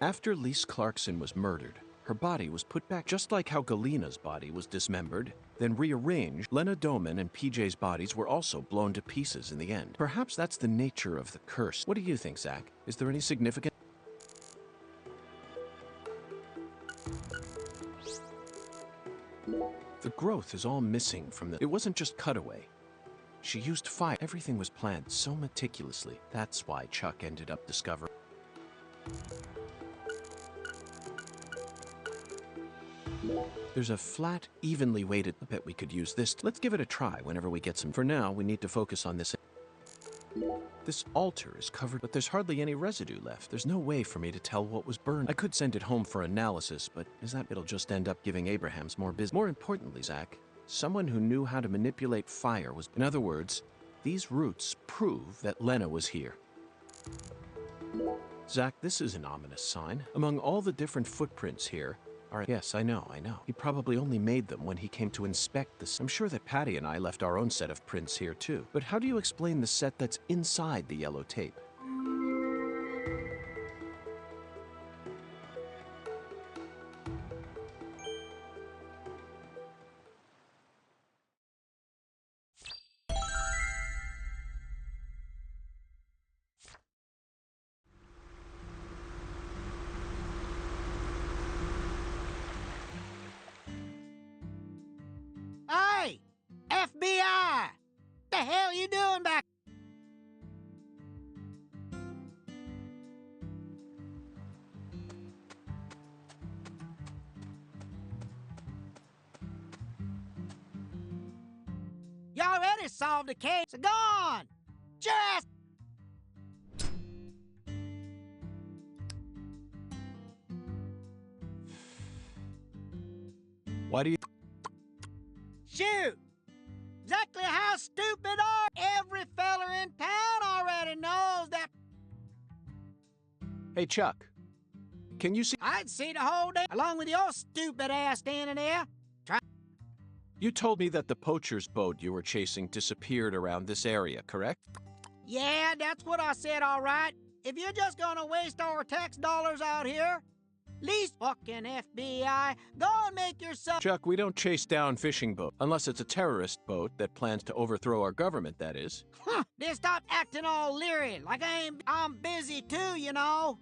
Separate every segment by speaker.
Speaker 1: After Lise Clarkson was murdered, her body was put back just like how Galena's body was dismembered, then rearranged. Lena Doman and PJ's bodies were also blown to pieces in the end. Perhaps that's the nature of the curse. What do you think, Zach? Is there any significance? The growth is all missing from the... It wasn't just cutaway. She used fire. Everything was planned so meticulously. That's why Chuck ended up discovering... There's a flat, evenly weighted... I bet we could use this. Let's give it a try whenever we get some... For now, we need to focus on this... This altar is covered, but there's hardly any residue left. There's no way for me to tell what was burned. I could send it home for analysis, but is that... It'll just end up giving Abrahams more business. More importantly, Zach, someone who knew how to manipulate fire was... In other words, these roots prove that Lena was here. Zach, this is an ominous sign. Among all the different footprints here... Yes, I know. He probably only made them when he came to inspect this. I'm sure that Patty and I left our own set of prints here too. But how do you explain the set that's inside the yellow tape?
Speaker 2: Hey! FBI! The hell you doing back? You already solved the case. So go on! Just...
Speaker 1: Why do you...
Speaker 2: Shoot! Exactly how stupid are every feller in town already knows that...
Speaker 1: Hey, Chuck. Can you see...
Speaker 2: I'd see the whole day, along with your stupid ass standing there.
Speaker 1: You told me that the poacher's boat you were chasing disappeared around this area, correct?
Speaker 2: Yeah, that's what I said, all right. If you're just gonna waste our tax dollars out here, least fucking FBI, go and make yourself...
Speaker 1: Chuck, we don't chase down fishing boats. Unless it's a terrorist boat that plans to overthrow our government, that is.
Speaker 2: Huh, then stop acting all leery, like I'm busy too, you know.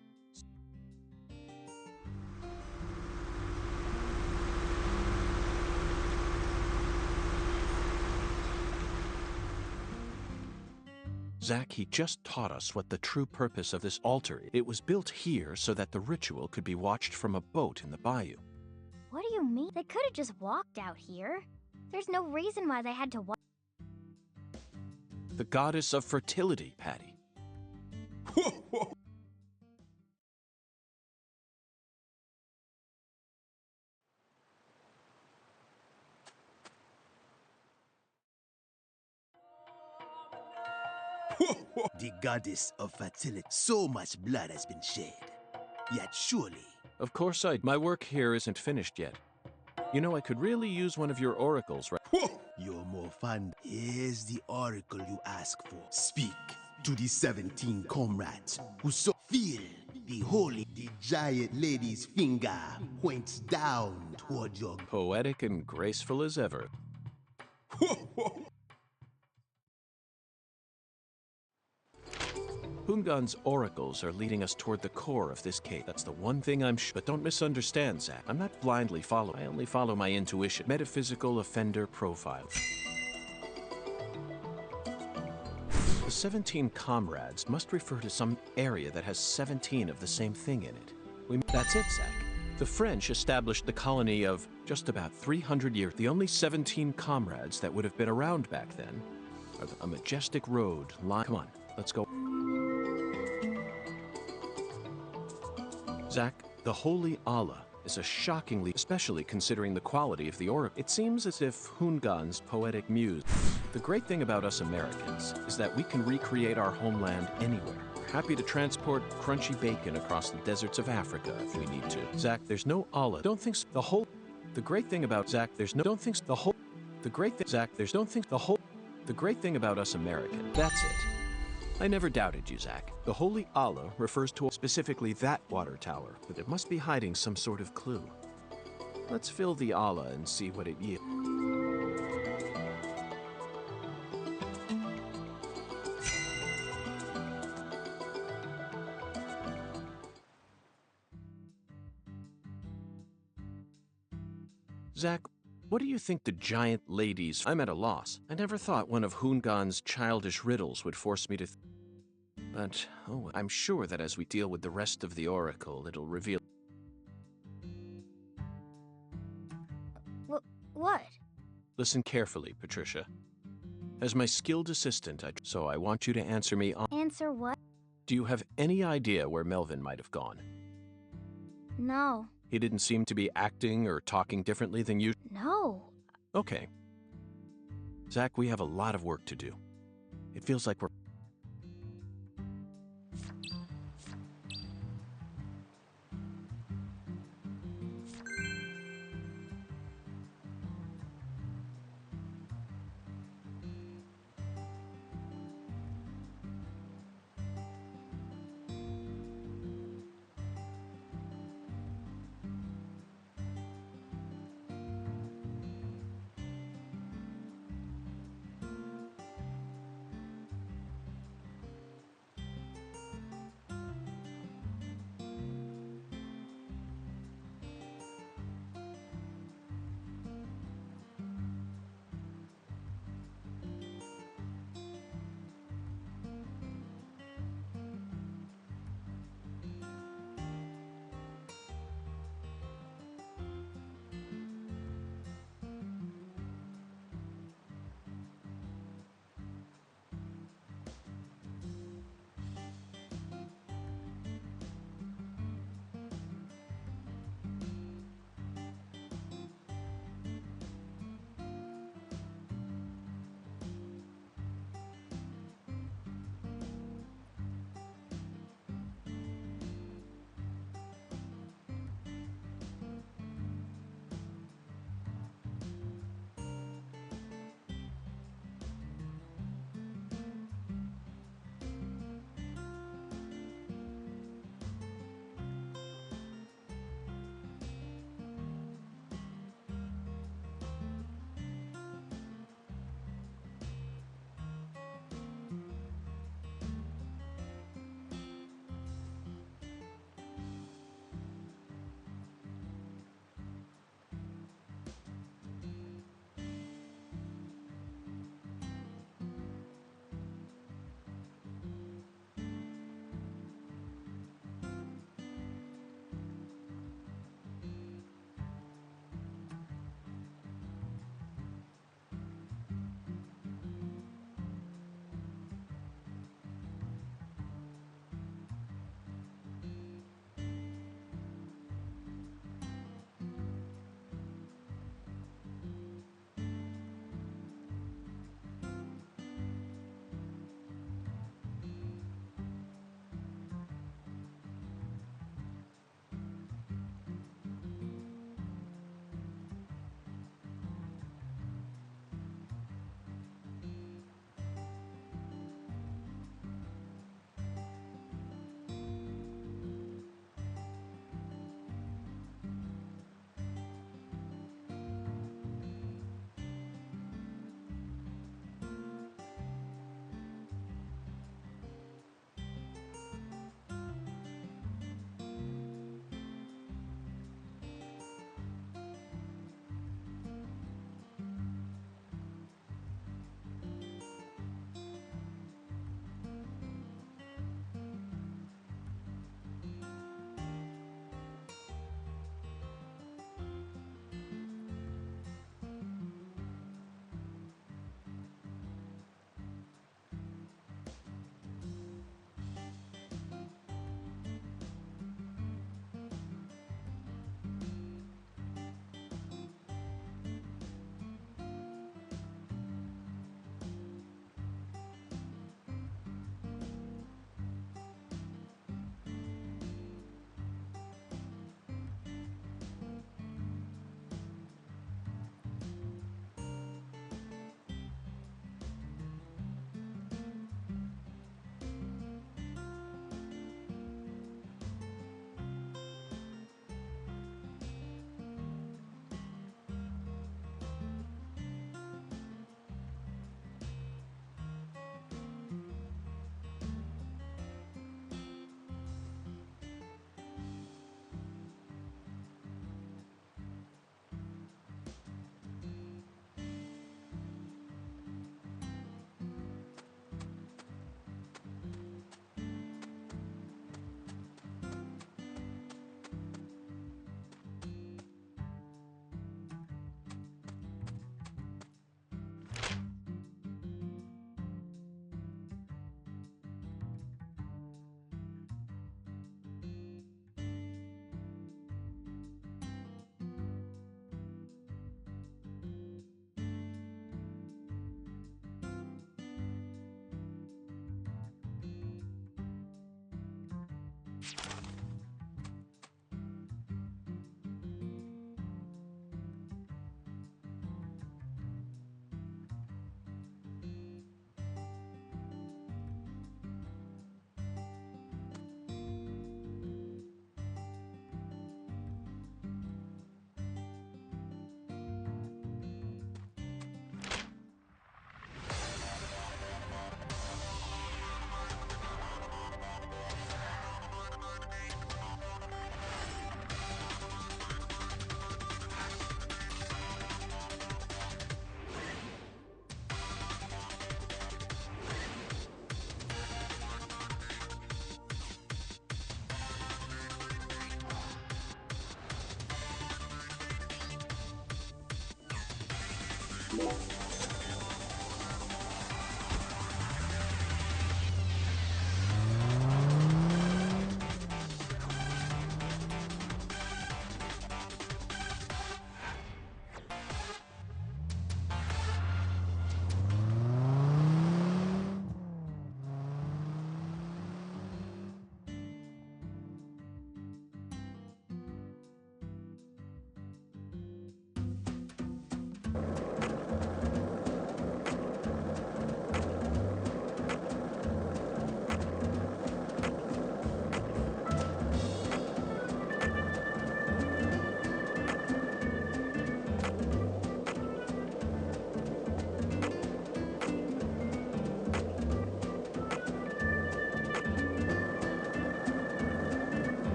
Speaker 1: Zach, he just taught us what the true purpose of this altar is. It was built here so that the ritual could be watched from a boat in the bayou.
Speaker 3: What do you mean? They could have just walked out here. There's no reason why they had to walk.
Speaker 1: The goddess of fertility, Patty.
Speaker 4: The goddess of fertility. So much blood has been shed. Yet surely.
Speaker 1: Of course my work here isn't finished yet. You know, I could really use one of your oracles, right?
Speaker 4: You're more fun. Here's the oracle you ask for. Speak to the 17 comrades who so feel the holy. The giant lady's finger points down toward your.
Speaker 1: Poetic and graceful as ever. Hungan's oracles are leading us toward the core of this cave. That's the one thing I'm sure. But don't misunderstand, Zach. I'm not blindly following. I only follow my intuition. Metaphysical offender profile. The 17 comrades must refer to some area that has 17 of the same thing in it. That's it, Zach. The French established the colony of just about 300 years. The only 17 comrades that would have been around back then are a majestic road line. Come on, let's go. Zach, the Holy Allah is a shockingly, especially considering the quality of the oracle. It seems as if Hungan's poetic muse. The great thing about us Americans is that we can recreate our homeland anywhere. We're happy to transport crunchy bacon across the deserts of Africa if we need to. Zach, there's no Allah. Don't think the whole. The great thing about Zach, there's no. Don't think the whole. The great thing, Zach, there's don't think the whole. The great thing about us Americans. That's it. I never doubted you, Zach. The Holy Allah refers to specifically that water tower, but it must be hiding some sort of clue. Let's fill the Allah and see what it yields. Zach, what do you think the giant ladies... I'm at a loss. I never thought one of Hungan's childish riddles would force me to... But, oh, I'm sure that as we deal with the rest of the oracle, it'll reveal...
Speaker 3: What?
Speaker 1: Listen carefully, Patricia. As my skilled assistant, so I want you to answer me on...
Speaker 3: Answer what?
Speaker 1: Do you have any idea where Melvin might have gone?
Speaker 3: No.
Speaker 1: He didn't seem to be acting or talking differently than you?
Speaker 3: No.
Speaker 1: Okay. Zach, we have a lot of work to do. It feels like we're...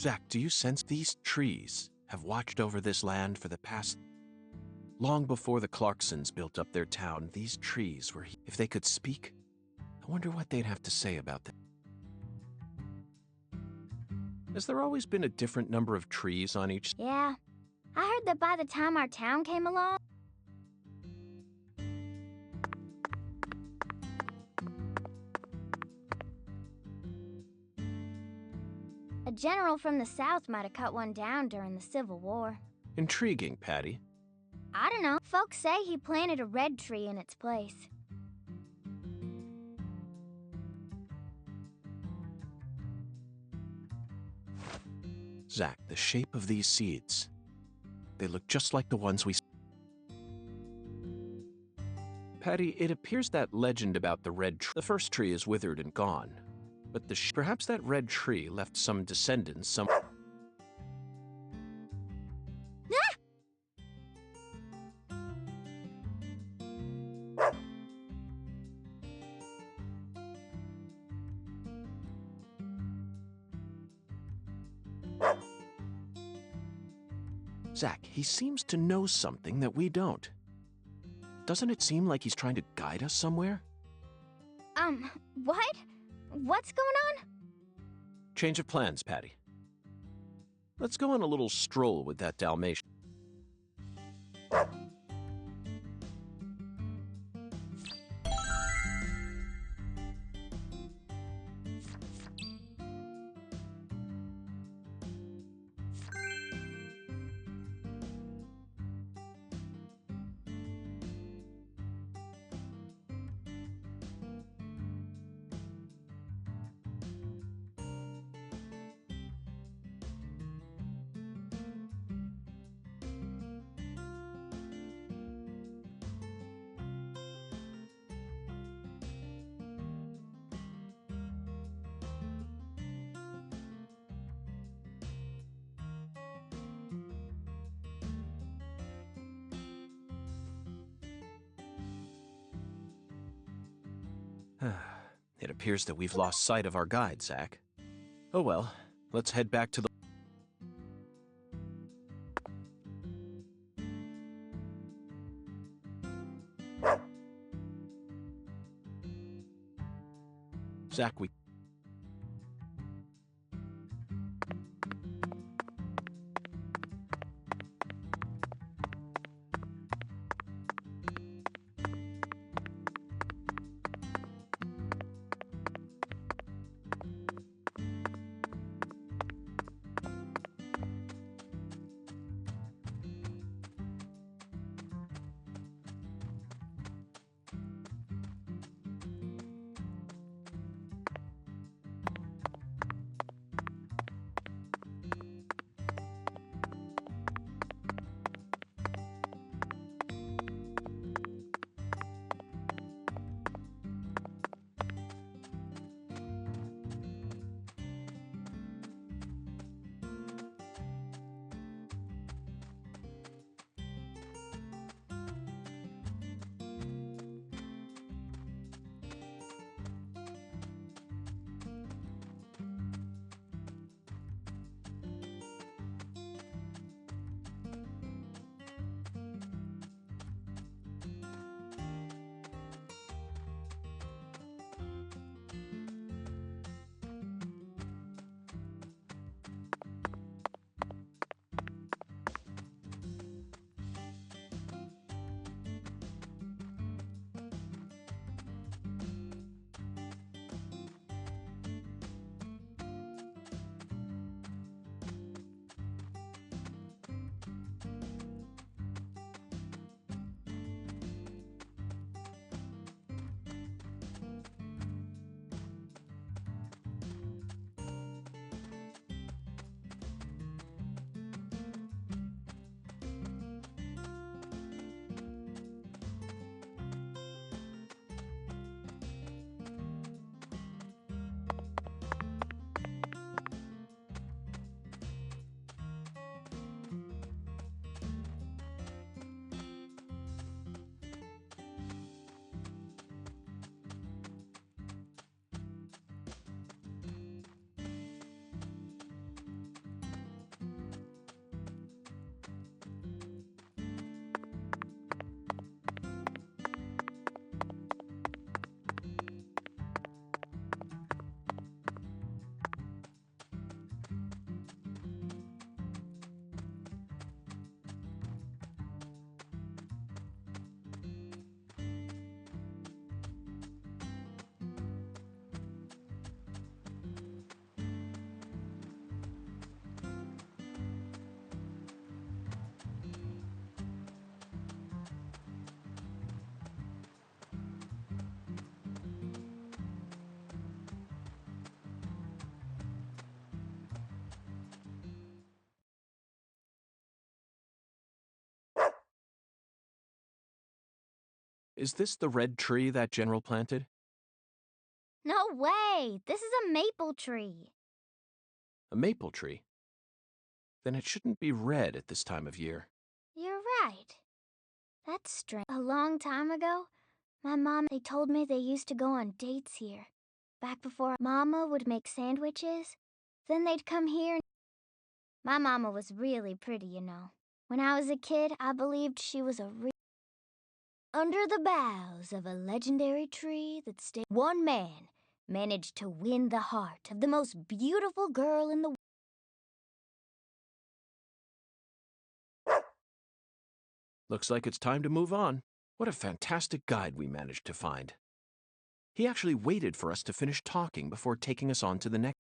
Speaker 1: Zach, do you sense these trees have watched over this land for the past... Long before the Clarksons built up their town, these trees were... If they could speak, I wonder what they'd have to say about them. Has there always been a different number of trees on each...
Speaker 3: Yeah. I heard that by the time our town came along... A general from the South might have cut one down during the Civil War.
Speaker 1: Intriguing, Patty.
Speaker 3: I don't know. Folks say he planted a red tree in its place.
Speaker 1: Zach, the shape of these seeds. They look just like the ones we... Patty, it appears that legend about the red tree... The first tree is withered and gone. But perhaps that red tree left some descendants some... Zach, he seems to know something that we don't. Doesn't it seem like he's trying to guide us somewhere?
Speaker 3: What? What's going on?
Speaker 1: Change of plans, Patty. Let's go on a little stroll with that Dalmatian. It appears that we've lost sight of our guide, Zach. Oh well, let's head back to the... Zach, Is this the red tree that General planted?
Speaker 3: No way! This is a maple tree.
Speaker 1: A maple tree? Then it shouldn't be red at this time of year.
Speaker 3: You're right. That's strange. A long time ago, my mom, they told me they used to go on dates here. Back before Mama would make sandwiches, then they'd come here. My mama was really pretty, you know. When I was a kid, I believed she was Under the boughs of a legendary tree that stayed, one man managed to win the heart of the most beautiful girl in the world.
Speaker 1: Looks like it's time to move on. What a fantastic guide we managed to find. He actually waited for us to finish talking before taking us on to the next.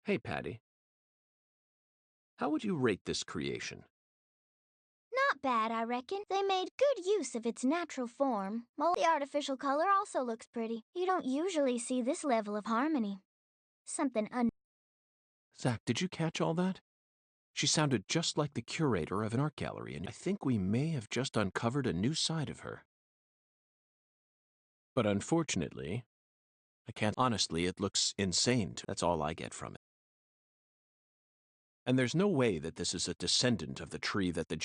Speaker 1: Hey, Patty. How would you rate this creation?
Speaker 3: Not bad, I reckon. They made good use of its natural form, while the artificial color also looks pretty. You don't usually see this level of harmony. Something
Speaker 1: Zach, did you catch all that? She sounded just like the curator of an art gallery, and I think we may have just uncovered a new side of her. But unfortunately, I can't. Honestly, it looks insane. That's all I get from it. And there's no way that this is a descendant of the tree that the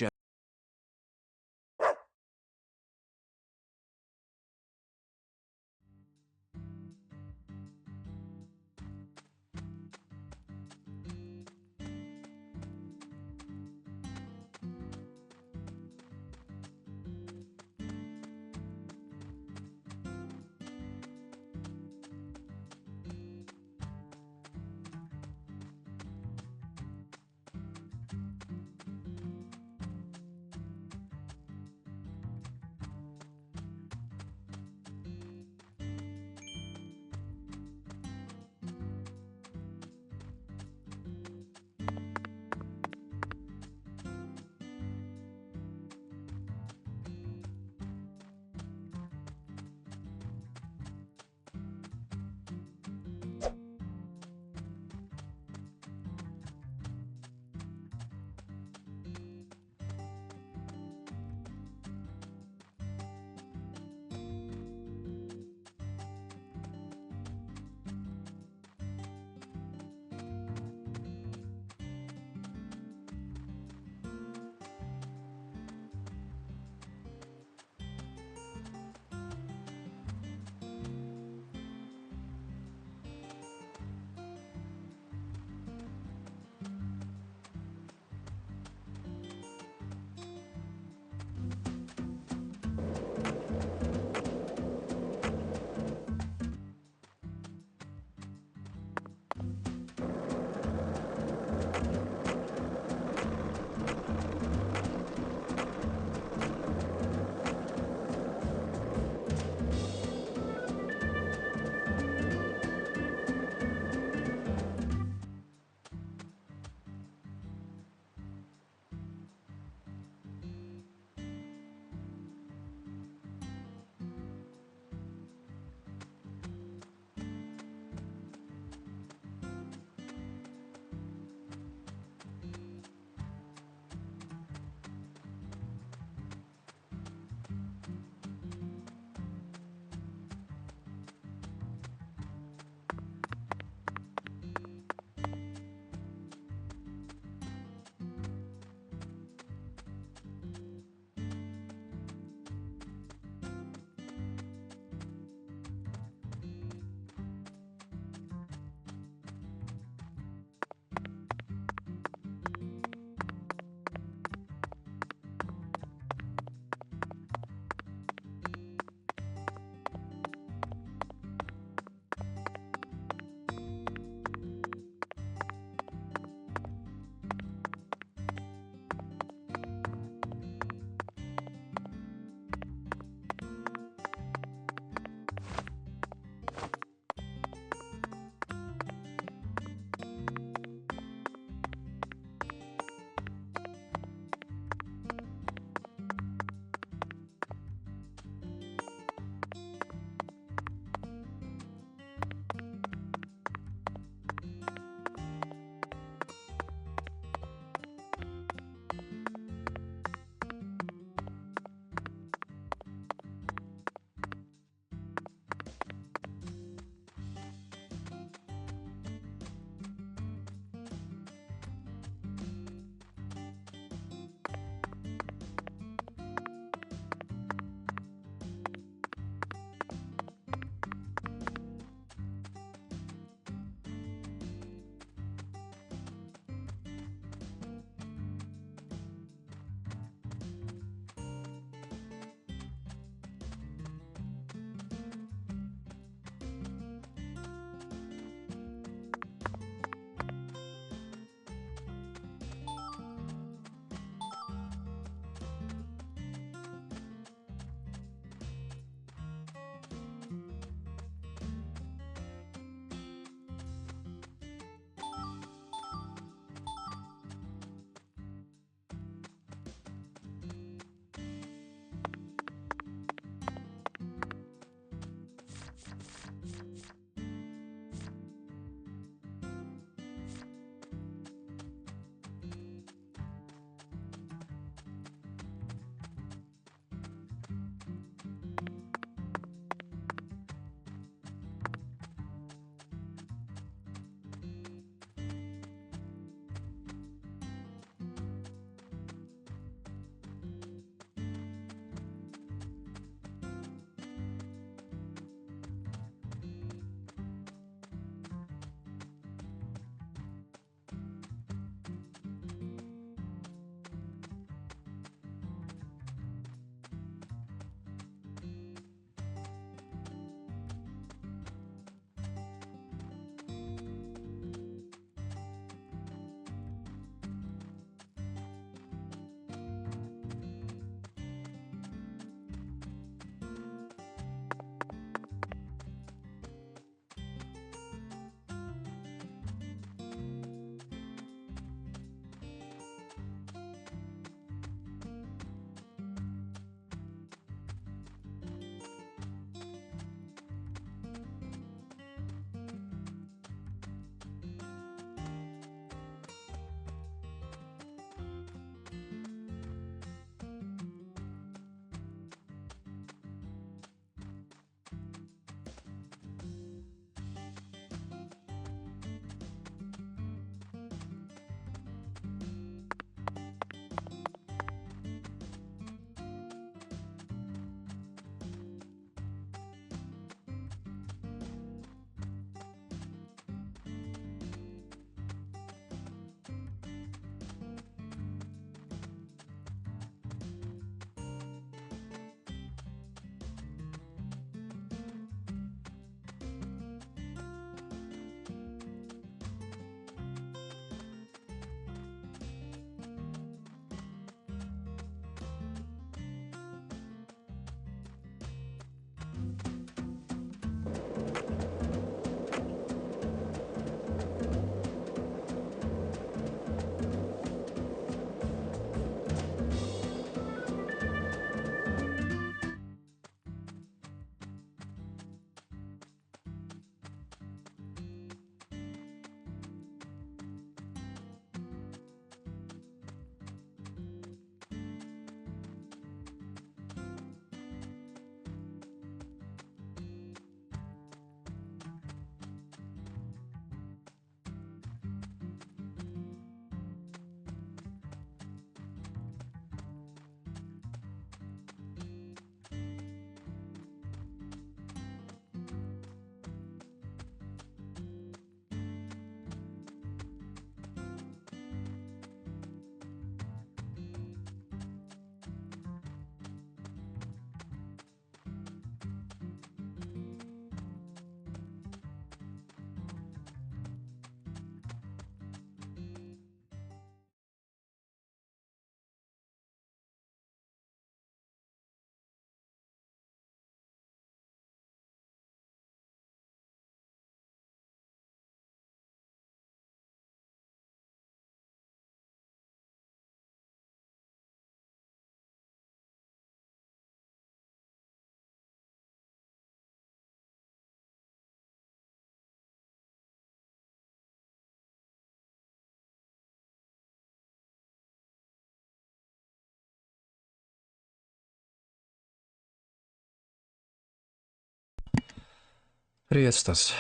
Speaker 5: Привет, Стас.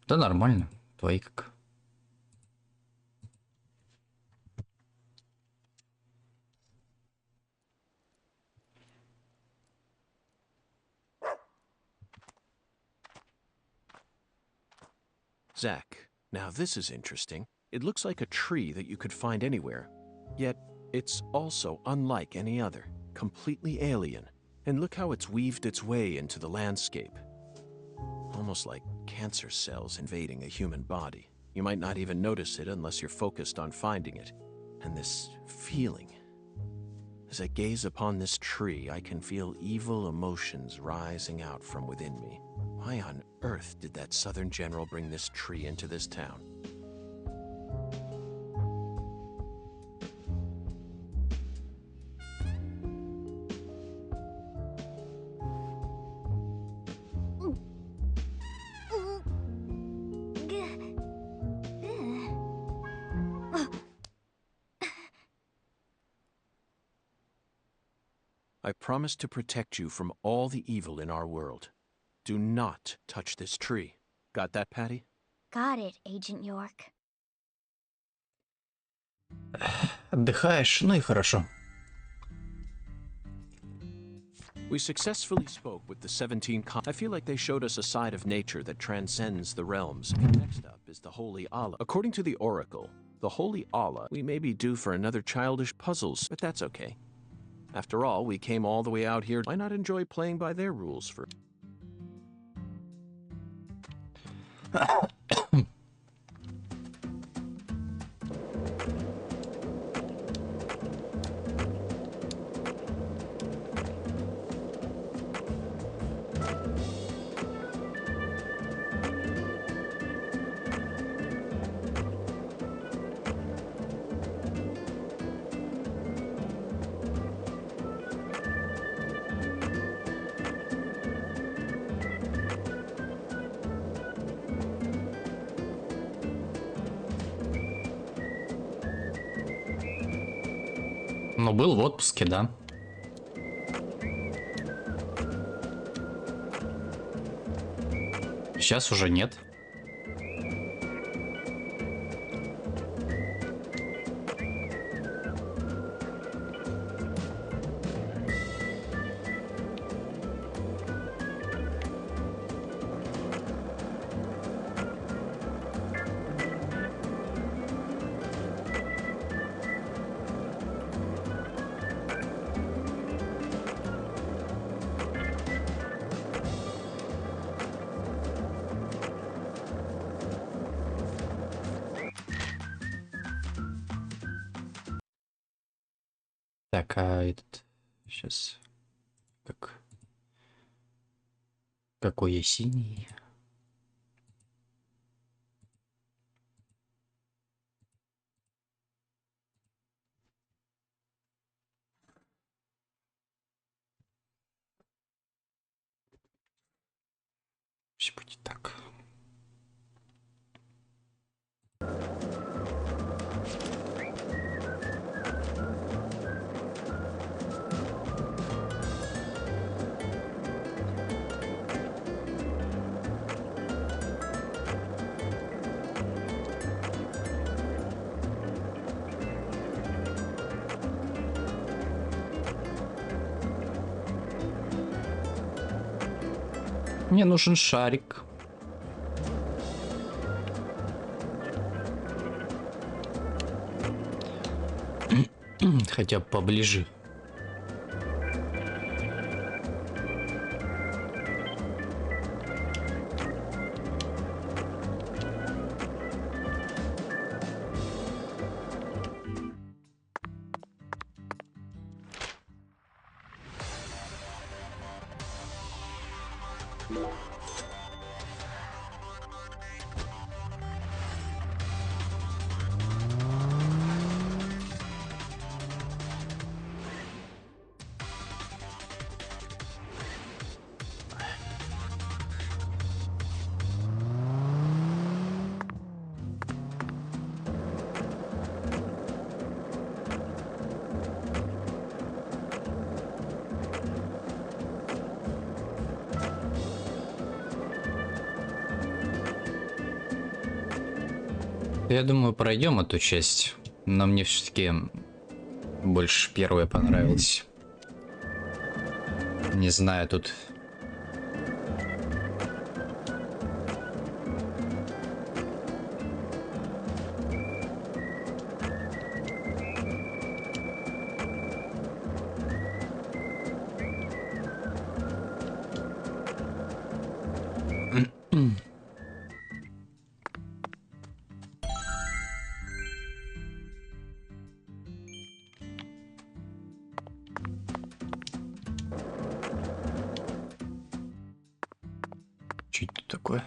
Speaker 5: Да нормально. Твои как?
Speaker 1: Zach, now this is interesting. It looks like a tree that you could find anywhere. Yet, it's also unlike any other, completely alien. And look how it's weaved its way into the landscape. Almost like cancer cells invading a human body. You might not even notice it unless you're focused on finding it. And this feeling. As I gaze upon this tree, I can feel evil emotions rising out from within me. Why on earth did that Southern general bring this tree into this town? I promise to protect you from all the evil in our world. Do not touch this tree. Got that, Patty?
Speaker 3: Got it, Agent York.
Speaker 5: Отдыхаешь? Ну и хорошо.
Speaker 1: We successfully spoke with the 17 I feel like they showed us a side of nature that transcends the realms. Next up is the Holy Allah. According to the Oracle, the Holy Allah, we may be due for another childish puzzles, but that's okay. After all, we came all the way out here. Why not enjoy playing by their rules for...
Speaker 5: Ну, был в отпуске, да. Сейчас уже нет. Так, а этот... Сейчас... Какой я синий? Все будет так. Мне нужен шарик. Хотя бы поближе. Я думаю, пройдем эту часть, но мне все-таки больше первая понравилась. Не знаю, тут... Что это такое?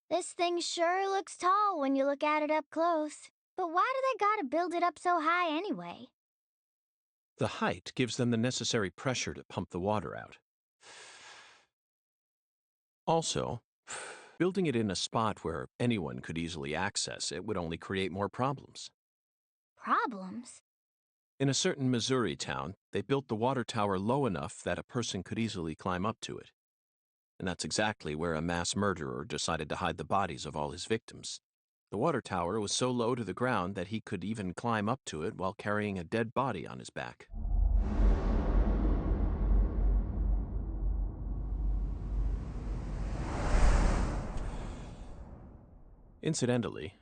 Speaker 3: This thing sure looks tall when you look at it up close. But why do they gotta build it up so high anyway?
Speaker 1: The height gives them the necessary pressure to pump the water out. Also, building it in a spot where anyone could easily access it would only create more problems.
Speaker 3: Problems?
Speaker 1: In a certain Missouri town, they built the water tower low enough that a person could easily climb up to it. And that's exactly where a mass murderer decided to hide the bodies of all his victims. The water tower was so low to the ground that he could even climb up to it while carrying a dead body on his back. Incidentally,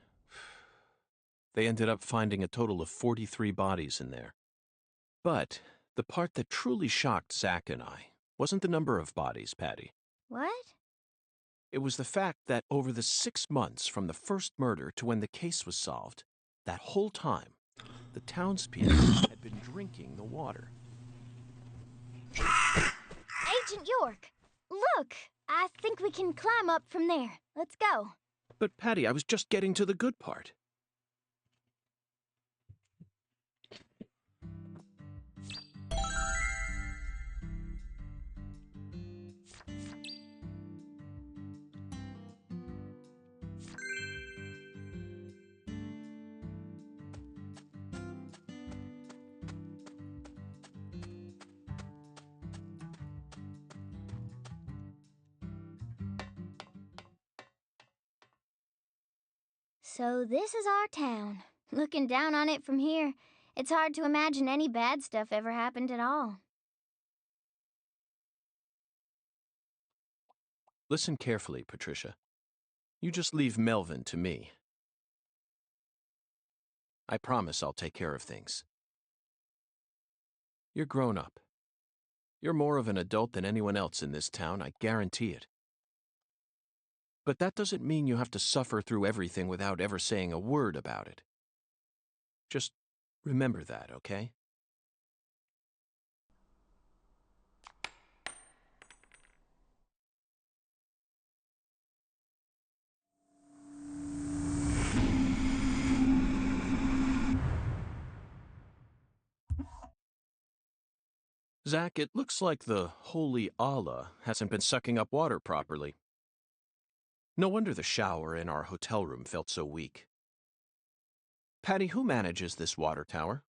Speaker 1: they ended up finding a total of 43 bodies in there. But the part that truly shocked Zach and I wasn't the number of bodies, Patty.
Speaker 3: What?
Speaker 1: It was the fact that over the 6 months from the first murder to when the case was solved, that whole time, the townspeople had been drinking the water.
Speaker 3: Agent York! Look! I think we can climb up from there. Let's go.
Speaker 1: But Patty, I was just getting to the good part.
Speaker 3: So this is our town. Looking down on it from here, it's hard to imagine any bad stuff ever happened at all.
Speaker 1: Listen carefully, Patricia. You just leave Melvin to me. I promise I'll take care of things. You're grown up. You're more of an adult than anyone else in this town, I guarantee it. But that doesn't mean you have to suffer through everything without ever saying a word about it. Just remember that, okay? Zach, it looks like the holy Allah hasn't been sucking up water properly. No wonder the shower in our hotel room felt so weak. Patty, who manages this water tower?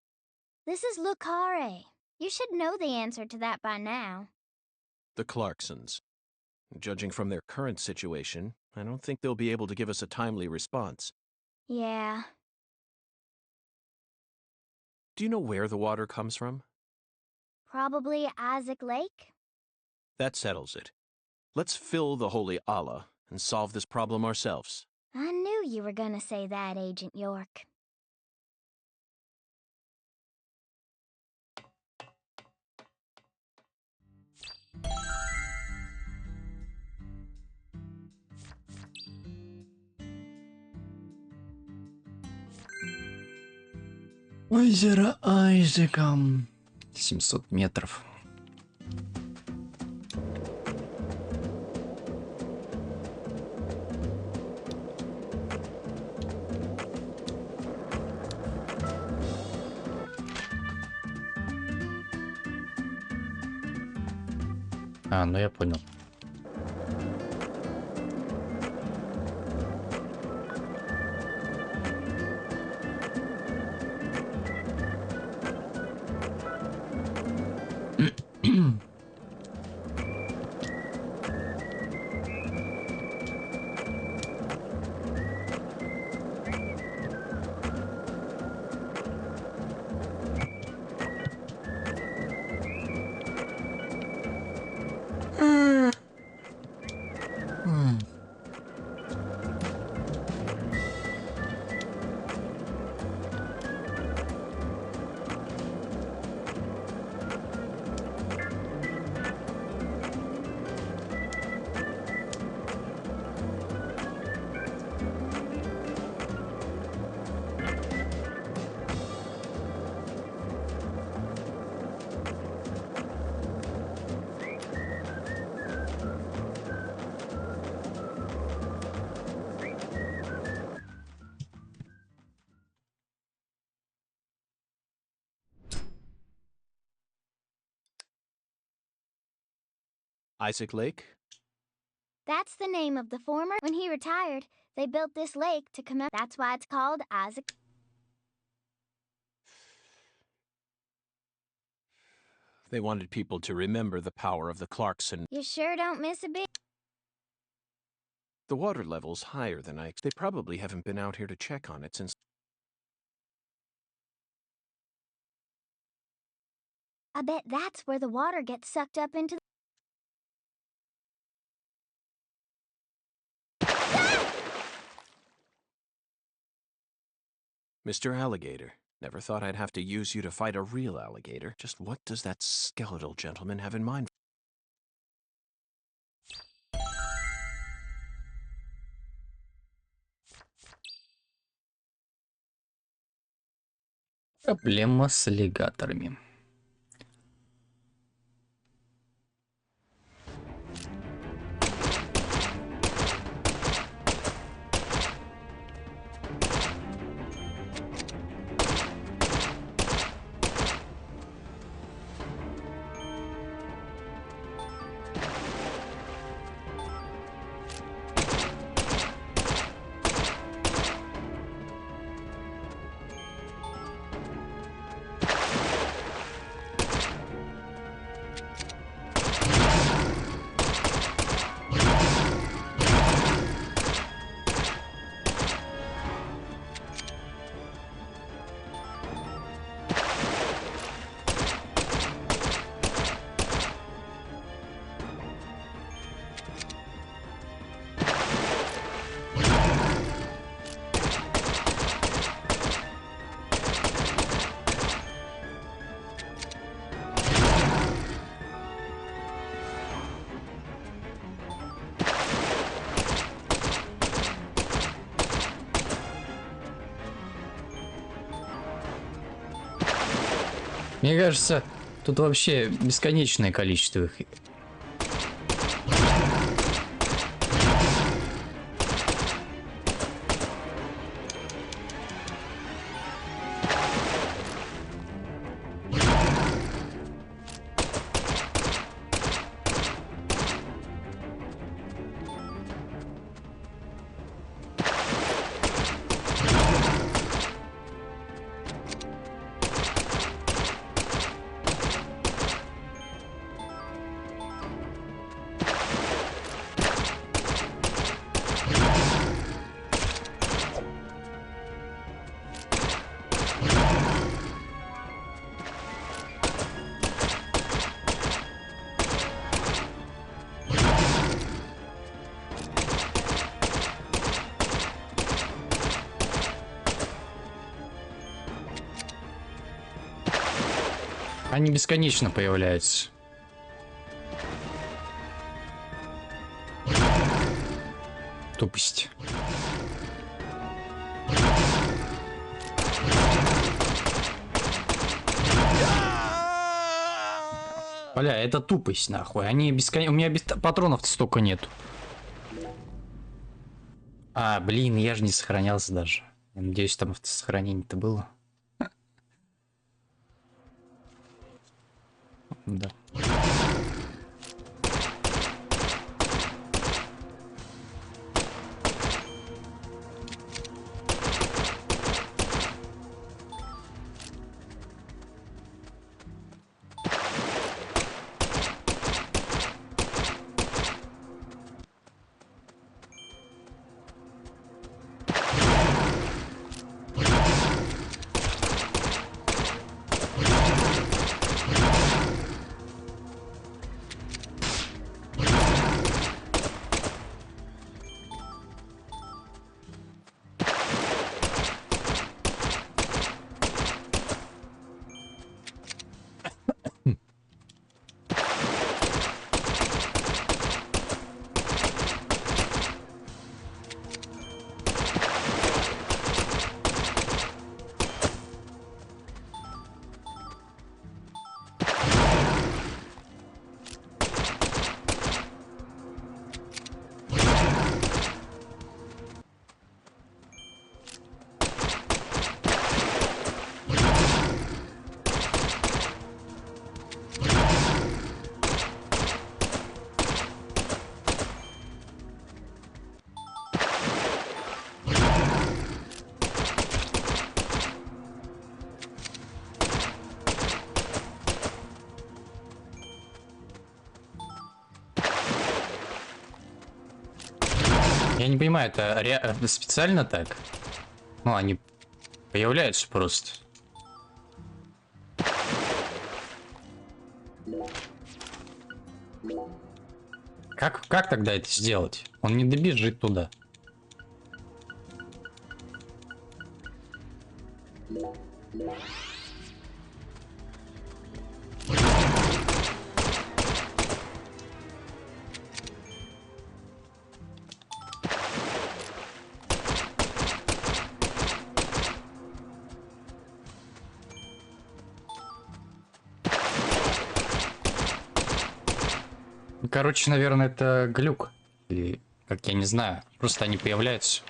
Speaker 3: This is Lucare. You should know the answer to that by now.
Speaker 1: The Clarksons. Judging from their current situation, I don't think they'll be able to give us a timely response.
Speaker 3: Yeah.
Speaker 1: Do you know where the water comes from?
Speaker 3: Probably Isaac Lake?
Speaker 1: That settles it. Let's fill the holy Allah and solve this problem ourselves.
Speaker 3: I knew you were gonna say that, Agent York.
Speaker 5: Озеро Айзека. 700 метров. А, ну я понял.
Speaker 1: Isaac Lake?
Speaker 3: That's the name of the former. When he retired, they built this lake to commemorate. That's why it's called Isaac.
Speaker 1: They wanted people to remember the power of the Clarkson.
Speaker 3: You sure don't miss a bit.
Speaker 1: The water level's higher than They probably haven't been out here to check on it since...
Speaker 3: I bet that's where the water gets sucked up into.
Speaker 1: Mr. Alligator, never thought I'd have to use you to fight a real alligator. Just what does that skeletal gentleman have in mind?
Speaker 5: Проблема с аллигаторами. Мне кажется, тут вообще бесконечное количество их. Они бесконечно появляются. Тупость. Бля, это тупость, нахуй. Они бесконечно... У меня патронов-то столько нету. А, блин, я же не сохранялся даже. Я надеюсь, там автосохранение-то было. Да. Я не понимаю, это специально так? Ну, они появляются просто. Как тогда это сделать? Он не добежит туда. Короче, наверное, это глюк. Или, как я не знаю, просто они появляются.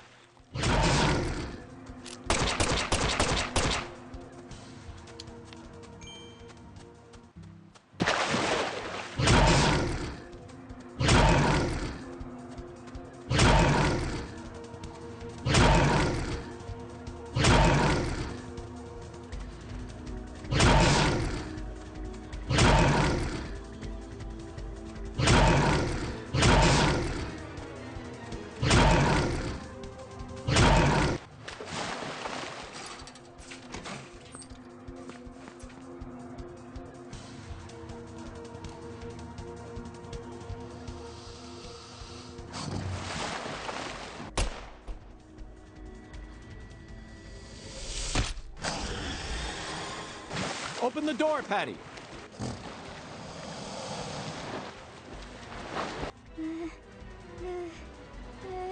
Speaker 1: Open the door, Patty.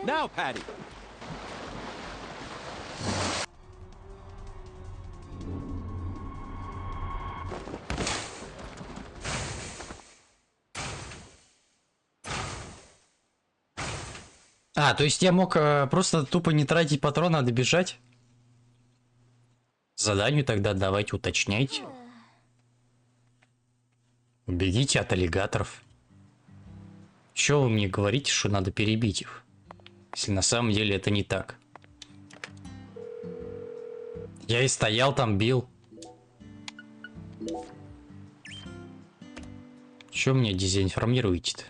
Speaker 1: Now, Patty.
Speaker 5: А, то есть я мог просто тупо не тратить патроны, а добежать? Заданию тогда давайте уточняйте. Убегите от аллигаторов. Чё вы мне говорите, что надо перебить их? Если на самом деле это не так. Я и стоял там, бил. Чё мне дезинформируете-то?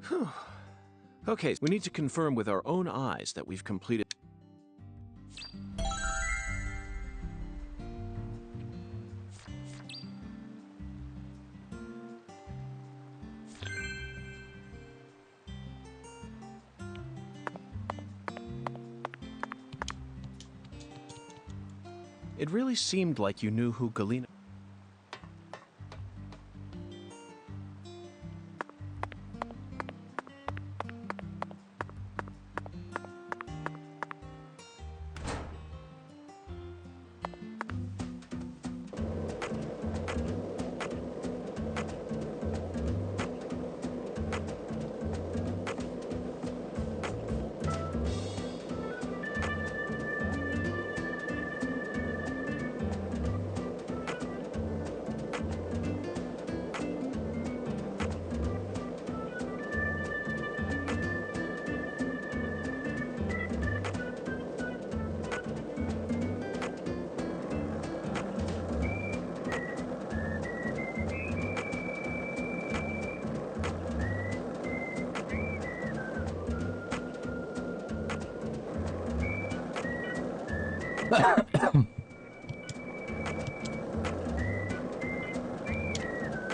Speaker 1: Whew. Okay, we need to confirm with our own eyes that we've completed. It really seemed like you knew who Galena...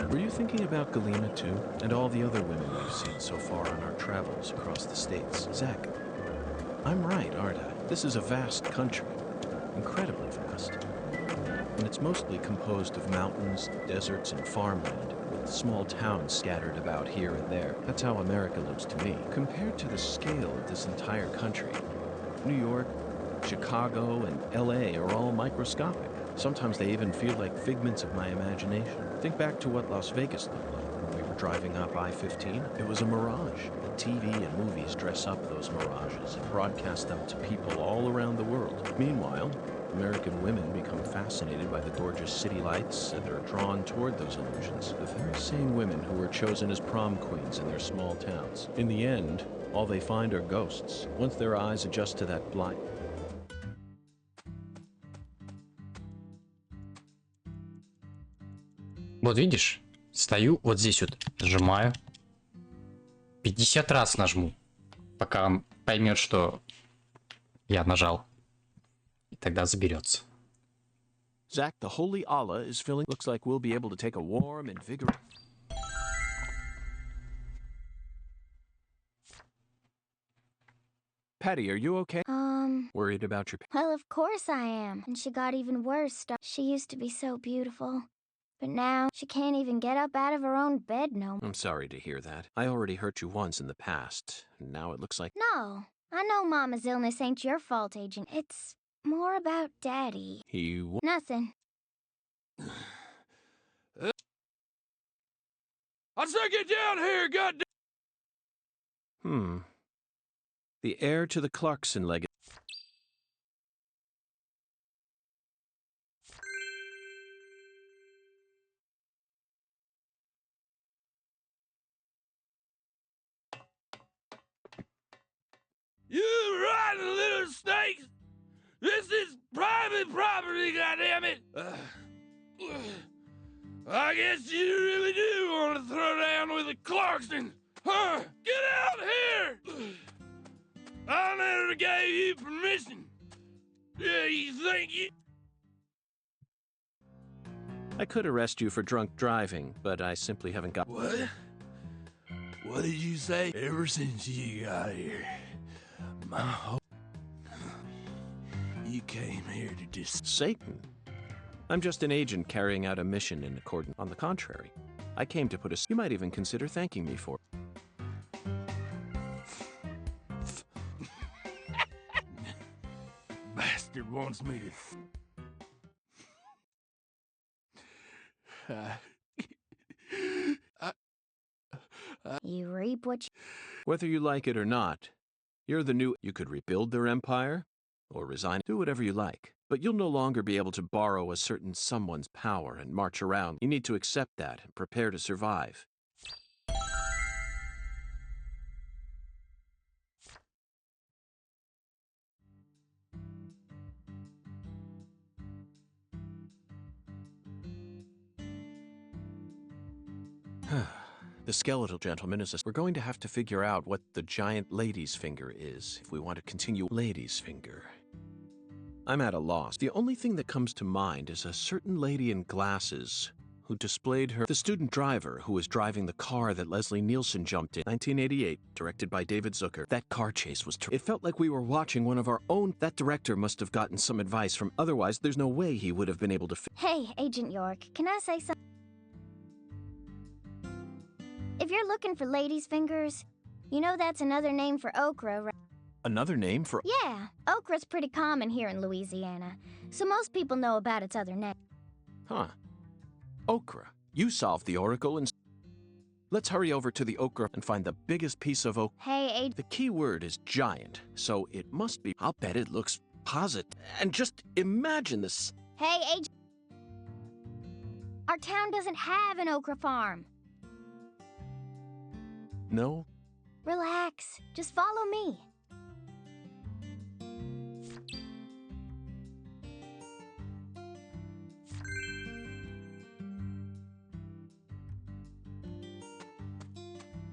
Speaker 1: Were you thinking about Galena too? And all the other women we've seen so far on our travels across the states? Zach, I'm right, aren't I? This is a vast country. Incredibly vast. And it's mostly composed of mountains, deserts, and farmland, with small towns scattered about here and there. That's how America looks to me. Compared to the scale of this entire country, New York, Chicago, and LA are all microscopic. Sometimes they even feel like figments of my imagination. Think back to what Las Vegas looked like when we were driving up I-15. It was a mirage. The TV and movies dress up those mirages and broadcast them to people all around the world. Meanwhile, American women become fascinated by the gorgeous city lights and are drawn toward those illusions. The very same women who were chosen as prom queens in their small towns. In the end, all they find are ghosts. Once their eyes adjust to that blind...
Speaker 5: Вот видишь, стою вот здесь вот, нажимаю. 50 раз нажму, пока он поймет, что я нажал. И тогда заберется.
Speaker 1: Zach, the holy Allah is filling. Looks like we'll be able to take a warm and vigorous... Patty, are you okay? Worried about your...
Speaker 3: Well, of course I am. And she got even worse. She used to be so beautiful. But now, she can't even get up out of her own bed no more.
Speaker 1: I'm sorry to hear that. I already hurt you once in the past, and now it looks like...
Speaker 3: No, I know Mama's illness ain't your fault, Agent. It's more about Daddy. Nothing.
Speaker 6: I said get down here, goddamn!
Speaker 1: The heir to the Clarkson legacy.
Speaker 6: You rotten little snakes! This is private property, goddammit! I guess you really do want to throw down with a Clarkson, huh? Get out here! I never gave you permission. Yeah, you think you...
Speaker 1: I could arrest you for drunk driving, but I simply haven't got...
Speaker 6: What? What did you say? Ever since you got here, my whole... You came here to just...
Speaker 1: Satan. I'm just an agent carrying out a mission in accordance. On the contrary, I came to put a... You might even consider thanking me for it.
Speaker 6: Bastard wants me to...
Speaker 3: You reap what you...
Speaker 1: Whether you like it or not, you're the new... You could rebuild their empire, or resign. Do whatever you like. But you'll no longer be able to borrow a certain someone's power and march around. You need to accept that and prepare to survive. The skeletal gentleman is we're going to have to figure out what the giant lady's finger is if we want to continue lady's finger. I'm at a loss. The only thing that comes to mind is a certain lady in glasses who displayed the student driver who was driving the car that Leslie Nielsen jumped in. 1988, directed by David Zucker. That car chase was it felt like we were watching one of our own. That director must have gotten some advice from, otherwise there's no way he would have been able to
Speaker 3: Hey, Agent York, can I say something? If you're looking for ladies' fingers, you know that's another name for okra, right?
Speaker 1: Another name for...
Speaker 3: Yeah, okra's pretty common here in Louisiana, so most people know about its other name.
Speaker 1: Huh. Okra. You solved the oracle and... Let's hurry over to the okra and find the biggest piece of okra.
Speaker 3: Hey,
Speaker 1: The key word is giant, so it must be... I'll bet it looks positive. And just imagine this...
Speaker 3: Hey, Agent... Our town doesn't have an okra farm.
Speaker 1: No?
Speaker 3: Relax, just follow me.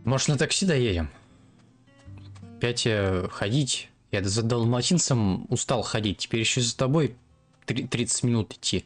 Speaker 5: Может, на такси доедем? Опять ходить. Я за далматинцем устал ходить. Теперь еще за тобой 30 минут идти.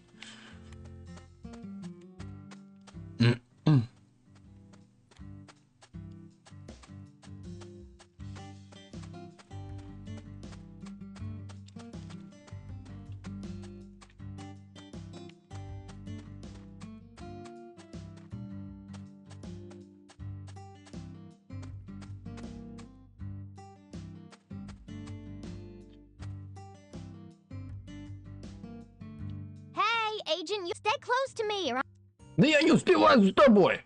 Speaker 3: Hey, Agent, you stay close to me, or
Speaker 5: Да я не успеваю за тобой.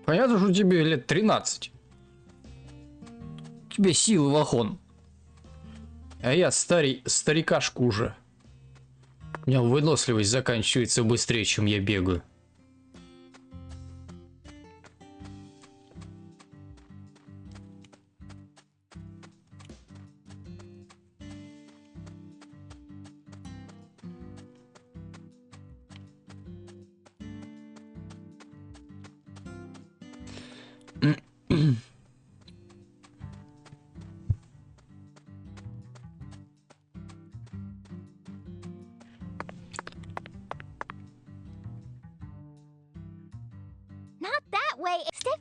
Speaker 5: Понятно, что тебе лет 13. Тебе силы вахон. А я старикашка уже. У меня выносливость заканчивается быстрее, чем я бегаю.
Speaker 3: not that way. Stay.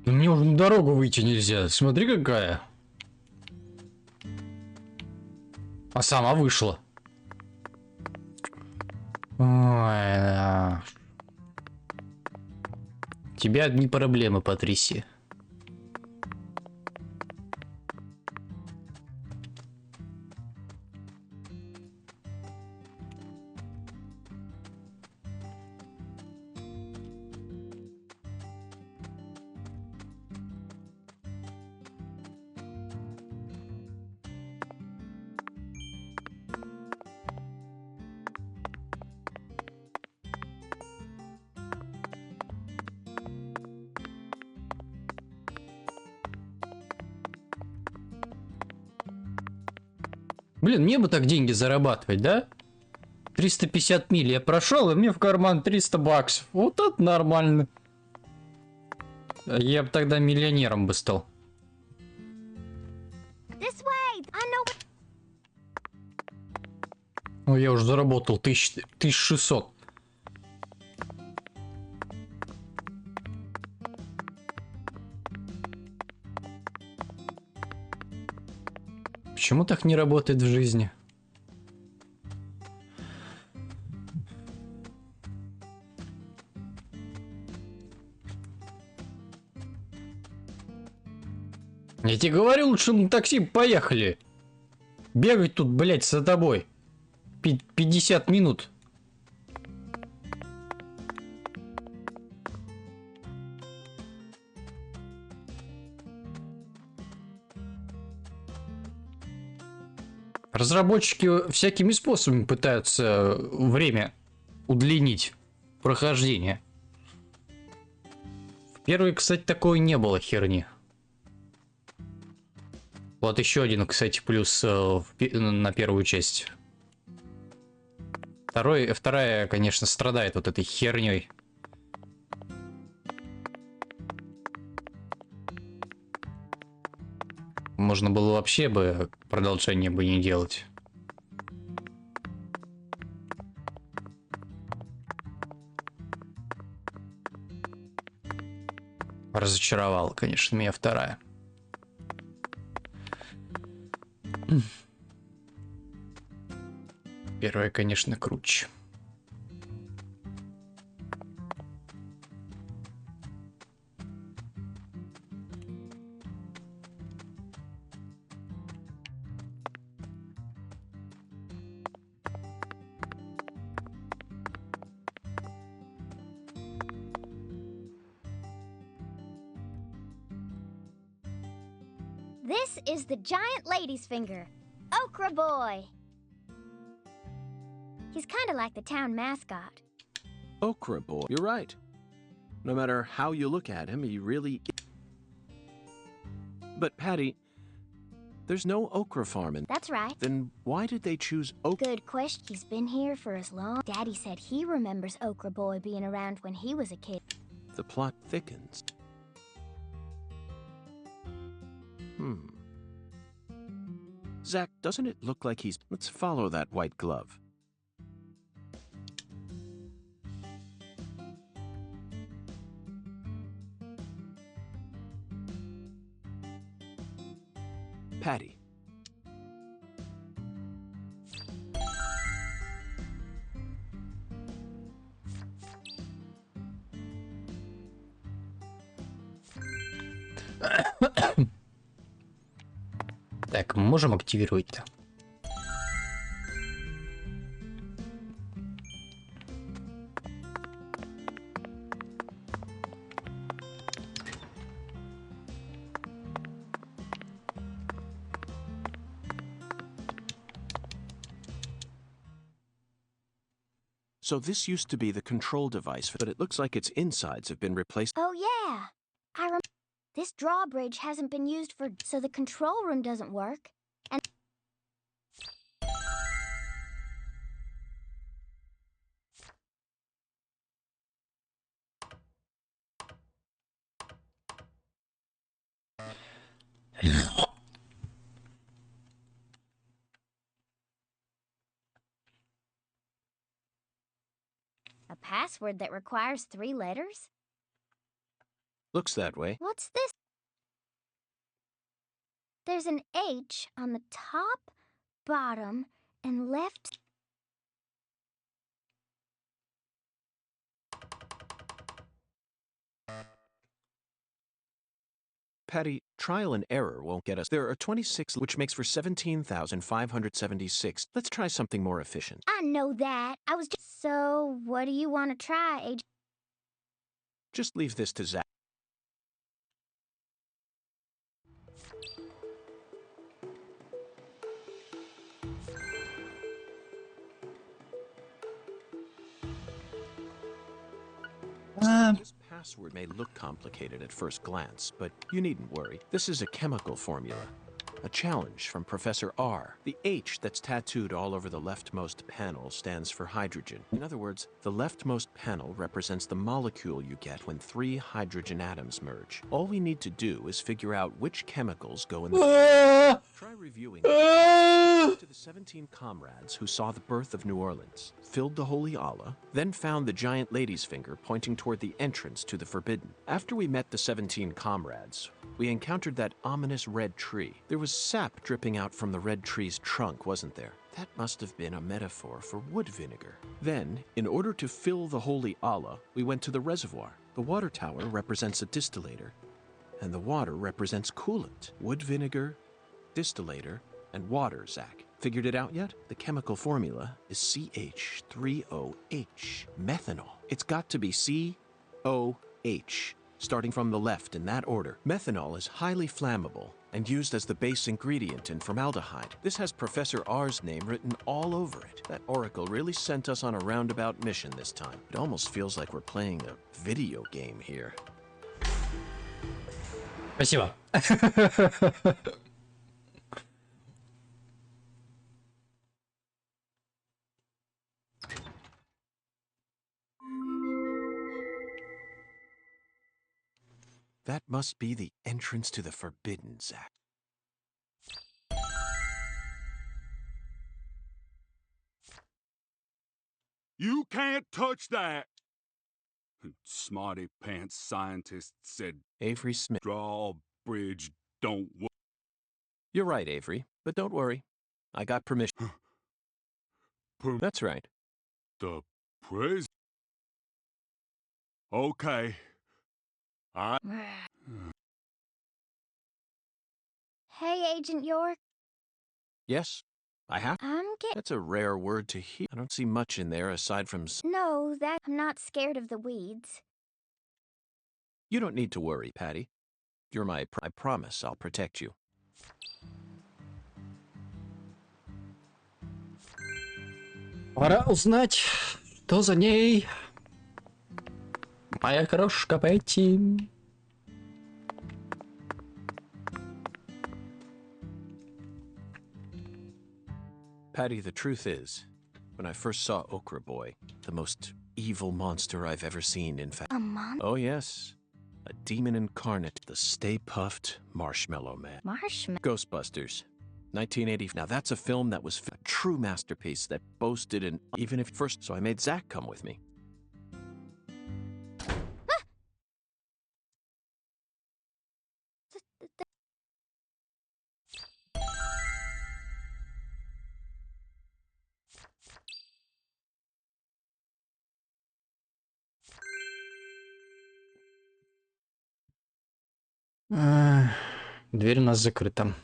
Speaker 5: Мне уже на дорогу выйти нельзя. Смотри, какая. А сама вышла. Ой, да. У тебя одни проблемы, Патрисия. Блин, мне бы так деньги зарабатывать, да? 350 миль я прошел, и мне в карман 300 баксов. Вот это нормально. Я бы тогда миллионером бы стал.
Speaker 3: This way. I know.
Speaker 5: Ну, я уже заработал 1600. Почему так не работает в жизни? Я тебе говорю, лучше на такси поехали. Бегать тут, блять, за тобой. 50 минут. Разработчики всякими способами пытаются время удлинить прохождение. В первой, кстати, такой не было херни. Вот еще один, кстати, плюс на первую часть. Вторая, конечно, страдает вот этой херней. Можно было вообще бы продолжение бы не делать. Разочаровала, конечно, меня вторая. Первая, конечно, круче.
Speaker 3: This is the giant lady's finger, Okra Boy. He's kind of like the town mascot.
Speaker 1: Okra boy. You're right. No matter how you look at him, he really... But, Patty, there's no okra farm in...
Speaker 3: That's right.
Speaker 1: Then why did they choose okra?
Speaker 3: Good question. He's been here for as long. Daddy said he remembers Okra Boy being around when he was a kid.
Speaker 1: The plot thickens. Zach, doesn't it look like he's... Let's follow that white glove. Patty.
Speaker 5: Так, можем активировать-то.
Speaker 1: So this used to be the control device, but it looks like its insides have been replaced.
Speaker 3: Oh, yeah. This drawbridge hasn't been used for... So the control room doesn't work. And... A password that requires 3 letters?
Speaker 1: Looks that way.
Speaker 3: What's this? There's an H on the top, bottom, and left.
Speaker 1: Patty, trial and error won't get us. There are 26, which makes for 17,576. Let's try something more efficient.
Speaker 3: I know that. I was just... So, what do you want to try, Agent?
Speaker 1: Just leave this to Zach. This password may look complicated at first glance, but you needn't worry. This is a chemical formula. A challenge from Professor R. The H that's tattooed all over the leftmost panel stands for hydrogen. In other words, the leftmost panel represents the molecule you get when 3 hydrogen atoms merge. All we need to do is figure out which chemicals go in the... Try reviewing to the 17 comrades who saw the birth of New Orleans, filled the Holy Allah, then found the giant lady's finger pointing toward the entrance to the Forbidden. After we met the 17 comrades, we encountered that ominous red tree. There was sap dripping out from the red tree's trunk, wasn't there? That must have been a metaphor for wood vinegar. Then, in order to fill the Holy Allah, we went to the reservoir. The water tower represents a distillator, and the water represents coolant. Wood vinegar, distillator, and water, Zach. Figured it out yet? The chemical formula is CH3OH, methanol. It's got to be COH, starting from the left in that order. Methanol is highly flammable and used as the base ingredient in formaldehyde. This has Professor R's name written all over it. That oracle really sent us on a roundabout mission this time. It almost feels like we're playing a video game here.
Speaker 5: Спасибо.
Speaker 1: That must be the entrance to the Forbidden Zone.
Speaker 6: You can't touch that! Smarty pants scientist said
Speaker 1: Avery Smith.
Speaker 6: drawbridge don't work.
Speaker 1: You're right, Avery, but don't worry. I got permission. That's right.
Speaker 6: The prison? Okay.
Speaker 3: Hey, Agent York.
Speaker 1: Yes, I have.
Speaker 3: I'm
Speaker 1: That's a rare word to hear. I don't see much in there aside from...
Speaker 3: No, I'm not scared of the weeds.
Speaker 1: You don't need to worry, Patty. You're my... I promise I'll protect you.
Speaker 5: Пора узнать, что за ней. Моя крошка Петти.
Speaker 1: Patty, the truth is, when I first saw Okra Boy, the most evil monster I've ever seen, in fact...
Speaker 3: A monster?
Speaker 1: Oh, yes. A demon incarnate, the Stay-Puffed Marshmallow Man.
Speaker 3: Marshmallow?
Speaker 1: Ghostbusters. 1980. Now, that's a film that was a true masterpiece that boasted an... Even if first... So I made Zach come with me.
Speaker 5: Дверь у нас закрыта.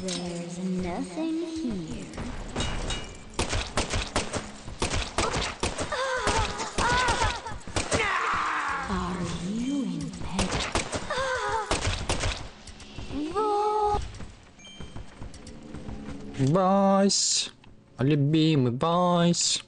Speaker 3: There's nothing here. Are you in bed?
Speaker 5: Вайс. Любимый Вайс.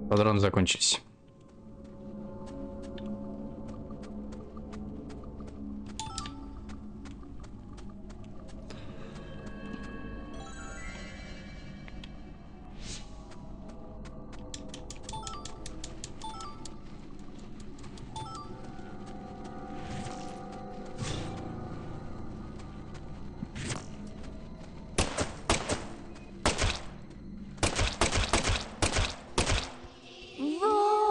Speaker 5: Патроны закончились.
Speaker 3: Roll!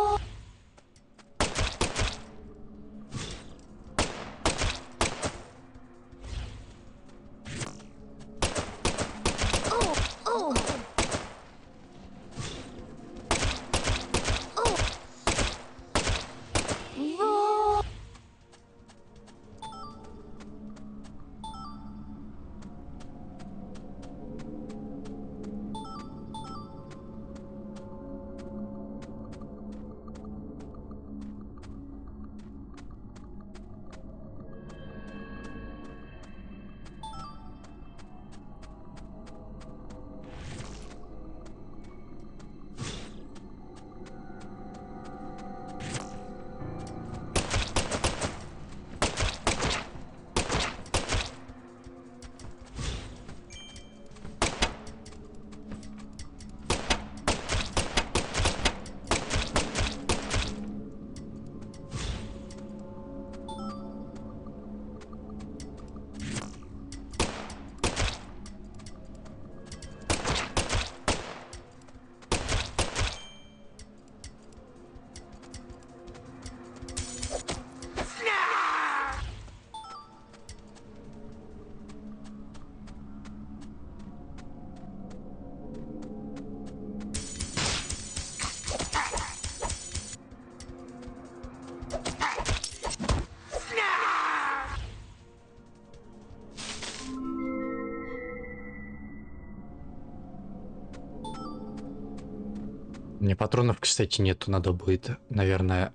Speaker 5: Мне патронов, кстати, нету. Надо будет, наверное,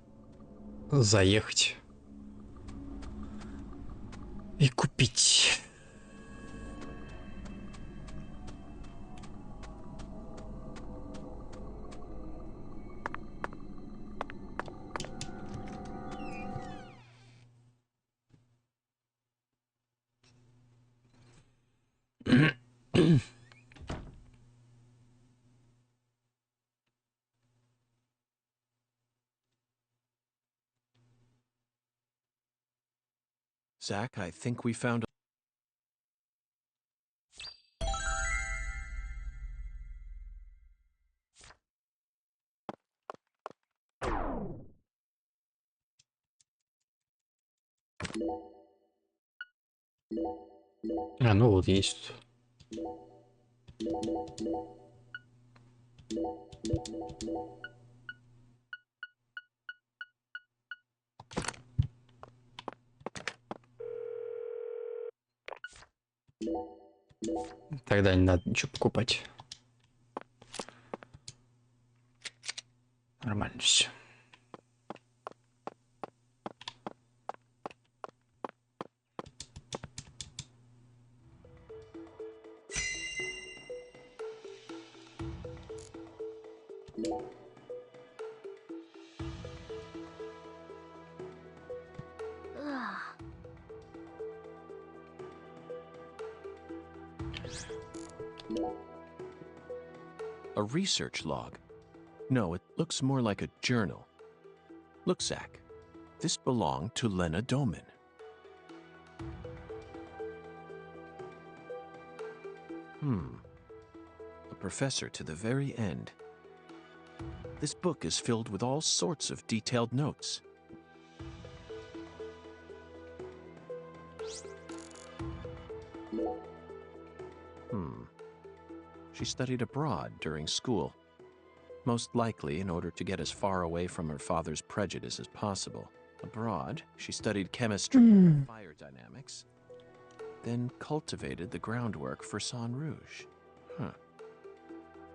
Speaker 5: заехать и купить.
Speaker 1: Zach, I think we found.
Speaker 5: А, ну вот есть. Тогда не надо ничего покупать. Нормально все.
Speaker 1: A research log. No, it looks more like a journal. Look, Zach. This belonged to Lena Doman. A professor to the very end. This book is filled with all sorts of detailed notes. She studied abroad during school, most likely in order to get as far away from her father's prejudice as possible. Abroad, she studied chemistry and fire dynamics, then cultivated the groundwork for Sang Rouge.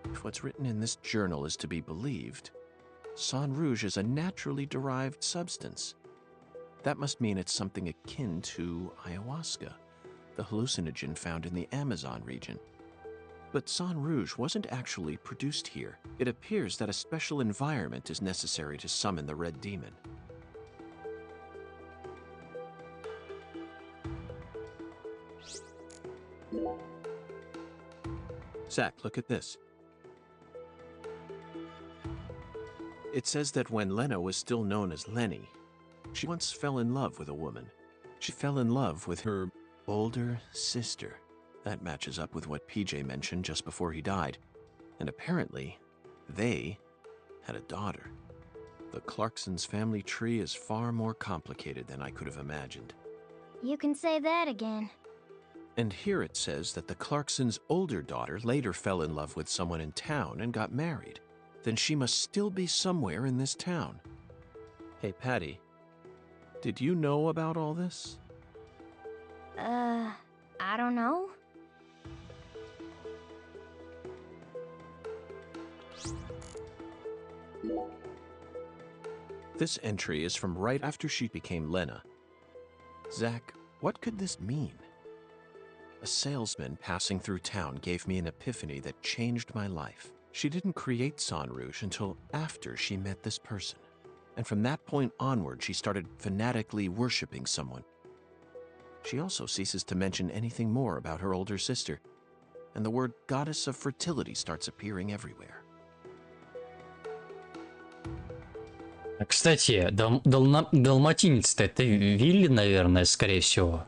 Speaker 1: If what's written in this journal is to be believed, Sang Rouge is a naturally derived substance. That must mean it's something akin to ayahuasca, the hallucinogen found in the Amazon region. But Sang Rouge wasn't actually produced here. It appears that a special environment is necessary to summon the Red Demon. Zach, look at this. It says that when Lena was still known as Lenny, she once fell in love with a woman. She fell in love with her older sister. That matches up with what PJ mentioned just before he died. And apparently, they had a daughter. The Clarksons' family tree is far more complicated than I could have imagined.
Speaker 3: You can say that again.
Speaker 1: And here it says that the Clarksons' older daughter later fell in love with someone in town and got married. Then she must still be somewhere in this town. Hey, Patty, did you know about all this?
Speaker 3: I don't know.
Speaker 1: This entry is from right after she became Lena. Zach, what could this mean? A salesman passing through town gave me an epiphany that changed my life. She didn't create Sang Rouge until after she met this person. And from that point onward, she started fanatically worshipping someone. She also ceases to mention anything more about her older sister, and the word goddess of fertility starts appearing everywhere.
Speaker 5: Кстати, далматинец-то это Вилли, наверное, скорее всего.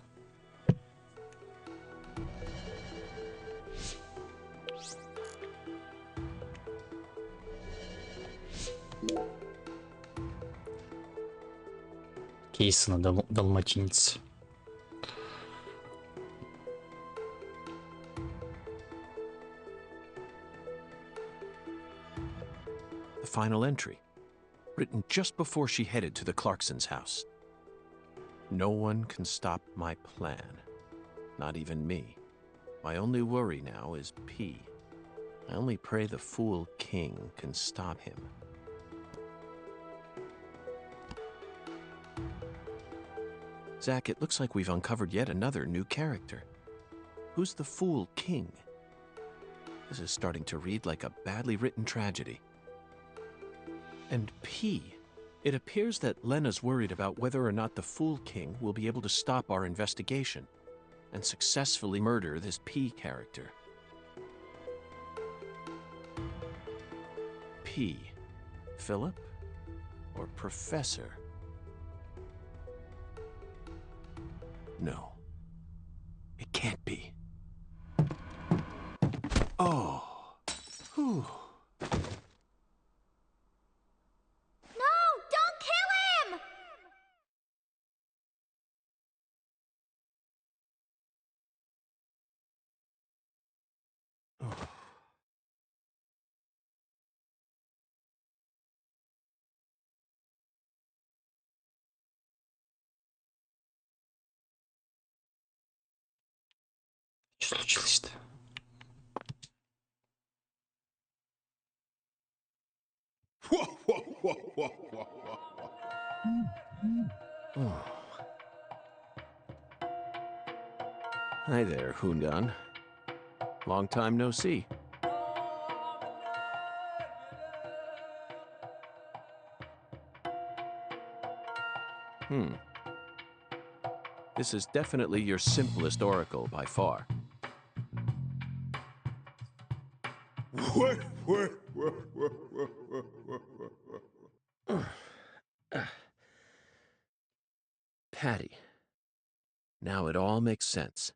Speaker 5: Кейс на далматинец.
Speaker 1: The final entry, written just before she headed to the Clarksons' house. No one can stop my plan. Not even me. My only worry now is P. I only pray the fool king can stop him. Zach, it looks like we've uncovered yet another new character. Who's the fool king? This is starting to read like a badly written tragedy. And P. It appears that Lena's worried about whether or not the Fool King will be able to stop our investigation and successfully murder this P character. P. Philip? Or Professor? No. It can't be. Oh. Whew.
Speaker 3: No! Don't kill him!
Speaker 5: Что случилось-то?
Speaker 1: Hi there, Hundan. Long time no see. This is definitely your simplest oracle by far. Patty. Now it all makes sense.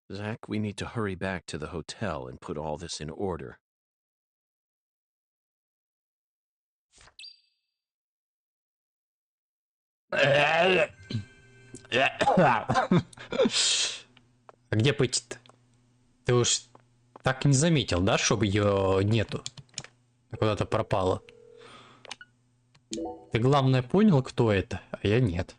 Speaker 1: Zach, we need to hurry back to the hotel and put all this in order.
Speaker 5: А где пойти-то? Ты уж так и не заметил, да, чтобы ее нету? Куда-то пропала. Ты, главное, понял, кто это, а я нет.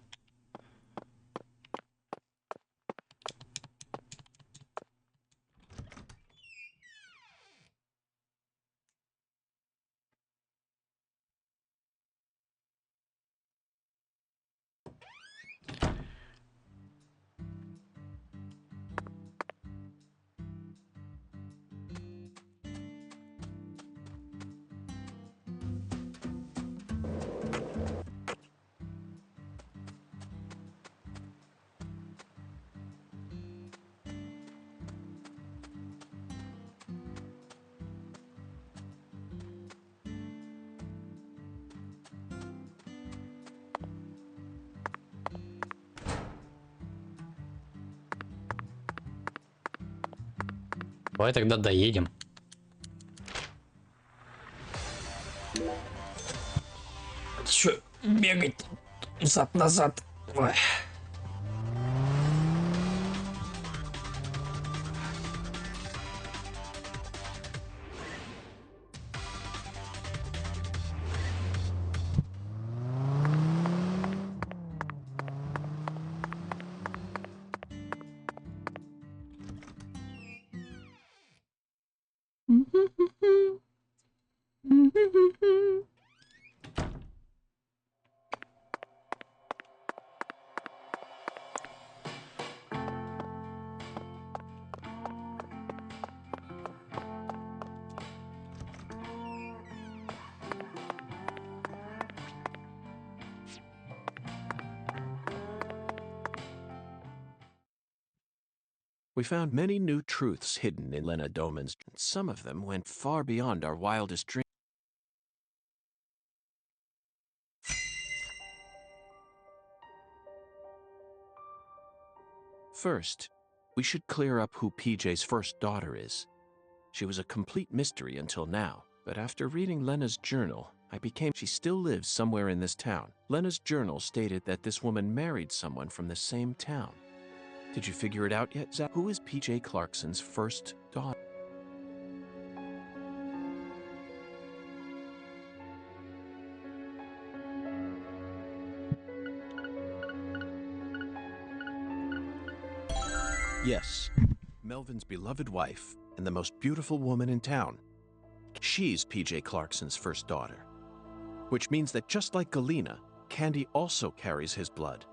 Speaker 5: Давай тогда доедем. Чё бегать взад-назад? Ой.
Speaker 1: We found many new truths hidden in Lena Doman's. Some of them went far beyond our wildest dreams. First, we should clear up who PJ's first daughter is. She was a complete mystery until now, but after reading Lena's journal, she still lives somewhere in this town. Lena's journal stated that this woman married someone from the same town. Did you figure it out yet, Zach? Who is PJ Clarkson's first daughter? Yes, Melvin's beloved wife, and the most beautiful woman in town. She's PJ Clarkson's first daughter. Which means that just like Galena, Candy also carries his blood.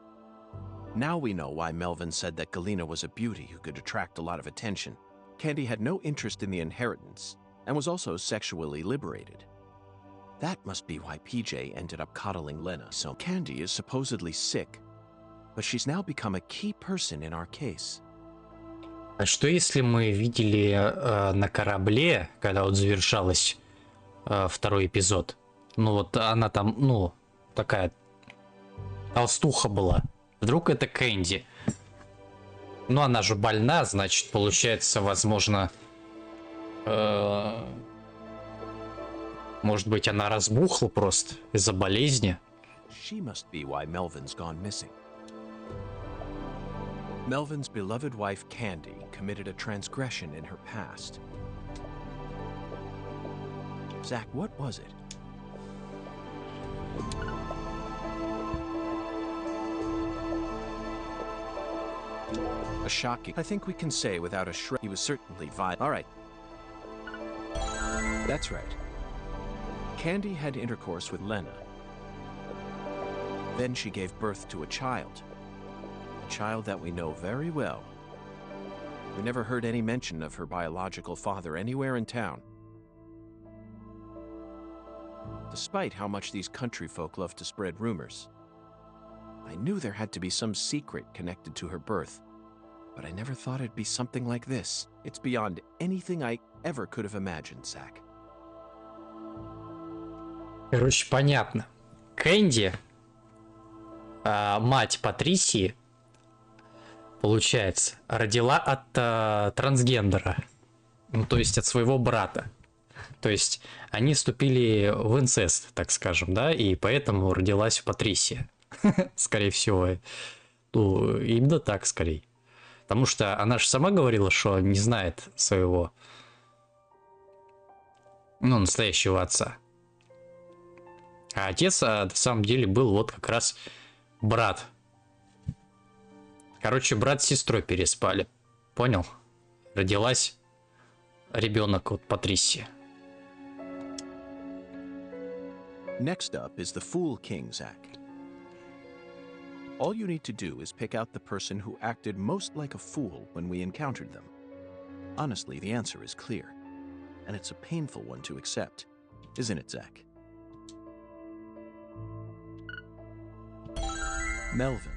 Speaker 1: Now we know why Melvin said that Galena was a beauty who could attract a lot of attention. Candy had no interest in the inheritance, and was also sexually liberated. That must be why PJ ended up coddling Lena. So Candy is supposedly sick, but she's now become a key person in our case.
Speaker 5: А что если мы видели на корабле, когда вот завершалась второй эпизод? Ну вот она там, ну, такая толстуха была. Вдруг это Кэнди? Ну она же больна, значит, получается, возможно... Может быть, она разбухла просто из-за болезни?
Speaker 1: She must be why Melvin's gone missing. Melvin's beloved wife Candy committed a transgression in her past. Zach, what was it? A shocking. I think we can say without a shred he was certainly violent. All right. That's right. Candy had intercourse with Lena. Then she gave birth to a child. A child that we know very well. We never heard any mention of her biological father anywhere in town. Despite how much these country folk love to spread rumors. I knew there had to be some secret connected to her birth, but I never thought it'd be something like this. It's beyond anything I ever could have imagined, Zach.
Speaker 5: Короче, понятно. Кэнди, мать Патрисии, получается, родила от трансгендера. Ну, то есть от своего брата. То есть они вступили в инцест, так скажем, да, и поэтому родилась Патрисия. Скорее всего. Ну, именно так, скорее. Потому что она же сама говорила, что не знает своего, ну, настоящего отца. А отец, на самом деле, был вот как раз брат. Короче, брат с сестрой переспали. Понял? Родилась ребенок от Патрисии.
Speaker 1: Next up is the Fool King, Zach. All you need to do is pick out the person who acted most like a fool when we encountered them. Honestly, the answer is clear. And it's a painful one to accept. Isn't it, Zach? Melvin.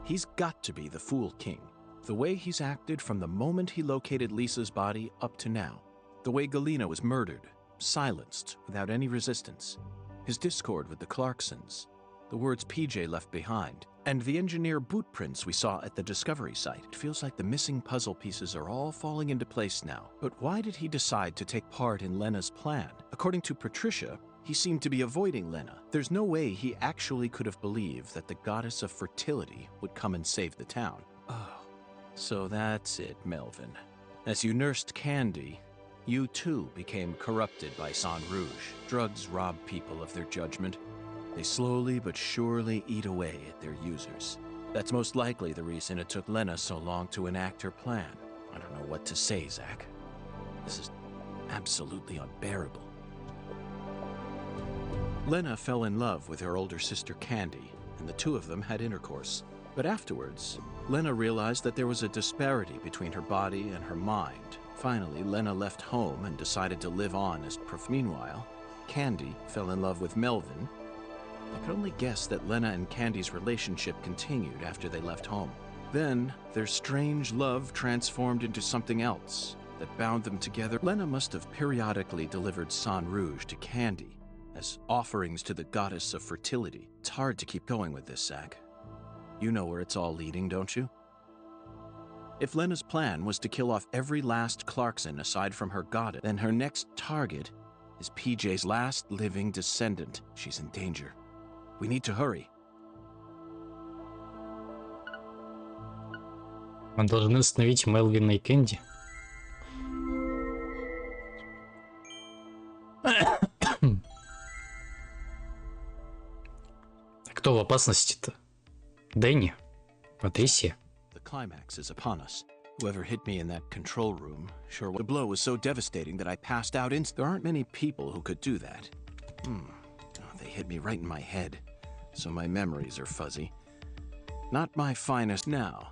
Speaker 1: He's got to be the Fool King. The way he's acted from the moment he located Lisa's body up to now. The way Galena was murdered, silenced, without any resistance. His discord with the Clarksons. The words PJ left behind. And the engineer boot prints we saw at the Discovery site. It feels like the missing puzzle pieces are all falling into place now. But why did he decide to take part in Lena's plan? According to Patricia, he seemed to be avoiding Lena. There's no way he actually could have believed that the goddess of fertility would come and save the town. Oh, so that's it, Melvin. As you nursed Candy, you too became corrupted by Sang Rouge. Drugs rob people of their judgment. They slowly but surely eat away at their users. That's most likely the reason it took Lena so long to enact her plan. I don't know what to say, Zach. This is absolutely unbearable. Lena fell in love with her older sister Candy, and the two of them had intercourse. But afterwards, Lena realized that there was a disparity between her body and her mind. Finally, Lena left home and decided to live on as Prof. Meanwhile, Candy fell in love with Melvin. I could only guess that Lena and Candy's relationship continued after they left home. Then, their strange love transformed into something else that bound them together. Lena must have periodically delivered Sang Rouge to Candy as offerings to the goddess of fertility. It's hard to keep going with this, Zach. You know where it's all leading, don't you? If Lena's plan was to kill off every last Clarkson aside from her goddess, then her next target is PJ's last living descendant. She's in danger. We need to hurry.
Speaker 5: Мы должны остановить Мелвина и Кэнди. Кто в опасности-то? Дэнни? Патрисия?
Speaker 1: The climax is upon us. Whoever hit me in that control room, sure, the blow was so devastating that I passed out There aren't many people who could do that. Oh, they hit me right in my head, so my memories are fuzzy. Not my finest now.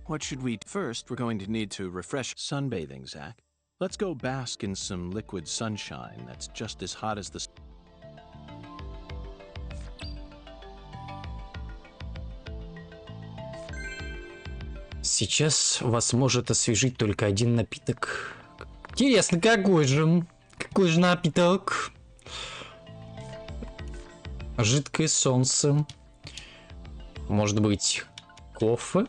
Speaker 1: What should we... First, we're going to need to refresh sunbathing, Zach. Let's go bask in some liquid sunshine that's just as hot as the...
Speaker 5: Сейчас вас может освежить только один напиток. Интересно, какой же? Какой же напиток? Жидкое солнце. Может быть, кофе?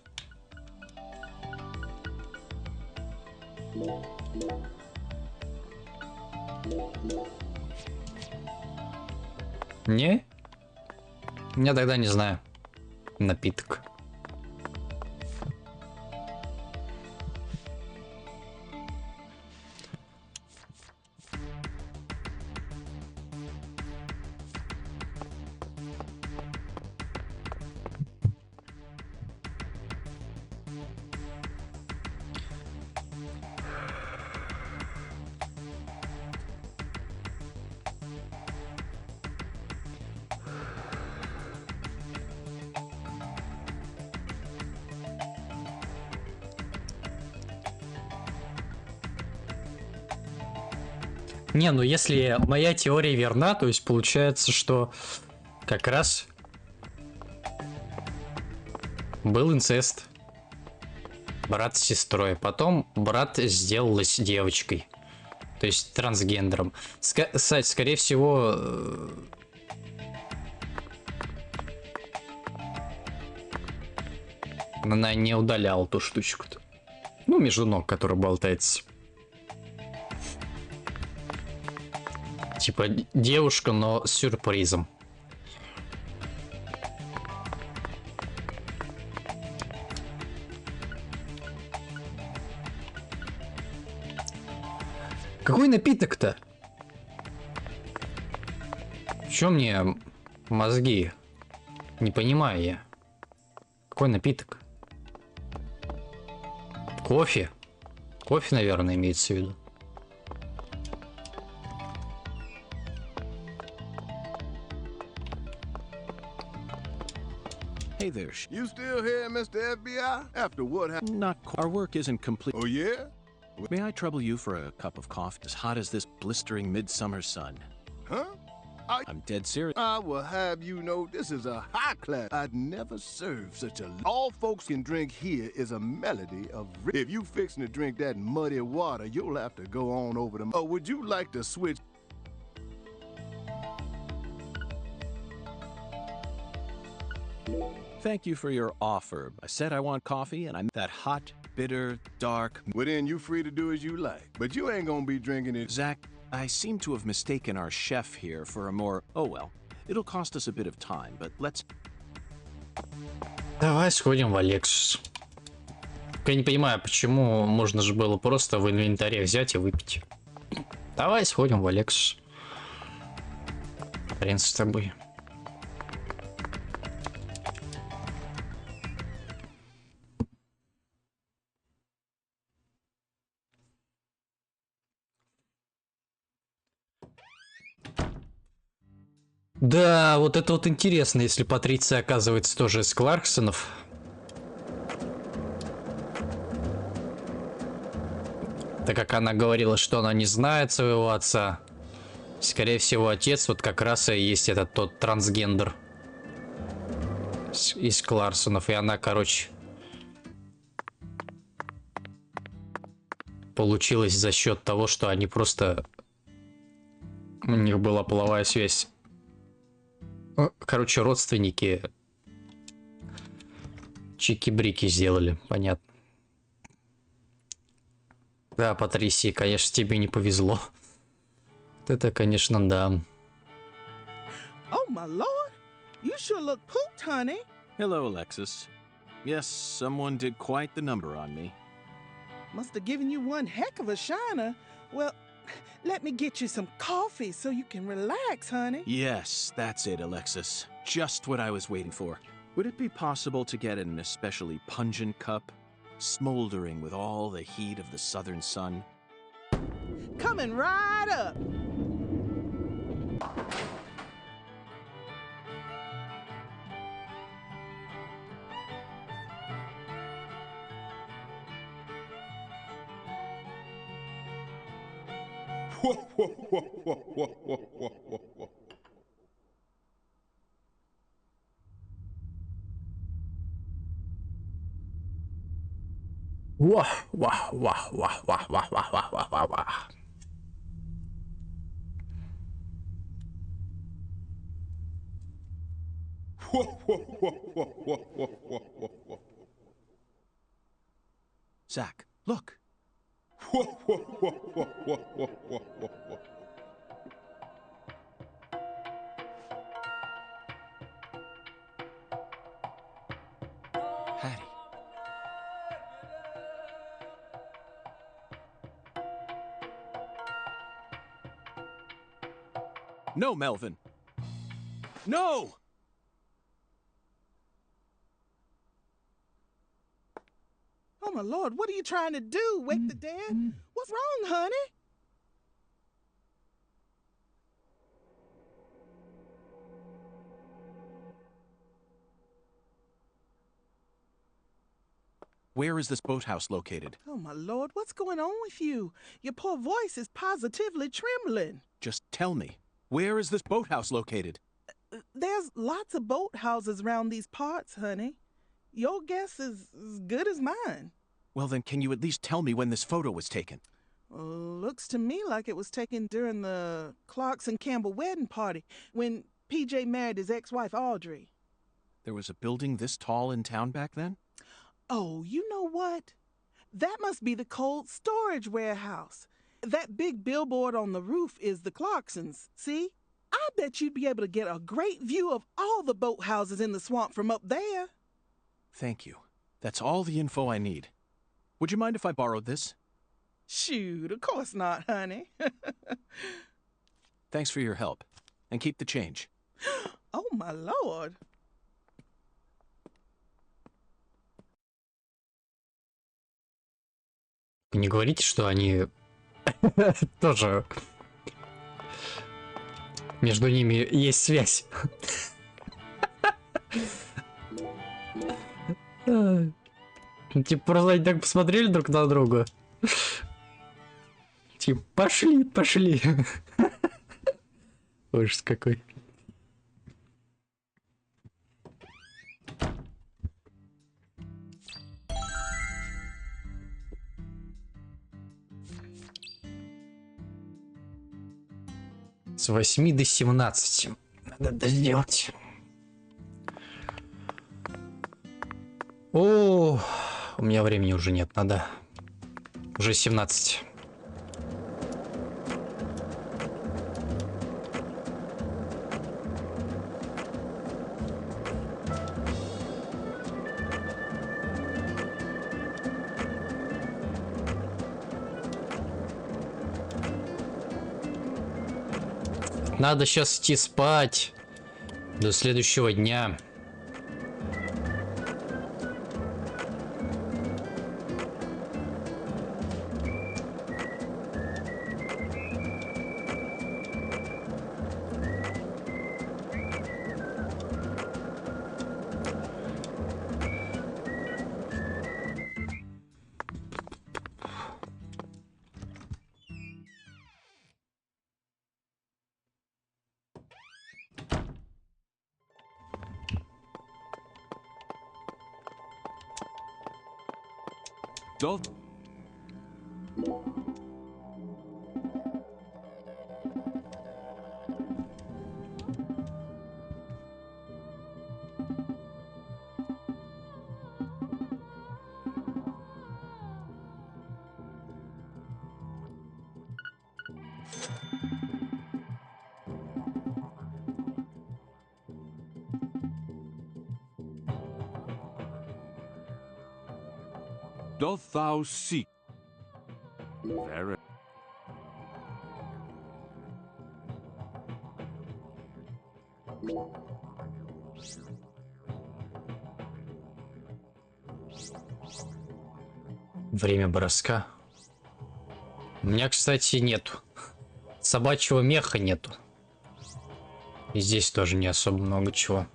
Speaker 5: Не? Я тогда не знаю. Напиток. Не, ну если моя теория верна, то есть получается, что как раз был инцест. Брат с сестрой. Потом брат сделалась девочкой. То есть трансгендером. Кстати, скорее всего... Она не удаляла ту штучку-то. Ну, между ног, которая болтается. Типа девушка, но с сюрпризом. Какой напиток-то? В чем мне мозги? Не понимаю я. Какой напиток? Кофе? Кофе, наверное, имеется в виду.
Speaker 1: Hey there.
Speaker 6: You still here, Mr. FBI? After what happened?
Speaker 1: Not our work isn't complete.
Speaker 6: Oh, yeah?
Speaker 1: May I trouble you for a cup of coffee as hot as this blistering midsummer sun?
Speaker 6: Huh?
Speaker 1: I'm dead serious.
Speaker 6: I will have you know this is a high class. I'd never served such a... All folks can drink here is a melody of... If you fixing to drink that muddy water, you'll have to go on over them. Or would you like to switch...
Speaker 1: Thank you for your offer. I said I want coffee, and I'm that hot, bitter, dark...
Speaker 6: Well, then you free to do as you like. But you ain't gonna be drinking it...
Speaker 1: Zach, I seem to have mistaken our chef here for a more... Oh, well. It'll cost us a bit of time, but let's...
Speaker 5: Давай сходим в Lexus. Я не понимаю, почему можно же было просто в инвентаре взять и выпить. Давай сходим в Lexus. Хрен с тобой. Да, вот это вот интересно, если Патриция оказывается тоже из Кларксонов. Так как она говорила, что она не знает своего отца. Скорее всего, отец вот как раз и есть этот тот трансгендер из Кларксонов. И она, короче, получилась за счет того, что они просто... У них была половая связь. Короче, родственники чики-брики сделали, понятно. Да, Патрисии, конечно, тебе не повезло. Вот это, конечно, да.
Speaker 7: Oh my lord, you sure look pooped, honey.
Speaker 1: Hello, Alexis. Yes, someone did quite the number on me.
Speaker 7: Must have given you one heck of a shiner. Well, let me get you some coffee so you can relax, honey.
Speaker 1: Yes, that's it, Alexis. Just what I was waiting for. Would it be possible to get an especially pungent cup? smoldering with all the heat of the southern sun.
Speaker 7: Coming right up.
Speaker 5: Wah, wah, wah, wah, wah, wah, wah, wah, wah, wah, wah.
Speaker 1: Zach, look. Hattie. No, Melvin. No!
Speaker 7: Oh, my Lord, what are you trying to do? Wake the dead? What's wrong, honey?
Speaker 1: Where is this boathouse located?
Speaker 7: Oh, my Lord, what's going on with you? Your poor voice is positively trembling.
Speaker 1: Just tell me. Where is this boathouse located?
Speaker 7: There's lots of boathouses around these parts, honey. Your guess is as good as mine.
Speaker 1: Well, then, can you at least tell me when this photo was taken?
Speaker 7: Looks to me like it was taken during the Clarkson Campbell wedding party when PJ married his ex-wife, Audrey.
Speaker 1: There was a building this tall in town back then?
Speaker 7: Oh, you know what? That must be the cold storage warehouse. That big billboard on the roof is the Clarksons, see? I bet you'd be able to get a great view of all the boathouses in the swamp from up there.
Speaker 1: Thank you. That's all the info I need. Would you mind if I borrowed this?
Speaker 7: Shoot, of course not, honey.
Speaker 1: Thanks for your help. And keep the change.
Speaker 7: Oh, my Lord.
Speaker 5: Вы не говорите, что они тоже... Между ними есть связь. Типа просто они так посмотрели друг на друга. Типа пошли, пошли. Ужас какой. С 8 до 17. Надо это сделать. О, у меня времени уже нет, надо. Уже 17. Надо сейчас идти спать до следующего дня.
Speaker 1: Dull.
Speaker 6: Doth thou seek? Very.
Speaker 5: Время броска. У меня, кстати, нету. Собачьего меха нету. И здесь тоже не особо много чего.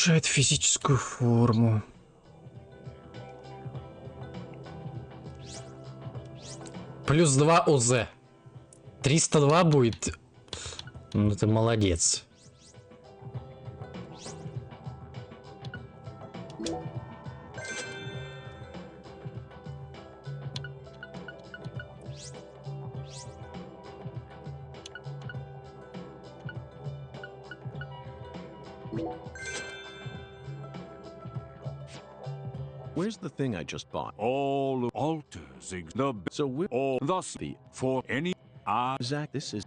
Speaker 5: Улучшает физическую форму. Плюс 2 ОЗ. 302 будет. Ну ты молодец.
Speaker 1: Where's the thing I just bought?
Speaker 6: All altars the
Speaker 1: So we're
Speaker 6: all thus
Speaker 1: the
Speaker 6: for any
Speaker 1: Zach. This is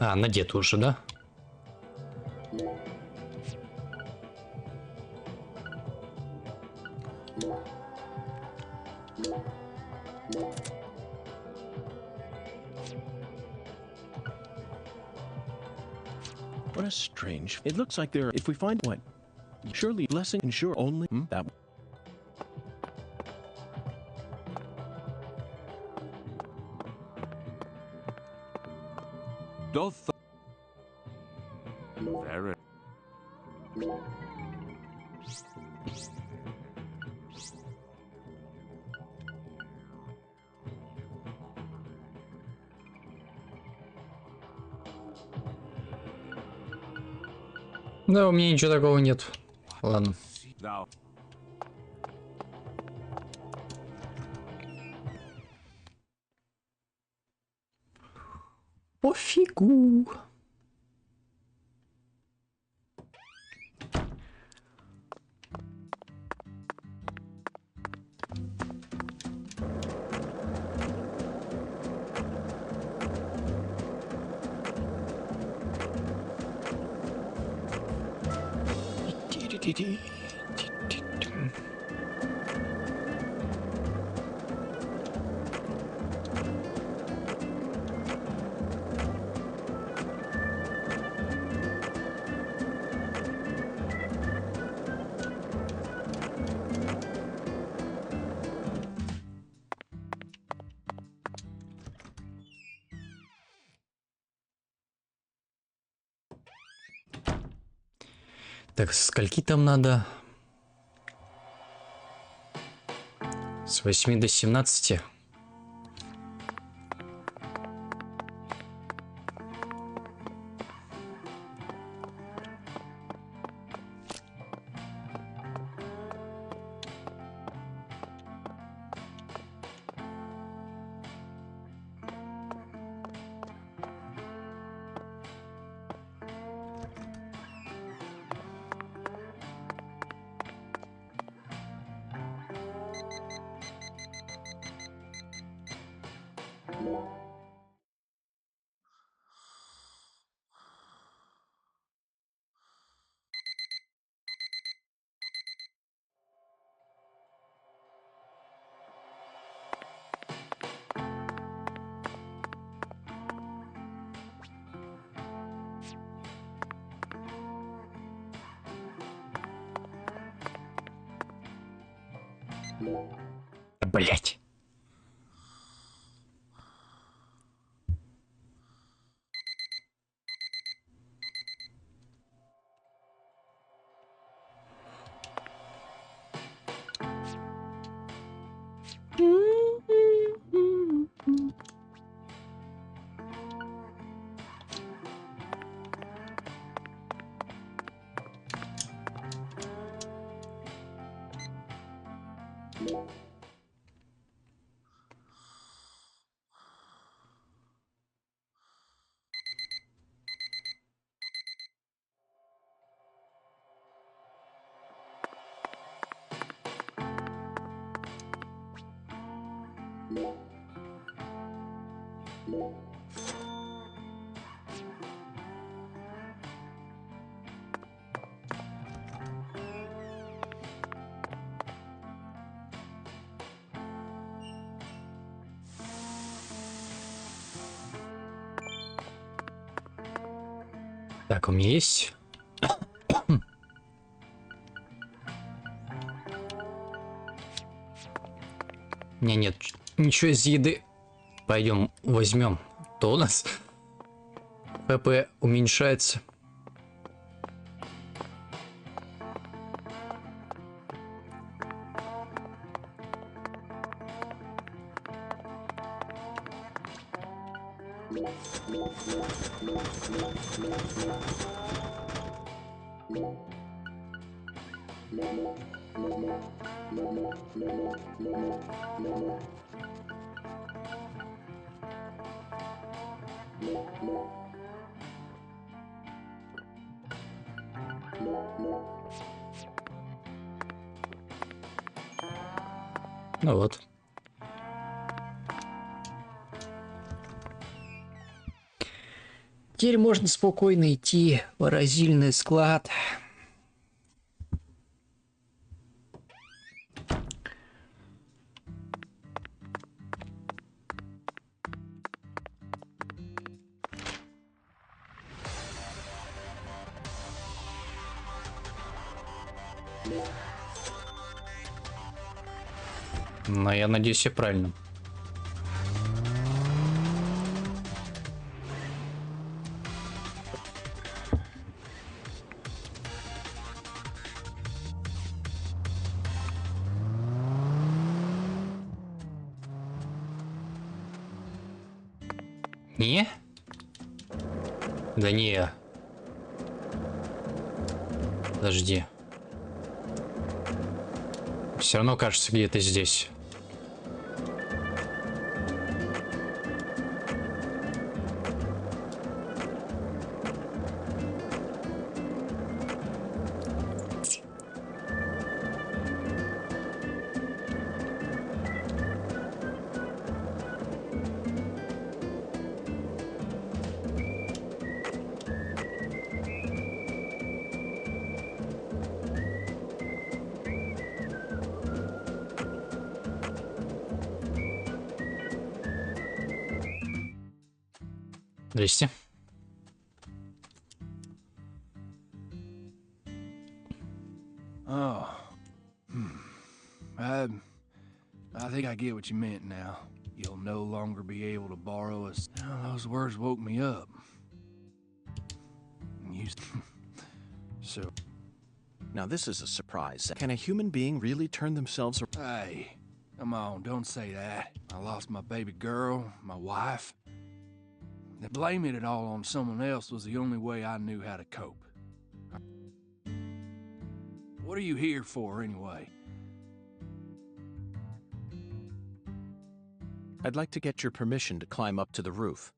Speaker 5: А, надето уже, да?
Speaker 1: what a strange. It looks like there. If we find what, surely blessing and sure only that.
Speaker 6: doth very
Speaker 5: Да, у меня ничего такого нет. Ладно.
Speaker 6: thou
Speaker 5: Пофигу. Так, со скольки там надо? С 8 до 17. Блять. Так, у меня есть. У меня нет ничего из еды. Пойдем возьмем. То у нас ПП уменьшается. Ну вот. Теперь можно спокойно идти в морозильный склад. Но я надеюсь, все правильно. Не? Да не. Подожди. Все равно кажется где-то здесь. Здрасте.
Speaker 6: Oh. I think I get what you meant now. You'll no longer be able to borrow us. Oh, those words woke me up. You... So...
Speaker 1: Now this is a surprise. Can a human being really turn themselves around?
Speaker 6: Hey, come on, don't say that. I lost my baby girl, my wife. Blaming it all on someone else was the only way I knew how to cope. What are you here for, anyway?
Speaker 1: I'd like to get your permission to climb up to the roof.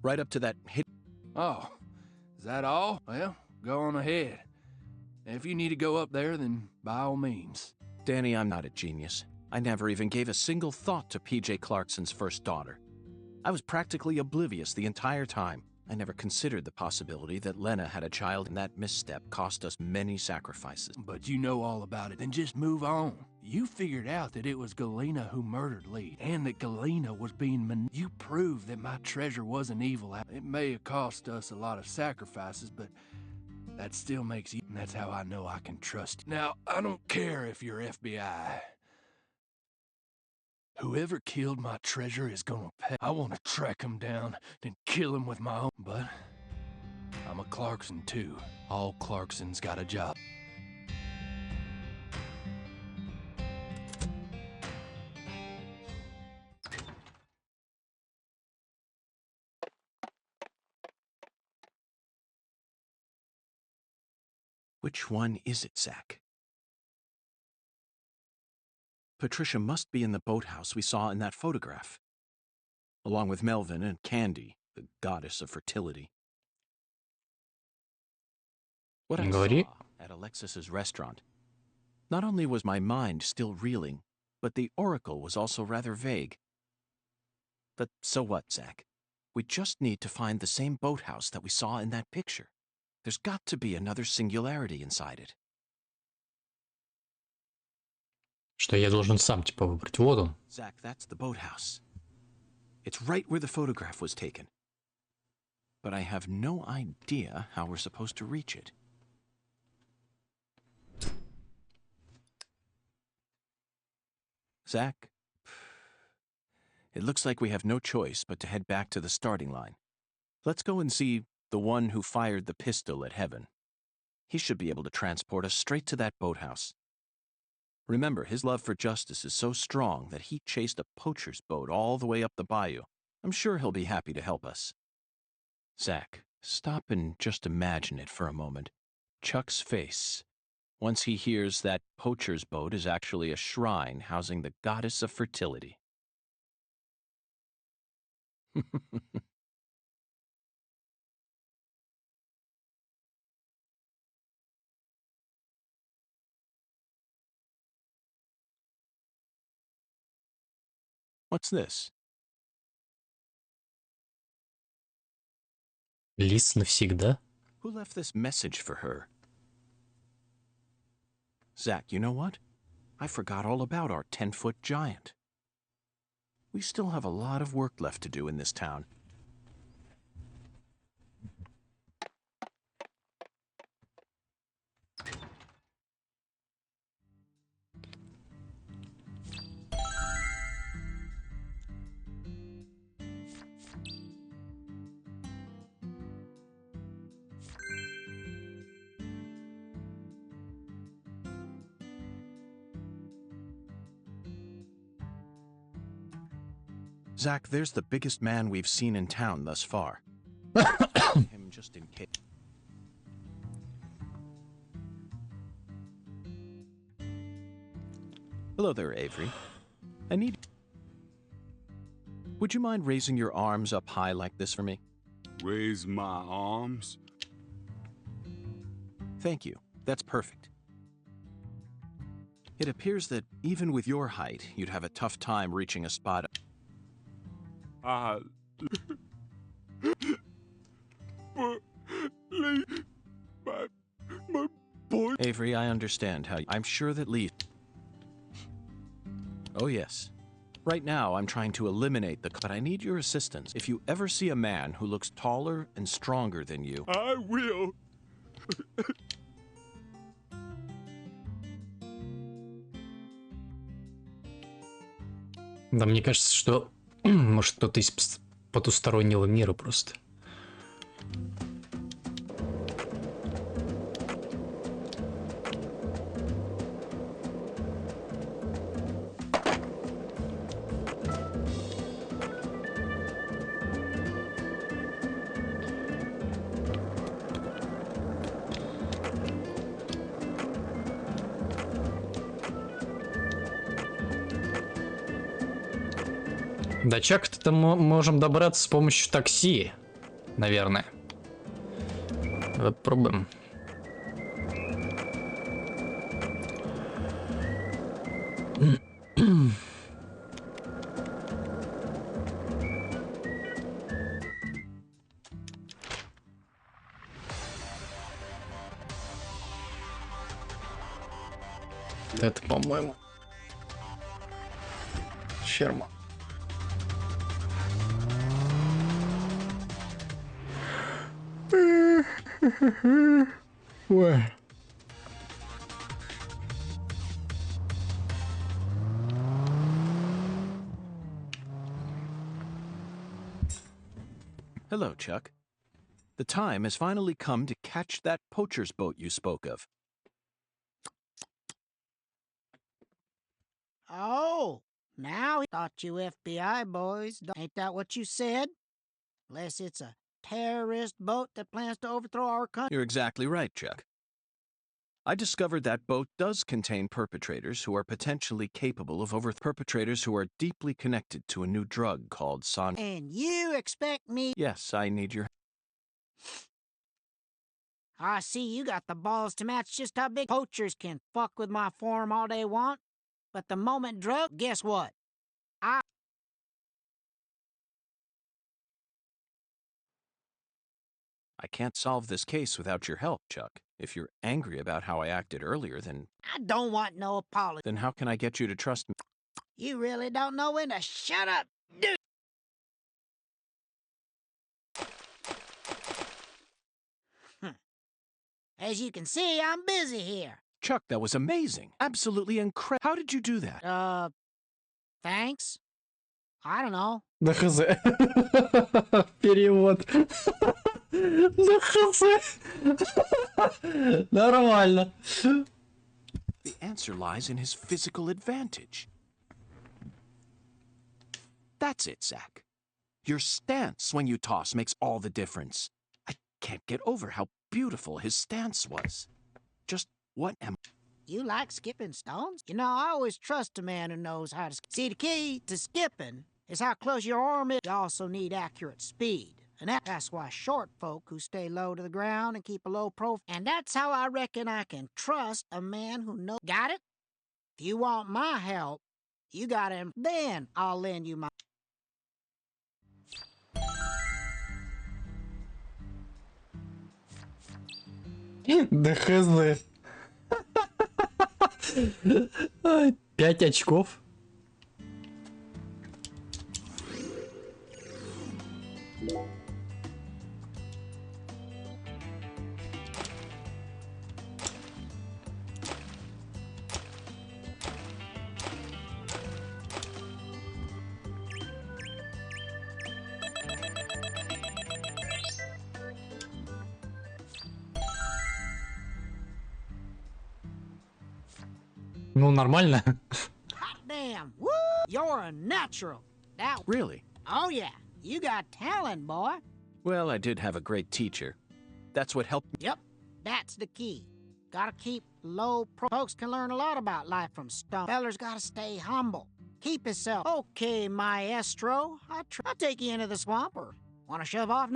Speaker 1: Right up to that hit.
Speaker 6: Oh, is that all? Well, go on ahead. If you need to go up there, then by all means.
Speaker 1: Danny, I'm not a genius. I never even gave a single thought to P.J. Clarkson's first daughter. I was practically oblivious the entire time. I never considered the possibility that Lena had a child, and that misstep cost us many sacrifices.
Speaker 6: But you know all about it, then just move on. You figured out that it was Galena who murdered Lee, and that Galena was being You proved that my treasure wasn't evil. It may have cost us a lot of sacrifices, but that still makes you... And that's how I know I can trust you. Now, I don't care if you're FBI. Whoever killed my treasure is gonna pay. I want to track him down, then kill him with my own. But I'm a Clarkson too. All Clarksons got a job.
Speaker 1: Which one is it, Zach? Patricia must be in the boathouse we saw in that photograph, along with Melvin and Candy, the goddess of fertility. What I saw at Alexis's restaurant, not only was my mind still reeling, but the oracle was also rather vague. But so what, Zach? We just need to find the same boathouse that we saw in that picture. There's got to be another singularity inside it.
Speaker 5: Что я должен сам, типа, выбрать. Вот он.
Speaker 1: Zach, that's the boathouse. It's right where the photograph was taken. But I have no idea how we're supposed to reach it. Zach, it looks like we have no choice but to head back to the starting line. Let's go and see the one who fired the pistol at Heaven. He should be able to transport us straight to that boathouse. Remember, his love for justice is so strong that he chased a poacher's boat all the way up the bayou. I'm sure he'll be happy to help us. Zach, stop and just imagine it for a moment. Chuck's face, once he hears that poacher's boat is actually a shrine housing the goddess of fertility. What's this?
Speaker 5: Лис навсегда?
Speaker 1: Who left this message for her? Zach, you know what? I forgot all about our 10-foot giant. We still have a lot of work left to do in this town. Zach, there's the biggest man we've seen in town thus far. Him just in case. Hello there, Avery. I need... Would you mind raising your arms up high like this for me?
Speaker 6: Raise my arms?
Speaker 1: Thank you. That's perfect. It appears that even with your height, you'd have a tough time reaching a spot...
Speaker 6: My boy.
Speaker 1: Avery, I understand how... I'm sure that Lee... Oh, yes. Right now, I'm trying to eliminate the... But I need your assistance. If you ever see a man who looks taller and stronger than you...
Speaker 6: I will.
Speaker 5: Да мне кажется, что... Может, кто-то из потустороннего мира просто. До Чака-то можем добраться с помощью такси, наверное. Попробуем. Это, по-моему, ферма. Ой.
Speaker 1: Hello, Chuck. The time has finally come to catch that poacher's boat you spoke of.
Speaker 2: Oh, now thought you FBI boys. Ain't that what you said? Unless it's a terrorist boat that plans to overthrow our country.
Speaker 1: You're exactly right, Chuck. I discovered that boat does contain perpetrators who are potentially capable of perpetrators who are deeply connected to a new drug called
Speaker 2: And you expect me...
Speaker 1: Yes, I need your...
Speaker 2: I see you got the balls to match just how big poachers can fuck with my farm all they want. But the moment drug, guess what?
Speaker 1: I can't solve this case without your help, Chuck. If you're angry about how I acted earlier, then
Speaker 2: I don't want no apology.
Speaker 1: then how can I get you to trust me?
Speaker 2: You really don't know when to shut up, dude. As you can see, I'm busy here.
Speaker 1: Chuck, that was amazing. Absolutely incredible. How did you do that?
Speaker 2: Thanks. I don't know.
Speaker 5: Да хз. Перевод. Да хз. Нормально.
Speaker 1: The answer lies in his physical advantage. That's it, Zach. Your stance when you toss makes all the difference. I can't get over how beautiful his stance was. Just what am
Speaker 2: You like skipping stones? You know, I always trust a man who knows how to see, the key to skipping is how close your arm is. You also need accurate speed. And that's why short folk who stay low to the ground and keep a low profile. And that's how I reckon I can trust a man who knows. Got it? If you want my help, you got him. Then I'll lend you my...
Speaker 5: Да хз. 5 очков. Ну, нормально.
Speaker 2: Hot damn! Woo! You're a natural. That...
Speaker 1: Really?
Speaker 2: Oh, yeah. You got talent, boy.
Speaker 1: Well, I did have a great teacher. That's what helped me.
Speaker 2: Yep, that's the key. Gotta keep low pro. Folks can learn a lot about life from stone. Fellas gotta stay humble. Keep yourself. Okay, maestro. I'll take you into the swamp or wanna shove off?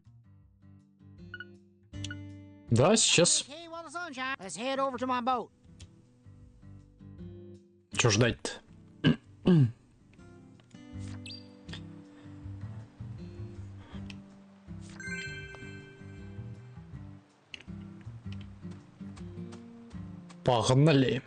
Speaker 5: Да, сейчас.
Speaker 2: Okay, well, the sunshine. Let's head over to my boat.
Speaker 5: Чё ждать-то? Погнали.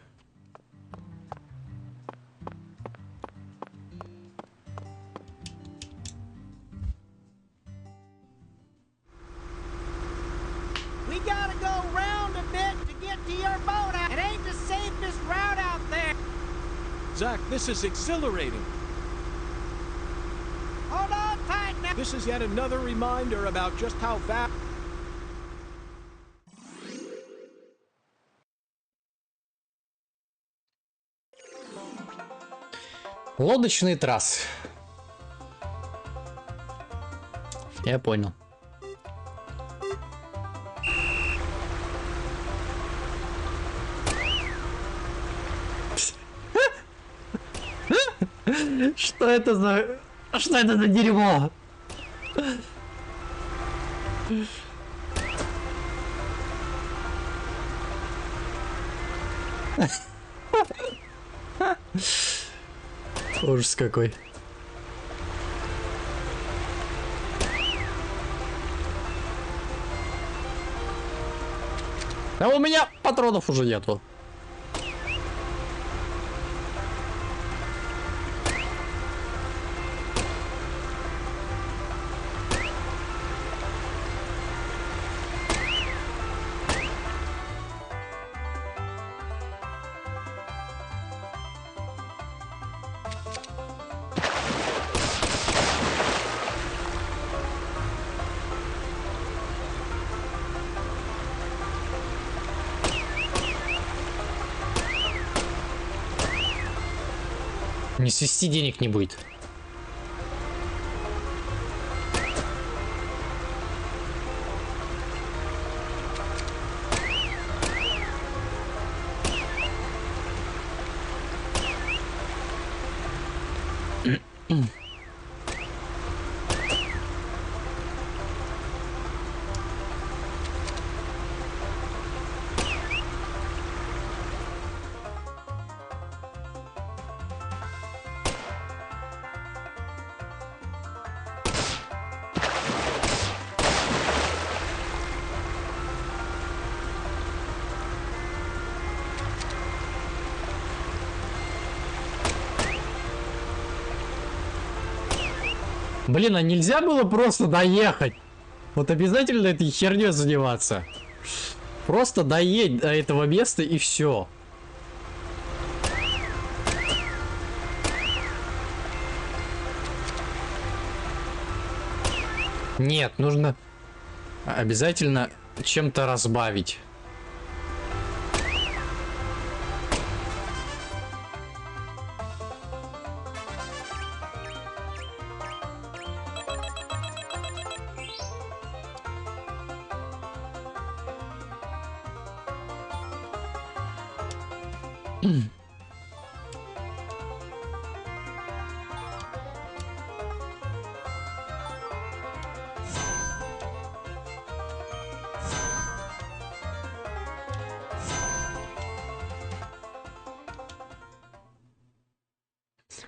Speaker 2: We gotta go round a bit to get to your boat. It ain't the safest route out there.
Speaker 1: Zach, this is exhilarating.
Speaker 2: Hold on tight now.
Speaker 1: This is yet another reminder about just how vast.
Speaker 5: Лодочные трассы. Я понял. Что это за... Что это за дерьмо? Ужас какой. А у меня патронов уже нету. Не свести денег не будет. Блин, а нельзя было просто доехать? Вот обязательно этой херней заниматься. Просто доедь до этого места и все. Нет, нужно обязательно чем-то разбавить.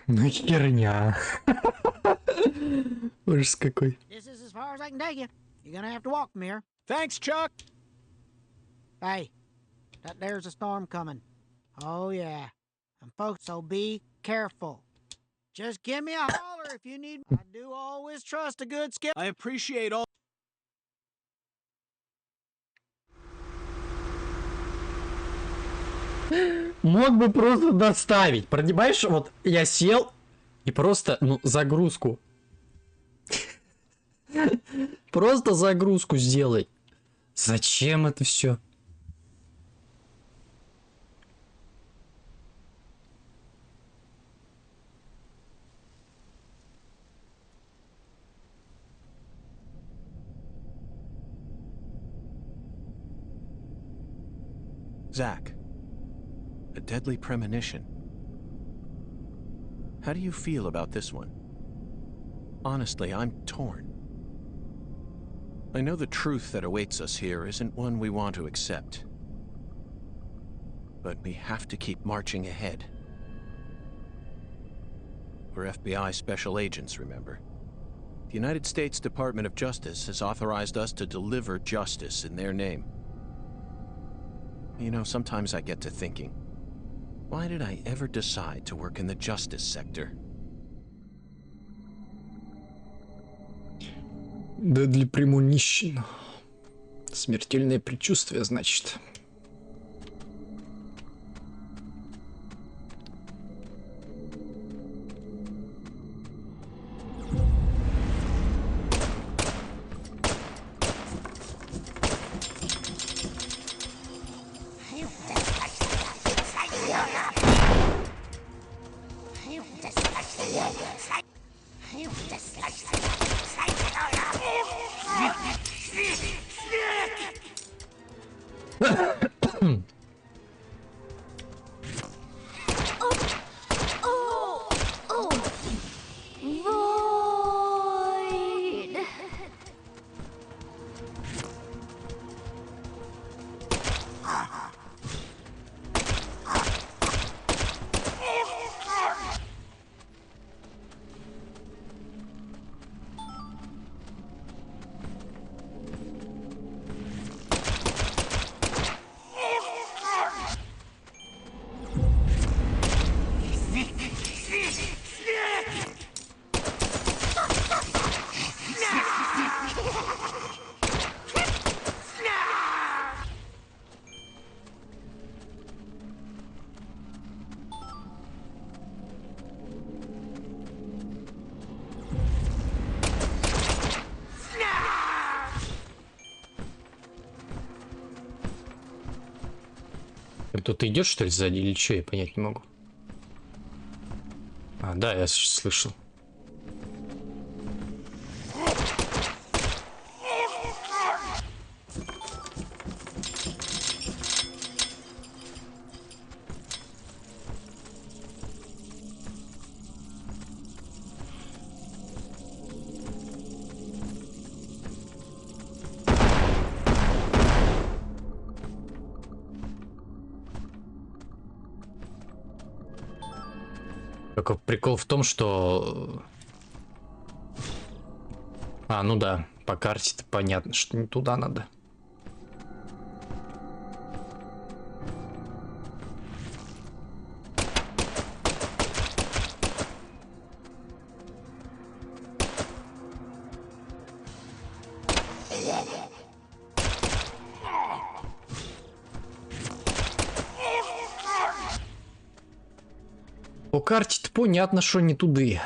Speaker 5: Ну херня. Ужас какой.
Speaker 2: This is as far as I can take you. You're gonna have to walk from here.
Speaker 8: Thanks, Chuck.
Speaker 2: Hey, there's a storm coming. Oh yeah. And folks, so be careful. Just give me a holler if you need. I do always trust a good skip.
Speaker 8: I appreciate all.
Speaker 5: Мог бы просто доставить. Понимаешь, вот я сел и просто, ну, загрузку. Просто загрузку сделай. Зачем это все?
Speaker 1: Zach, a deadly premonition. How do you feel about this one? Honestly, I'm torn. I know the truth that awaits us here isn't one we want to accept. But we have to keep marching ahead. We're FBI special agents, remember? The United States Department of Justice has authorized us to deliver justice in their name. You know, sometimes I get to thinking, why did I ever decide to work in the justice sector?
Speaker 5: Deadly Premonition. Смертельное предчувствие, значит. Кто-то идет, что ли, сзади, или что, я понять не могу. А, да, я слышал. Только прикол в том, что... А, ну да, по карте-то понятно, что не туда надо. По карте-то понятно, что не туды.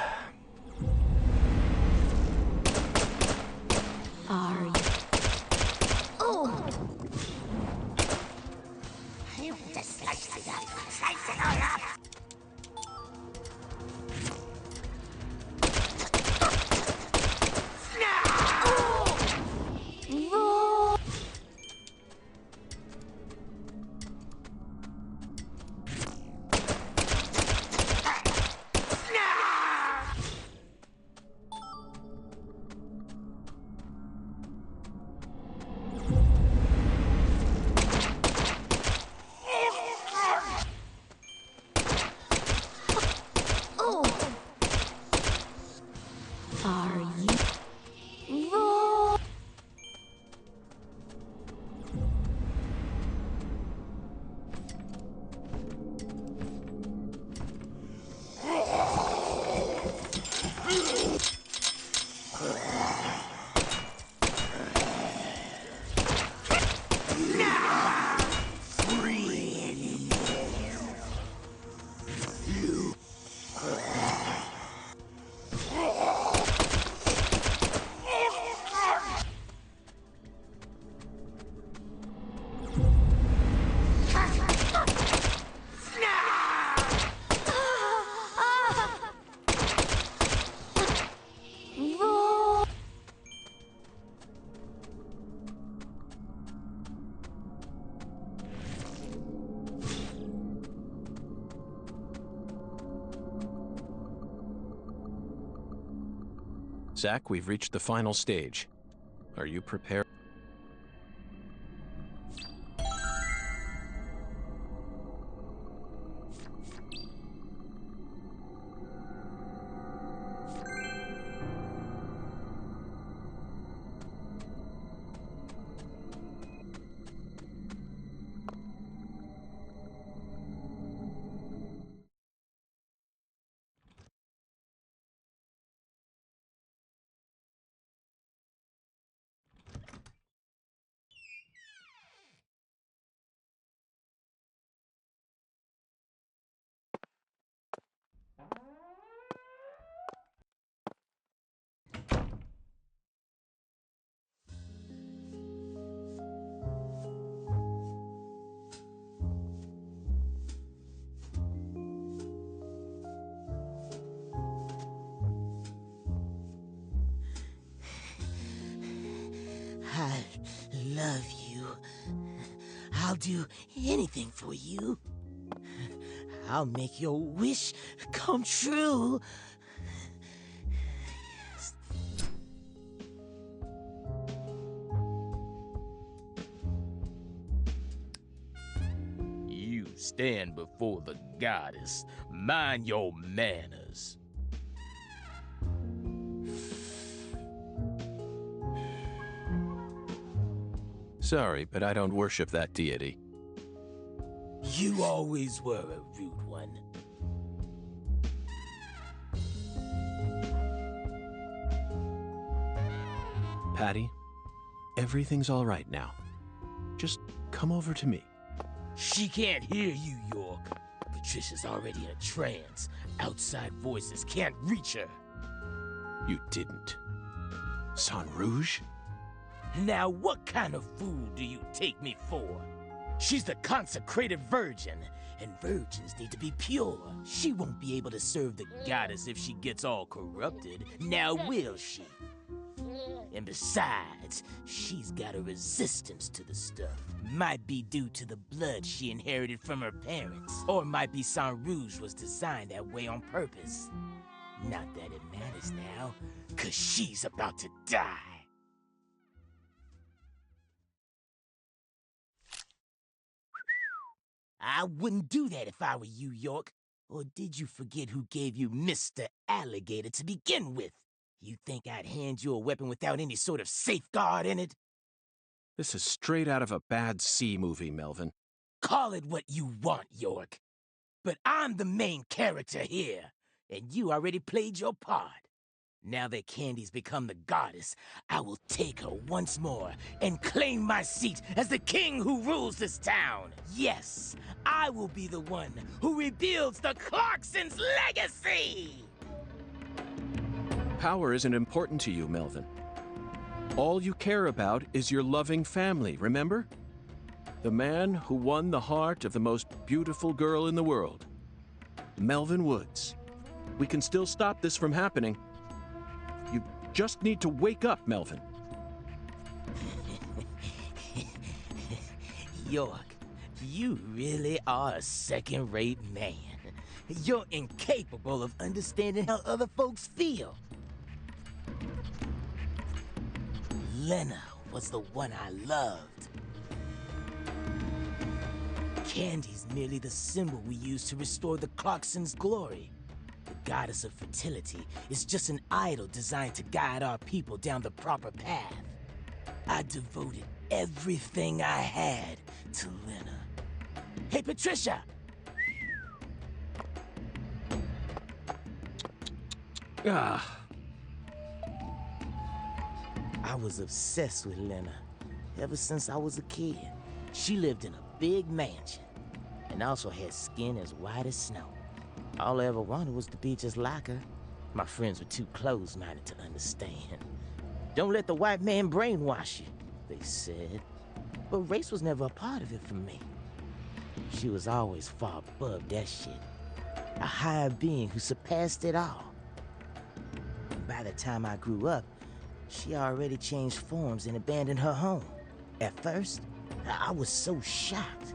Speaker 1: Zach, we've reached the final stage. Are you prepared?
Speaker 8: I love you. I'll do anything for you. I'll make your wish come true. Yes.
Speaker 6: You stand before the goddess. Mind your manners.
Speaker 1: Sorry, but I don't worship that deity.
Speaker 8: You always were a rude one.
Speaker 1: Patty, everything's all right now. Just come over to me.
Speaker 8: She can't hear you, York. Patricia's already in a trance. Outside voices can't reach her.
Speaker 1: You didn't. San Rouge?
Speaker 8: Now what kind of fool do you take me for? She's the consecrated virgin, and virgins need to be pure. She won't be able to serve the goddess if she gets all corrupted, now will she? And besides, she's got a resistance to the stuff. Might be due to the blood she inherited from her parents, or might be San Rouge was designed that way on purpose. Not that it matters now, 'cause she's about to die. I wouldn't do that if I were you, York. Or did you forget who gave you Mr. Alligator to begin with? You think I'd hand you a weapon without any sort of safeguard in it?
Speaker 1: This is straight out of a bad C movie, Melvin.
Speaker 8: Call it what you want, York. But I'm the main character here, and you already played your part. Now that Candy's become the goddess, I will take her once more and claim my seat as the king who rules this town. Yes, I will be the one who rebuilds the Clarksons' legacy!
Speaker 1: Power isn't important to you, Melvin. All you care about is your loving family, remember? The man who won the heart of the most beautiful girl in the world. Melvin Woods. We can still stop this from happening. You just need to wake up, Melvin.
Speaker 8: York, you really are a second-rate man. You're incapable of understanding how other folks feel. Lena was the one I loved. Candy's merely the symbol we use to restore the Clarksons' glory. The goddess of fertility is just an idol designed to guide our people down the proper path. I devoted everything I had to Lena. Hey, Patricia!
Speaker 1: Ah.
Speaker 8: I was obsessed with Lena ever since I was a kid. She lived in a big mansion and also had skin as white as snow. All I ever wanted was to be just like her. My friends were too close-minded to understand. Don't let the white man brainwash you, they said. But race was never a part of it for me. She was always far above that shit. A higher being who surpassed it all. And by the time I grew up, she already changed forms and abandoned her home. At first, I was so shocked.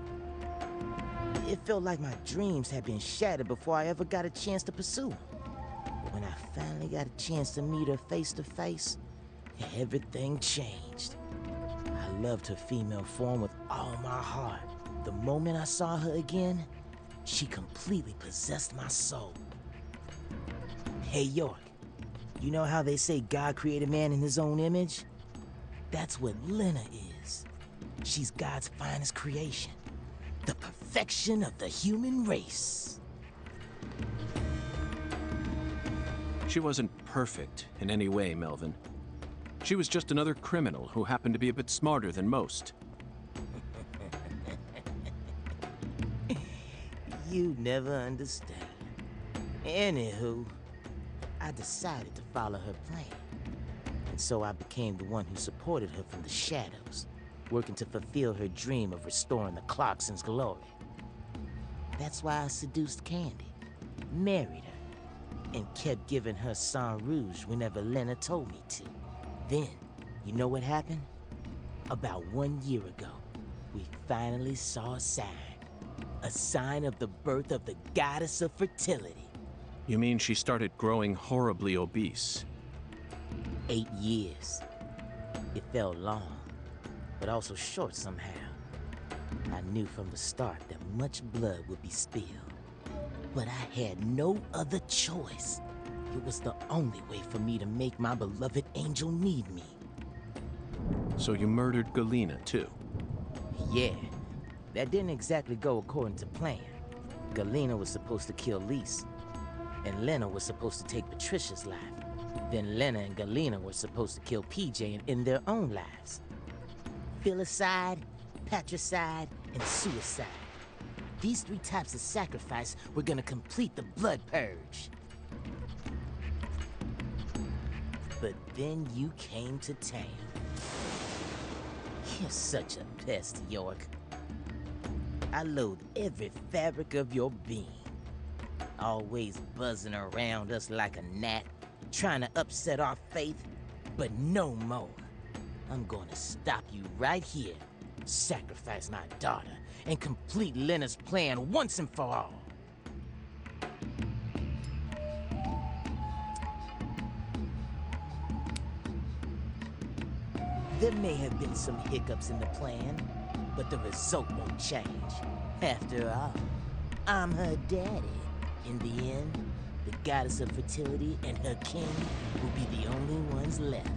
Speaker 8: It felt like my dreams had been shattered before I ever got a chance to pursue them. But when I finally got a chance to meet her face to face, everything changed. I loved her female form with all my heart. The moment I saw her again, she completely possessed my soul. Hey, York, you know how they say God created man in his own image? That's what Lena is. She's God's finest creation. The perfection of the human race.
Speaker 1: She wasn't perfect in any way, Melvin. She was just another criminal who happened to be a bit smarter than most.
Speaker 8: You never understand. Anywho, I decided to follow her plan. And so I became the one who supported her from the shadows, working to fulfill her dream of restoring the Clarksons' glory. That's why I seduced Candy, married her, and kept giving her sang rouge whenever Lena told me to. Then, you know what happened? About 1 year ago, we finally saw a sign of the birth of the goddess of fertility.
Speaker 1: You mean she started growing horribly obese?
Speaker 8: 8 years. It felt long, but also short somehow. I knew from the start that much blood would be spilled. But I had no other choice. It was the only way for me to make my beloved angel need me.
Speaker 1: So you murdered Galena, too?
Speaker 8: Yeah, that didn't exactly go according to plan. Galena was supposed to kill Lise, and Lena was supposed to take Patricia's life. Then Lena and Galena were supposed to kill PJ and end their own lives. Filicide, patricide, and suicide. These 3 types of sacrifice were gonna complete the blood purge. But then you came to town. You're such a pest, York. I loathe every fabric of your being. Always buzzing around us like a gnat, trying to upset our faith, but no more. I'm gonna stop you right here, sacrifice my daughter, and complete Lena's plan once and for all. There may have been some hiccups in the plan, but the result won't change. After all, I'm her daddy. In the end, the goddess of fertility and her king will be the only ones left.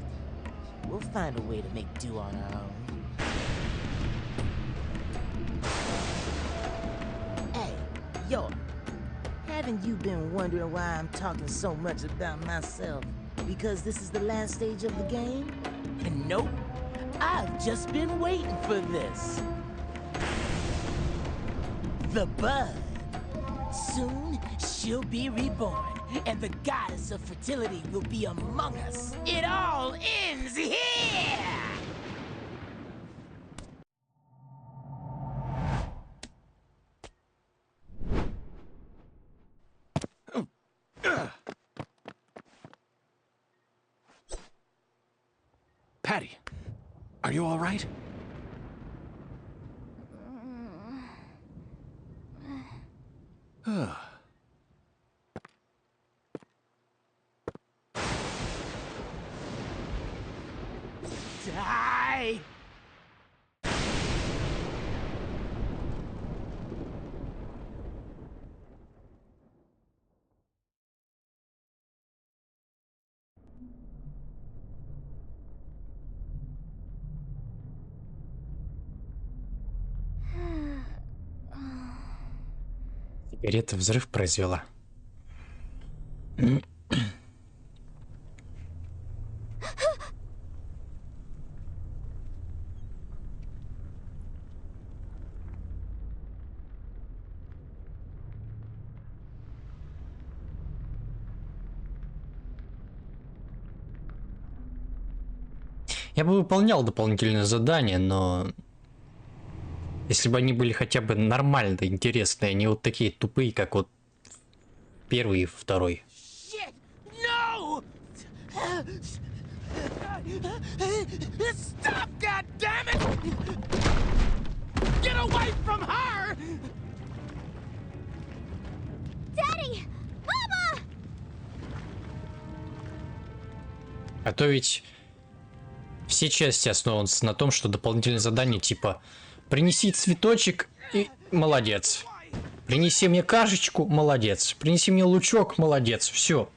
Speaker 8: We'll find a way to make do on our own. Hey, York, haven't you been wondering why I'm talking so much about myself? because this is the last stage of the game? Nope. I've just been waiting for this. The bud. Soon, she'll be reborn, and the goddess of fertility will be among us. It all ends here!
Speaker 1: Patty, are you all right?
Speaker 8: Die!
Speaker 5: Сигарета взрыв произвела. Я бы выполнял дополнительные задания, но если бы они были хотя бы нормально интересные, а не вот такие тупые, как вот первый и второй.
Speaker 8: Shit! No! Stop, goddammit! Get away from her!
Speaker 3: Daddy! Mama!
Speaker 5: А то ведь все части основаны на том, что дополнительные задания типа принеси цветочек и молодец. Принеси мне кашечку, молодец. Принеси мне лучок, молодец. Все.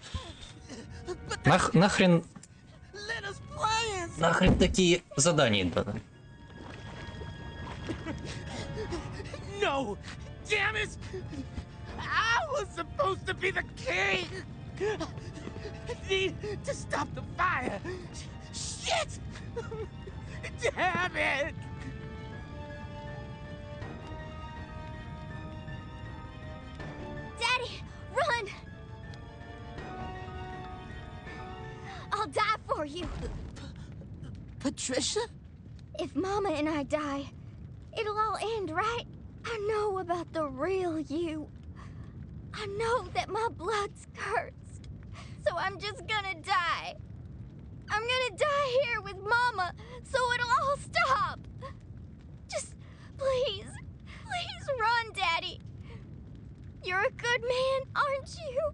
Speaker 5: Нахрен такие задания надо.
Speaker 8: No! Damn it! I was supposed to be the king! Need to stop the fire! Shit! Damn it!
Speaker 3: Daddy, run! I'll die for you.
Speaker 8: Patricia?
Speaker 3: If Mama and I die, it'll all end, right? I know about the real you. I know that my blood's cursed. So I'm just gonna die. I'm gonna die here with Mama, so it'll all stop. Just please, please run, Daddy. You're a good man, aren't you?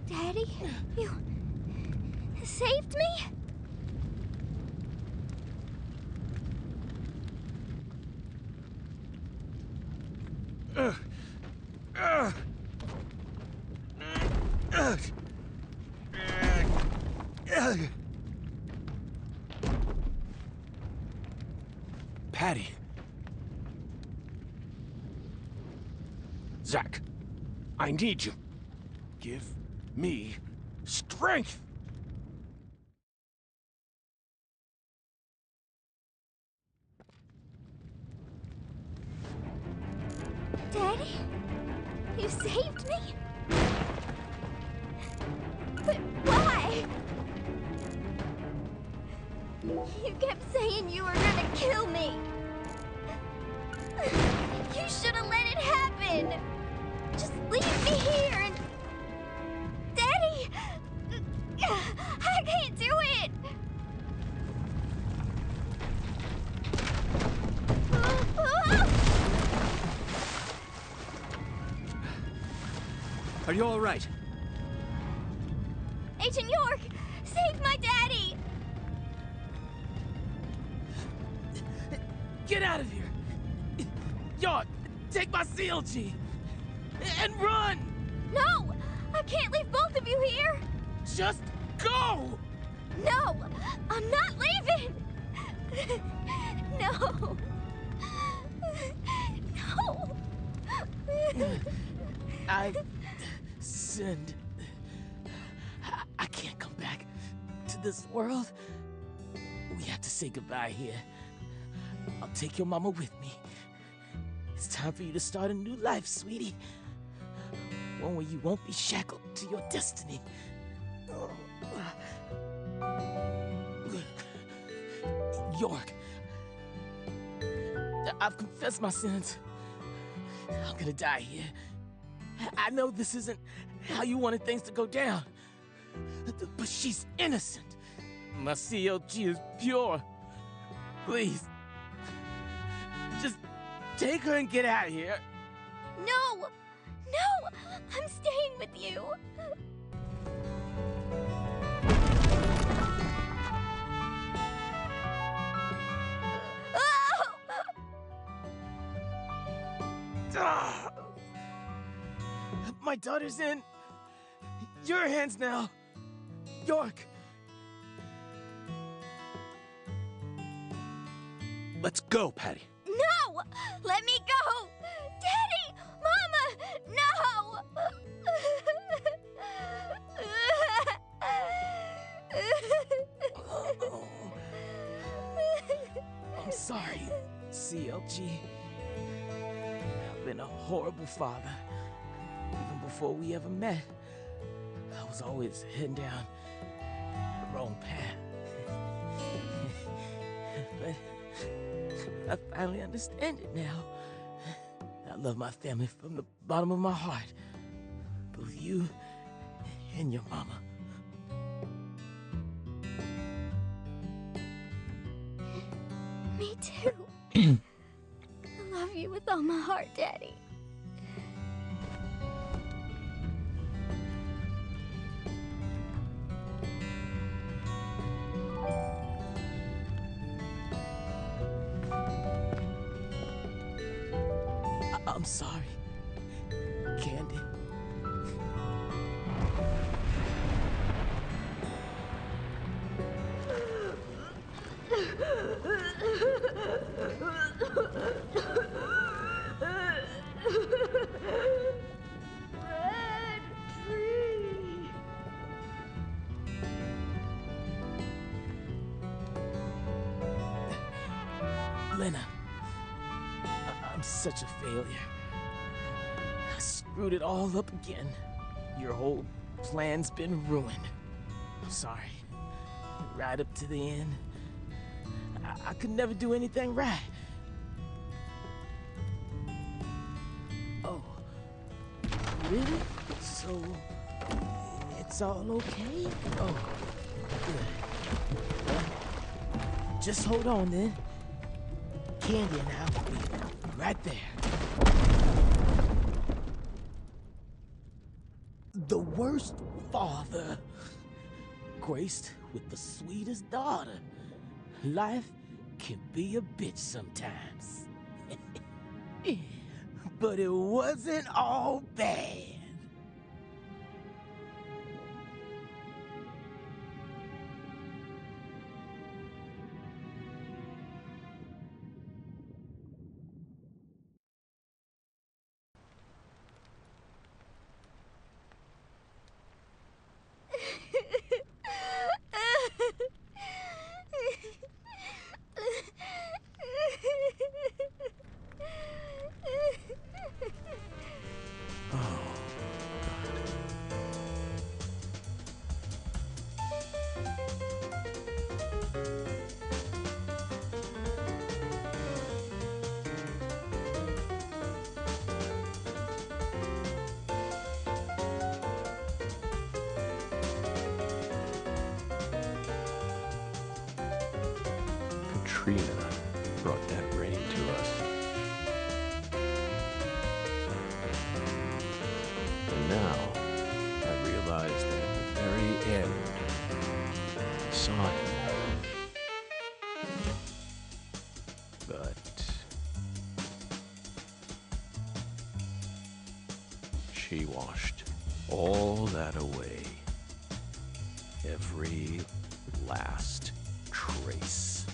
Speaker 3: Daddy, you saved me?
Speaker 1: Patty. Zach, I need you. Give me strength.
Speaker 3: Daddy? You saved me? But why? You kept saying you were gonna kill me. You should have let it happen. Just leave me here and... Daddy! I can't do it!
Speaker 1: Are you all right?
Speaker 3: Agent York! Save my daddy!
Speaker 8: Get out of here! York, take my CLG and run!
Speaker 3: No! I can't leave both of you here!
Speaker 8: Just go!
Speaker 3: No! I'm not leaving! No! No!
Speaker 8: I've sinned. I can't come back to this world. We have to say goodbye here. I'll take your mama with me. It's time for you to start a new life, sweetie. One where you won't be shackled to your destiny. York, I've confessed my sins. I'm gonna die here. I know this isn't how you wanted things to go down, but she's innocent. My CLG is pure. Please, just take her and get out of here.
Speaker 3: No! No! I'm staying with you!
Speaker 8: Ah! My daughter's in your hands now, York.
Speaker 1: Let's go, Patty.
Speaker 3: No! Let me go! Daddy! Mama! No!
Speaker 8: I'm sorry, CLG. I've been a horrible father. Even before we ever met, I was always heading down the wrong path. But I finally understand it now. I love my family from the bottom of my heart. Both you and your mama.
Speaker 3: Me too. I love you with all my heart, Daddy.
Speaker 8: I'm sorry, Candy. Lena, I'm such a failure. I screwed it all up again. Your whole plan's been ruined. I'm sorry. Right up to the end, I could never do anything right. Oh, really? So, it's all okay? Oh, good. Well, just hold on then. Candy and I will be right there. The worst father, graced with the sweetest daughter. Life can be a bitch sometimes. But it wasn't all bad.
Speaker 1: Katrina brought that rain to us. And now, I realize that at the very end, I saw him. But He washed all that away. Every last trace.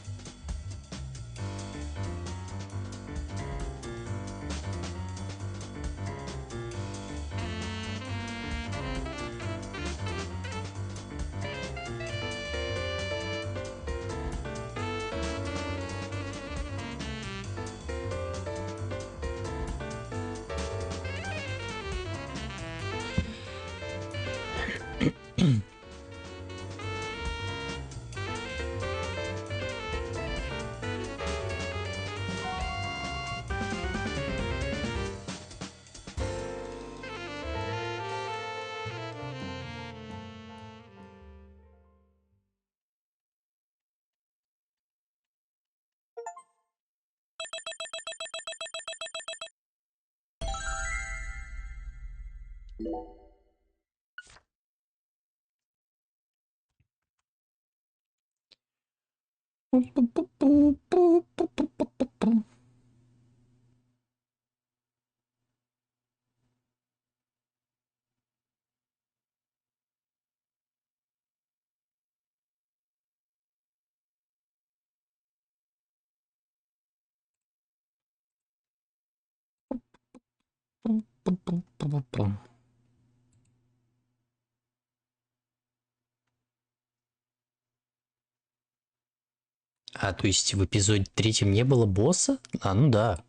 Speaker 5: А, то есть в эпизоде 3 не было босса? А, ну да.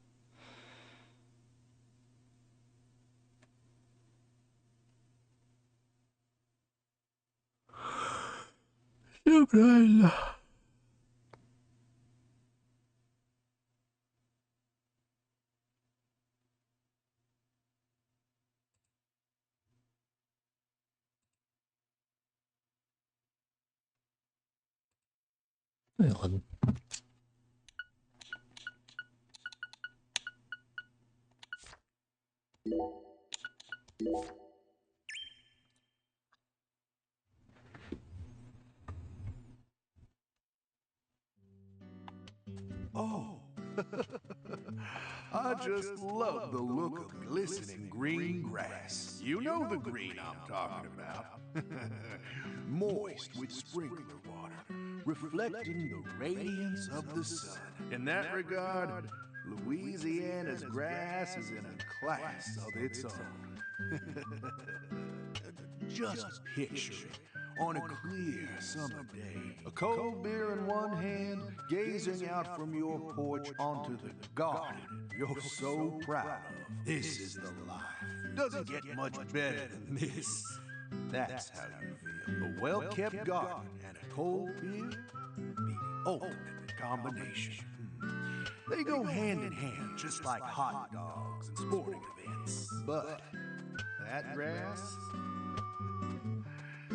Speaker 5: Все правильно. Ну и ладно.
Speaker 9: Oh, I just love the look of glistening green grass. You know the green I'm talking about. Moist with sprinkler water, reflecting the radiance of the sun. In that regard, Louisiana's grass is in a class of its own. Just picture it. On a clear summer day, a cold beer in one hand, gazing out from your porch onto the garden you're so proud of. This is the life. Doesn't get much better than this. That's how you feel. A well-kept garden and a cold beer? The ultimate combination. They go hand in hand, just like hot dogs and sporting events. But that grass...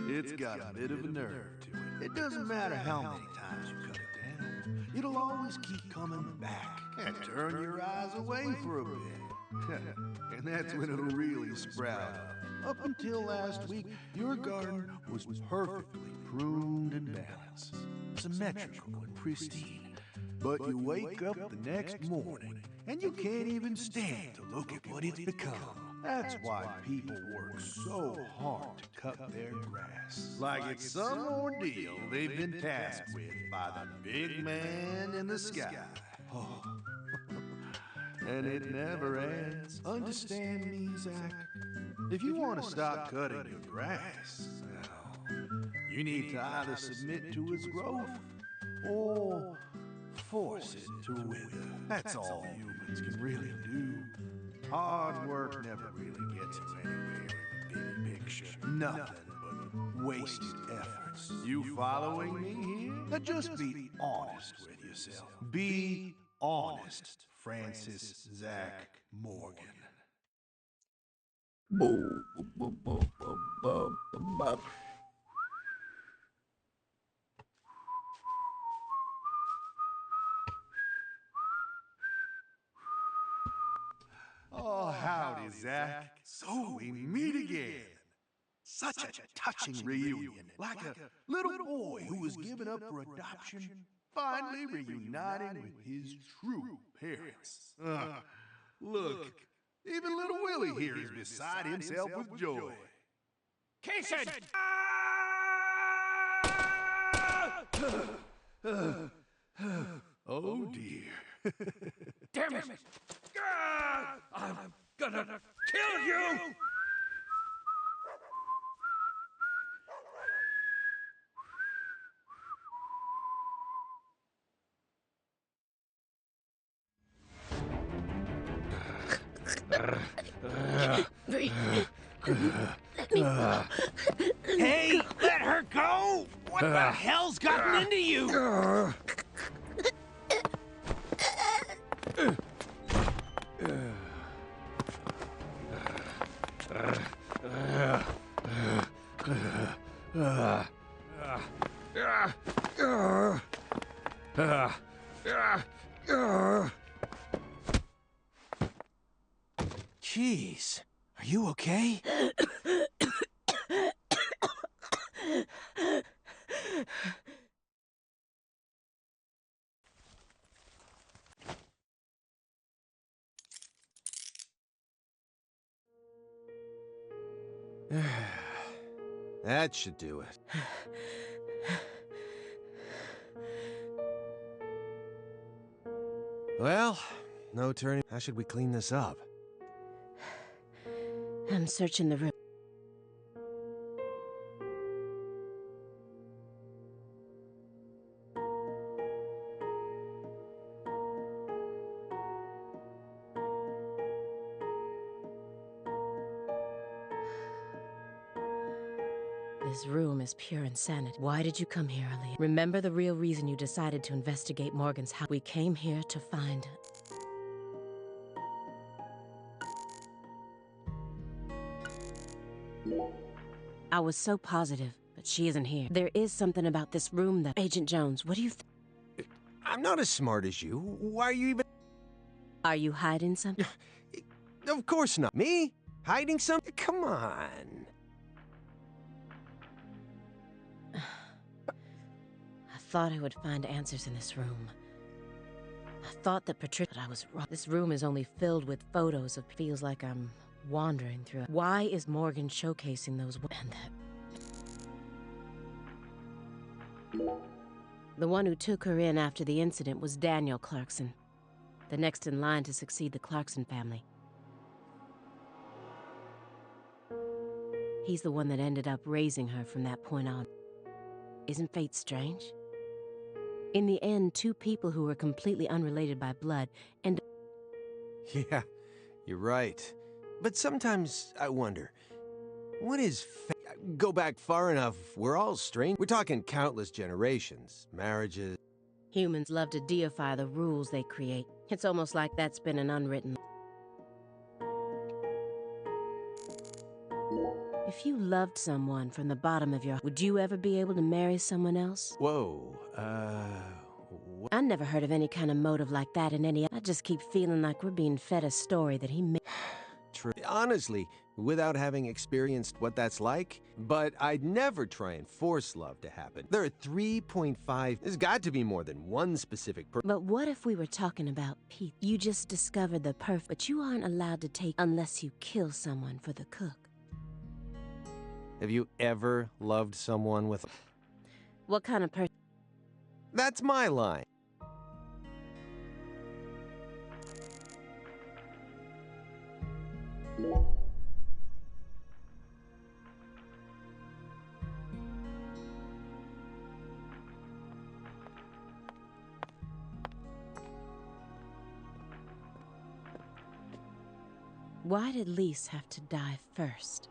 Speaker 9: it's got a bit of a nerve to it. It doesn't matter how many times you cut it down. It'll always keep coming back and turn your eyes away for a bit. And that's when it'll really sprout up. Up until last week, your garden was perfectly pruned and balanced, symmetrical and pristine. But you wake up the next morning, and you can't even stand to look at what it's become. That's why people work so hard to cut their grass. Like it's some ordeal they've been tasked with by the big man in the sky. Oh. And it never ends. Understand me, Zach? If you want to stop cutting your grass, well, you need to either submit to its growth or force it to wither. That's all humans can really do. Hard work never really gets you anywhere in the big picture. Nothing but wasted efforts. You following me here? Now just be honest with yourself. Be honest, Francis Zach Morgan. Oh, howdy, Zach. So we meet again. Such a touching reunion. Like a little boy who was given up for adoption, finally reuniting with his true parents. Look, Even little Willie here is beside himself with joy.
Speaker 8: Casey!
Speaker 9: Oh dear.
Speaker 8: Damn it! I'm gonna kill you! Hey, let her go! What the hell's gotten into you? Jeez, are you okay?
Speaker 10: That should do it. Well, no turning. How should we clean this up?
Speaker 11: I'm searching the room. This room is pure insanity. Why did you come here, Ali? Remember the real reason you decided to investigate Morgan's house? We came here to find... I was so positive, but she isn't here. There is something about this room that... Agent Jones, what do you think?
Speaker 10: I'm not as smart as you. Why are you even...
Speaker 11: Are you hiding something?
Speaker 10: Of course not. Me? Hiding something? Come on.
Speaker 11: I thought I would find answers in this room. I thought that Patricia... But I was wrong. This room is only filled with photos of... Feels like I'm wandering through... Why is Morgan showcasing those... And that... The one who took her in after the incident was Daniel Clarkson, the next in line to succeed the Clarkson family. He's the one that ended up raising her from that point on. Isn't fate strange? In the end, two people who were completely unrelated by blood and...
Speaker 10: Yeah, you're right. But sometimes I wonder, what is go back far enough, we're all strange. We're talking countless generations, marriages.
Speaker 11: Humans love to deify the rules they create. It's almost like that's been an unwritten... If you loved someone from the bottom of your... Would you ever be able to marry someone else?
Speaker 10: Whoa,
Speaker 11: I never heard of any kind of motive like that in any... I just keep feeling like we're being fed a story that he made.
Speaker 10: True. Honestly, without having experienced what that's like, but I'd never try and force love to happen. There are 3.5... There's got to be more than one specific person.
Speaker 11: But what if we were talking about Pete? You just discovered the perfect... But you aren't allowed to take... Unless you kill someone for the cook.
Speaker 10: Have you ever loved someone with...
Speaker 11: What kind of person?
Speaker 10: That's my line.
Speaker 11: Why did Lise have to die first?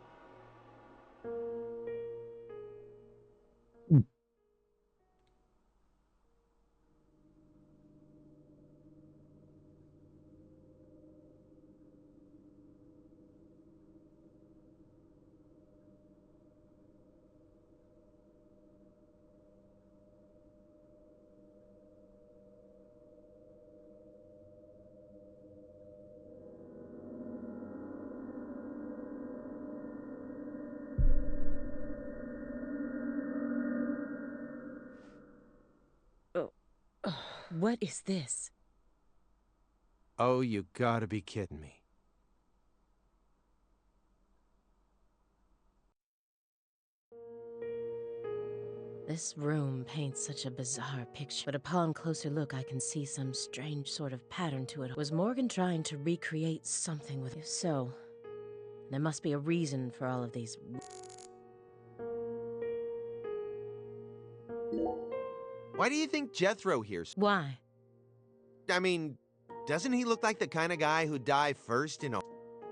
Speaker 11: What is this?
Speaker 10: Oh, you gotta be kidding me.
Speaker 11: This room paints such a bizarre picture, but upon closer look, I can see some strange sort of pattern to it. Was Morgan trying to recreate something with it? If so, there must be a reason for all of these.
Speaker 10: Why do you think Jethro here's?
Speaker 11: Why?
Speaker 10: I mean, doesn't he look like the kind of guy who'd die first in a...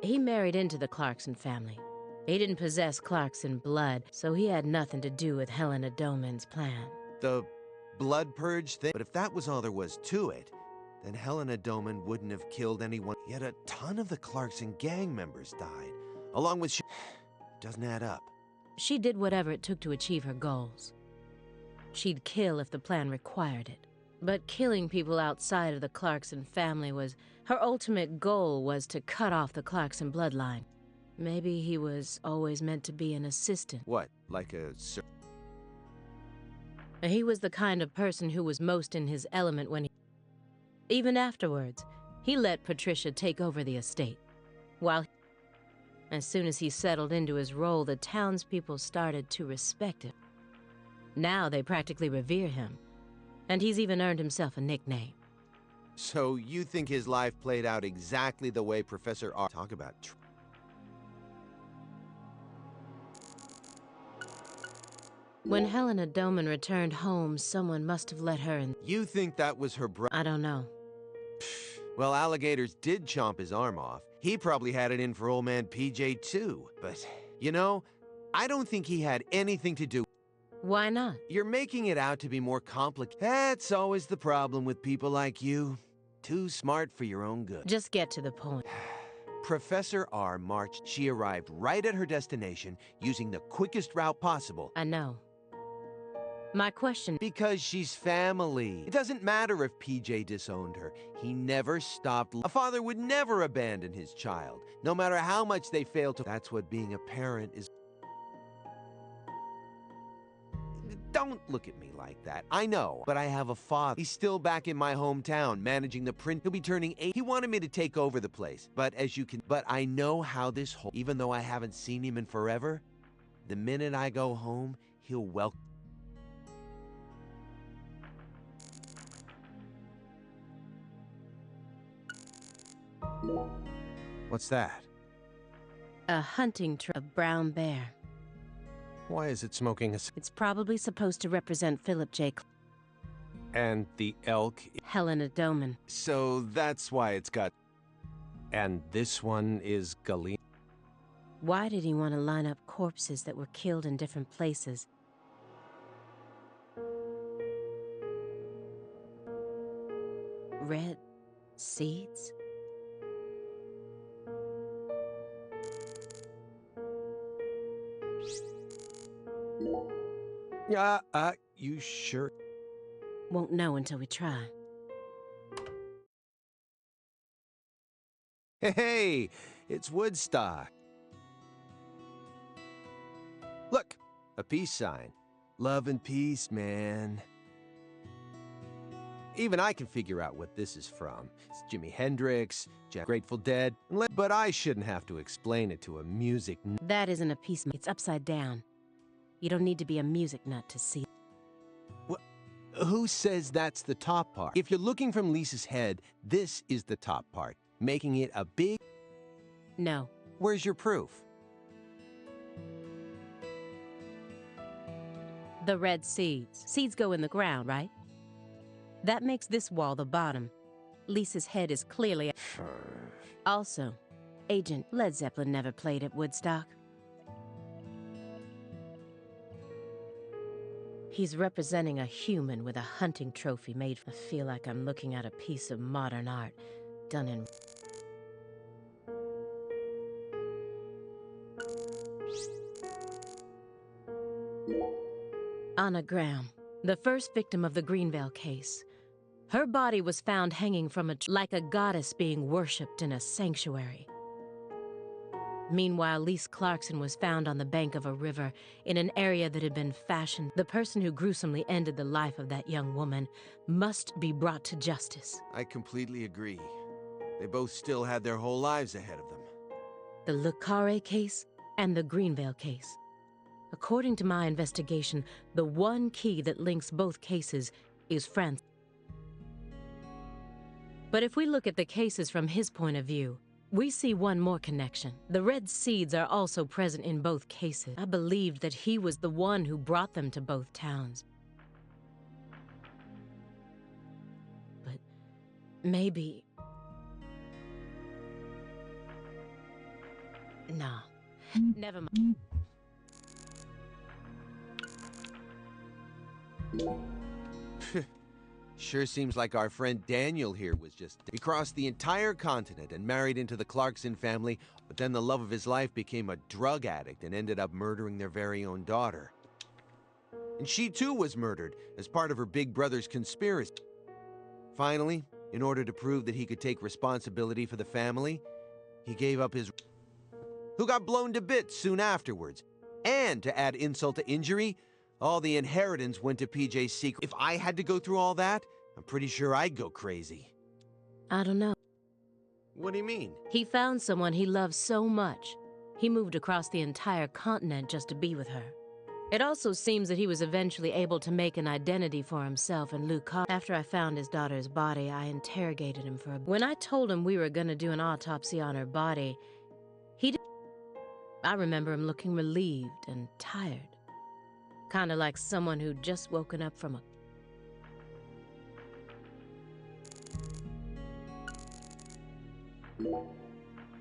Speaker 11: He married into the Clarkson family. He didn't possess Clarkson blood, so he had nothing to do with Helena Doman's plan.
Speaker 10: The blood purge thing? But if that was all there was to it, then Helena Doman wouldn't have killed anyone. Yet a ton of the Clarkson gang members died, along with doesn't add up.
Speaker 11: She did whatever it took to achieve her goals. She'd kill if the plan required it. But killing people outside of the Clarkson family was... Her ultimate goal was to cut off the Clarkson bloodline. Maybe he was always meant to be an assistant.
Speaker 10: What, like a...
Speaker 11: He was the kind of person who was most in his element when he... Even afterwards, he let Patricia take over the estate. As soon as he settled into his role, the townspeople started to respect him. Now they practically revere him. And he's even earned himself a nickname.
Speaker 10: So you think his life played out exactly the way Professor R... Talk about...
Speaker 11: When Helena Doman returned home, someone must have let her in.
Speaker 10: You think that was her brother?
Speaker 11: I don't know.
Speaker 10: Well, alligators did chomp his arm off. He probably had it in for old man PJ too. But, you know, I don't think he had anything to do.
Speaker 11: Why not?
Speaker 10: You're making it out to be more complicated. That's always the problem with people like you. Too smart for your own good.
Speaker 11: Just get to the point.
Speaker 10: Professor R marched. She arrived right at her destination using the quickest route possible.
Speaker 11: I know. My question...
Speaker 10: Because she's family. It doesn't matter if PJ disowned her. He never stopped. A father would never abandon his child, no matter how much they fail to... That's what being a parent is... Don't look at me like that. I know, but I have a father. He's still back in my hometown, managing the print. He'll be turning 8. He wanted me to take over the place, but as you can... But I know how this whole... Even though I haven't seen him in forever, the minute I go home, he'll welcome... What's that?
Speaker 11: A hunting trip of brown bear.
Speaker 10: Why is it smoking a...
Speaker 11: It's probably supposed to represent Philip J.
Speaker 10: And the elk...
Speaker 11: Helena Doman.
Speaker 10: So that's why it's got... And this one is Galena.
Speaker 11: Why did he want to line up corpses that were killed in different places? Red seeds?
Speaker 10: You sure?
Speaker 11: Won't know until we try.
Speaker 10: Hey, it's Woodstock. Look, a peace sign. Love and peace, man. Even I can figure out what this is from. It's Jimi Hendrix, Grateful Dead, but I shouldn't have to explain it to a music...
Speaker 11: That isn't a piece, it's upside down. You don't need to be a music nut to see.
Speaker 10: Who says that's the top part? If you're looking from Lisa's head, this is the top part, making it a big...
Speaker 11: No.
Speaker 10: Where's your proof?
Speaker 11: The red seeds. Seeds go in the ground, right? That makes this wall the bottom. Lisa's head is clearly... Also, Agent Led Zeppelin never played at Woodstock. He's representing a human with a hunting trophy made. I feel like I'm looking at a piece of modern art done in... Anna Graham, the first victim of the Greenvale case. Her body was found hanging from a... like a goddess being worshipped in a sanctuary. Meanwhile, Lise Clarkson was found on the bank of a river in an area that had been fashioned. The person who gruesomely ended the life of that young woman must be brought to justice.
Speaker 10: I completely agree. They both still had their whole lives ahead of them.
Speaker 11: The Le Carré case and the Greenvale case. According to my investigation, the one key that links both cases is France. But if we look at the cases from his point of view, we see one more connection. The red seeds are also present in both cases. I believed that he was the one who brought them to both towns. But maybe... Nah, never mind.
Speaker 10: Sure seems like our friend Daniel here was just... He crossed the entire continent and married into the Clarkson family, but then the love of his life became a drug addict and ended up murdering their very own daughter. And she too was murdered as part of her big brother's conspiracy. Finally, in order to prove that he could take responsibility for the family, he gave up his... who got blown to bits soon afterwards. And to add insult to injury, all the inheritance went to PJ's secret. If I had to go through all that, I'm pretty sure I'd go crazy.
Speaker 11: I don't know.
Speaker 10: What do you mean?
Speaker 11: He found someone he loved so much. He moved across the entire continent just to be with her. It also seems that he was eventually able to make an identity for himself and Luke. After I found his daughter's body, I interrogated him for a... When I told him we were gonna do an autopsy on her body, he did... I remember him looking relieved and tired. Kinda like someone who'd just woken up from a...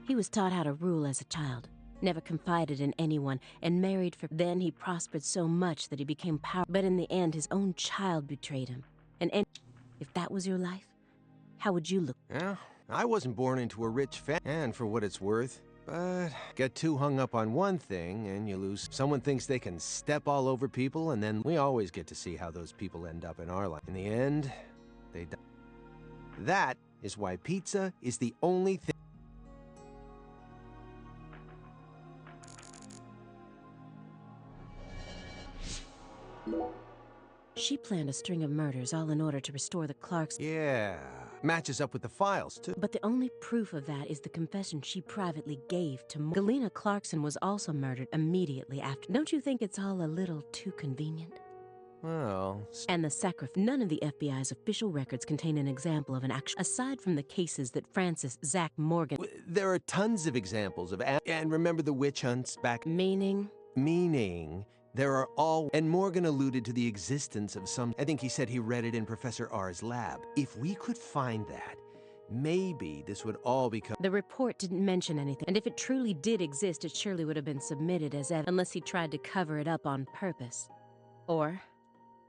Speaker 11: He was taught how to rule as a child, never confided in anyone, and married for... Then he prospered so much that he became powerful. But in the end, his own child betrayed him. And if that was your life, how would you look?
Speaker 10: Yeah, I wasn't born into a rich family, and for what it's worth, but get too hung up on one thing and you lose. Someone thinks they can step all over people, and then we always get to see how those people end up in our life. In the end, they die. That is why pizza is the only thing.
Speaker 11: She planned a string of murders, all in order to restore the Clarks.
Speaker 10: Yeah, matches up with the files, too.
Speaker 11: But the only proof of that is the confession she privately gave to Galena Clarkson was also murdered immediately after. Don't you think it's all a little too convenient?
Speaker 10: Well...
Speaker 11: And the sacrifice. None of the FBI's official records contain an example of an action. Aside from the cases that Francis Zach Morgan...
Speaker 10: There are tons of examples of... And remember the witch hunts back...
Speaker 11: Meaning?
Speaker 10: Meaning... There are all... And Morgan alluded to the existence of some... I think he said he read it in Professor R's lab. If we could find that, maybe this would all become...
Speaker 11: The report didn't mention anything. And if it truly did exist, it surely would have been submitted as evidence, unless he tried to cover it up on purpose. Or...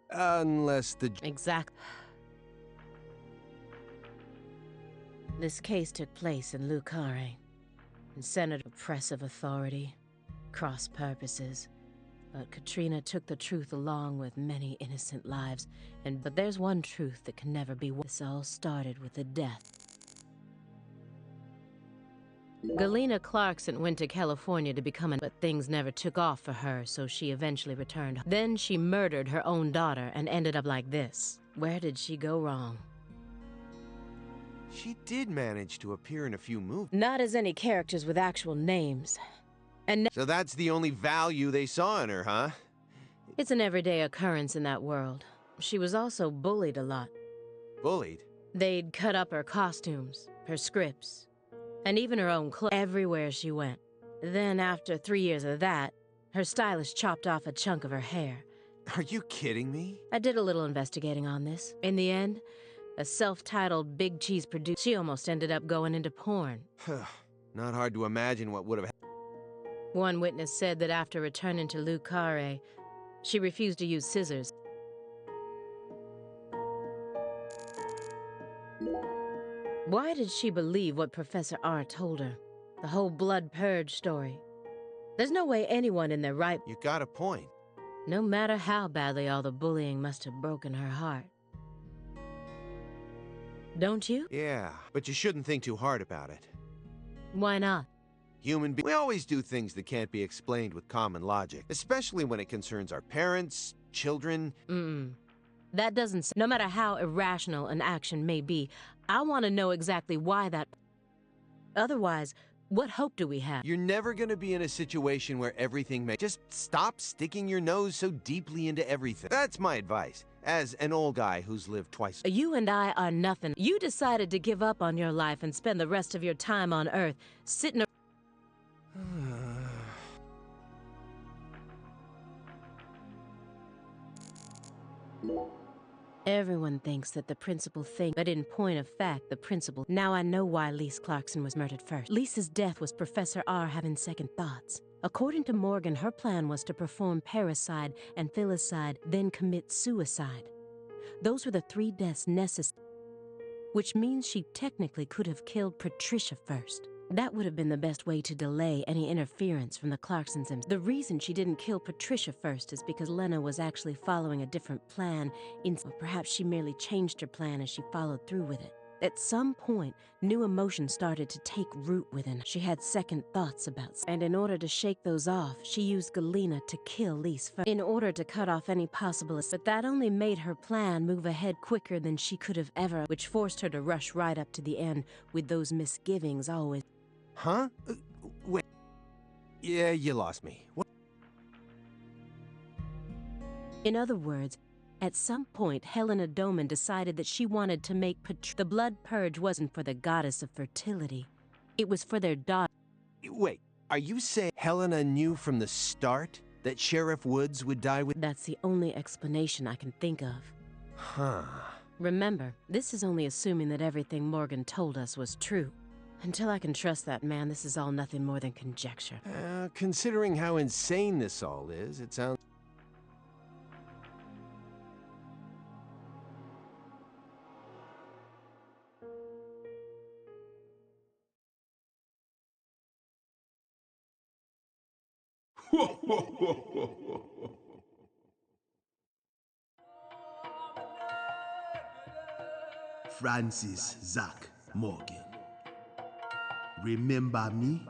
Speaker 10: Unless the...
Speaker 11: Exactly. This case took place in Lucare, and Senate oppressive authority, cross purposes. But Katrina took the truth along with many innocent lives, but there's one truth that can never be. This all started with a death. Galena Clarkson went to California to become but things never took off for her, so she eventually returned. Then she murdered her own daughter and ended up like this. Where did she go wrong?
Speaker 10: She did manage to appear in a few movies.
Speaker 11: Not as any characters with actual names. And
Speaker 10: so that's the only value they saw in her, huh?
Speaker 11: It's an everyday occurrence in that world. She was also bullied a lot.
Speaker 10: Bullied?
Speaker 11: They'd cut up her costumes, her scripts, and even her own clothes everywhere she went. Then after 3 years of that, her stylist chopped off a chunk of her hair.
Speaker 10: Are you kidding me?
Speaker 11: I did a little investigating on this. In the end, a self-titled Big Cheese producer, she almost ended up going into porn.
Speaker 10: Not hard to imagine what would have happened.
Speaker 11: One witness said that after returning to Lucare, she refused to use scissors. Why did she believe what Professor R told her? The whole blood purge story. There's no way anyone in their right...
Speaker 10: You got a point.
Speaker 11: No matter how badly all the bullying must have broken her heart. Don't you?
Speaker 10: Yeah, but you shouldn't think too hard about it.
Speaker 11: Why not?
Speaker 10: We always do things that can't be explained with common logic, especially when it concerns our parents, children.
Speaker 11: That doesn't... No matter how irrational an action may be, I want to know exactly why that... Otherwise, What hope do we have?
Speaker 10: You're never gonna be in a situation where everything may... Just stop sticking your nose so deeply into everything. That's my advice, as an old guy who's lived twice.
Speaker 11: You and I are nothing. You decided to give up on your life and spend the rest of your time on Earth, sitting Everyone thinks that the principal thing, but in point of fact, the principal... Now I know why Lise Clarkson was murdered first. Lisa's death was Professor R having second thoughts. According to Morgan, her plan was to perform parricide and filicide, then commit suicide. Those were the 3 deaths necessary, which means she technically could have killed Patricia first. That would have been the best way to delay any interference from the Clarksons. The reason she didn't kill Patricia first is because Lena was actually following a different plan, or perhaps she merely changed her plan as she followed through with it. At some point, new emotions started to take root within her. She had second thoughts about, and in order to shake those off, she used Galena to kill Lise first, in order to cut off any possible... But that only made her plan move ahead quicker than she could have ever, which forced her to rush right up to the end with those misgivings always.
Speaker 10: Huh? Wait. Yeah, you lost me. What?
Speaker 11: In other words, at some point, Helena Doman decided that she wanted to make the blood purge wasn't for the goddess of fertility. It was for their daughter.
Speaker 10: Wait, are you saying Helena knew from the start that Sheriff Woods would die with...
Speaker 11: That's the only explanation I can think of.
Speaker 10: Huh.
Speaker 11: Remember, this is only assuming that everything Morgan told us was true. Until I can trust that man, this is all nothing more than conjecture.
Speaker 10: Considering how insane this all is, it sounds...
Speaker 4: Francis Zach Morgan. Remember me?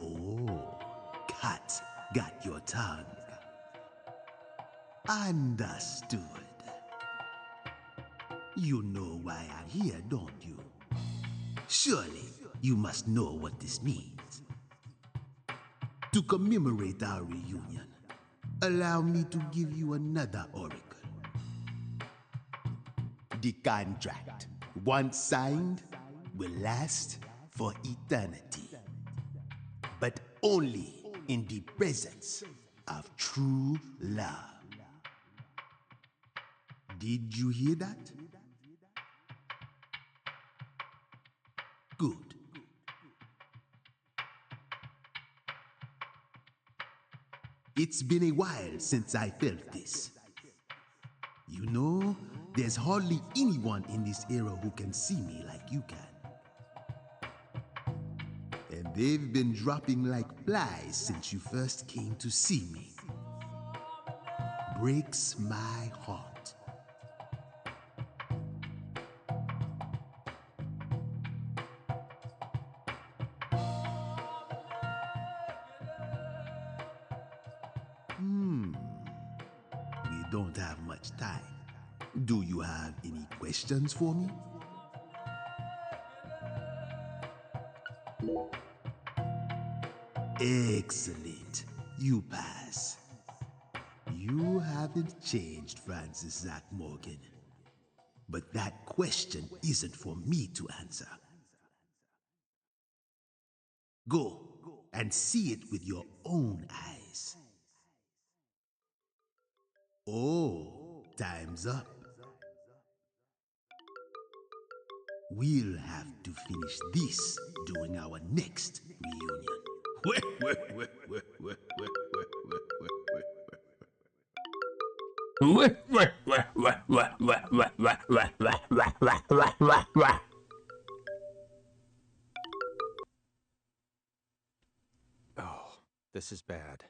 Speaker 4: Oh, cat got your tongue. Understood. You know why I'm here, don't you? Surely you must know what this means. To commemorate our reunion, allow me to give you another oracle. The contract, once signed, will last for eternity, but only in the presence of true love. Did you hear that? Good. It's been a while since I felt this. You know, there's hardly anyone in this era who can see me like you can. And they've been dropping like flies since you first came to see me. Breaks my heart. We don't have much time. Do you have any questions for me? Excellent. You pass. You haven't changed, Francis Zach Morgan. But that question isn't for me to answer. Go and see it with your own eyes. Oh, time's up. We'll have to finish this during our next reunion.
Speaker 10: Oh, this is bad.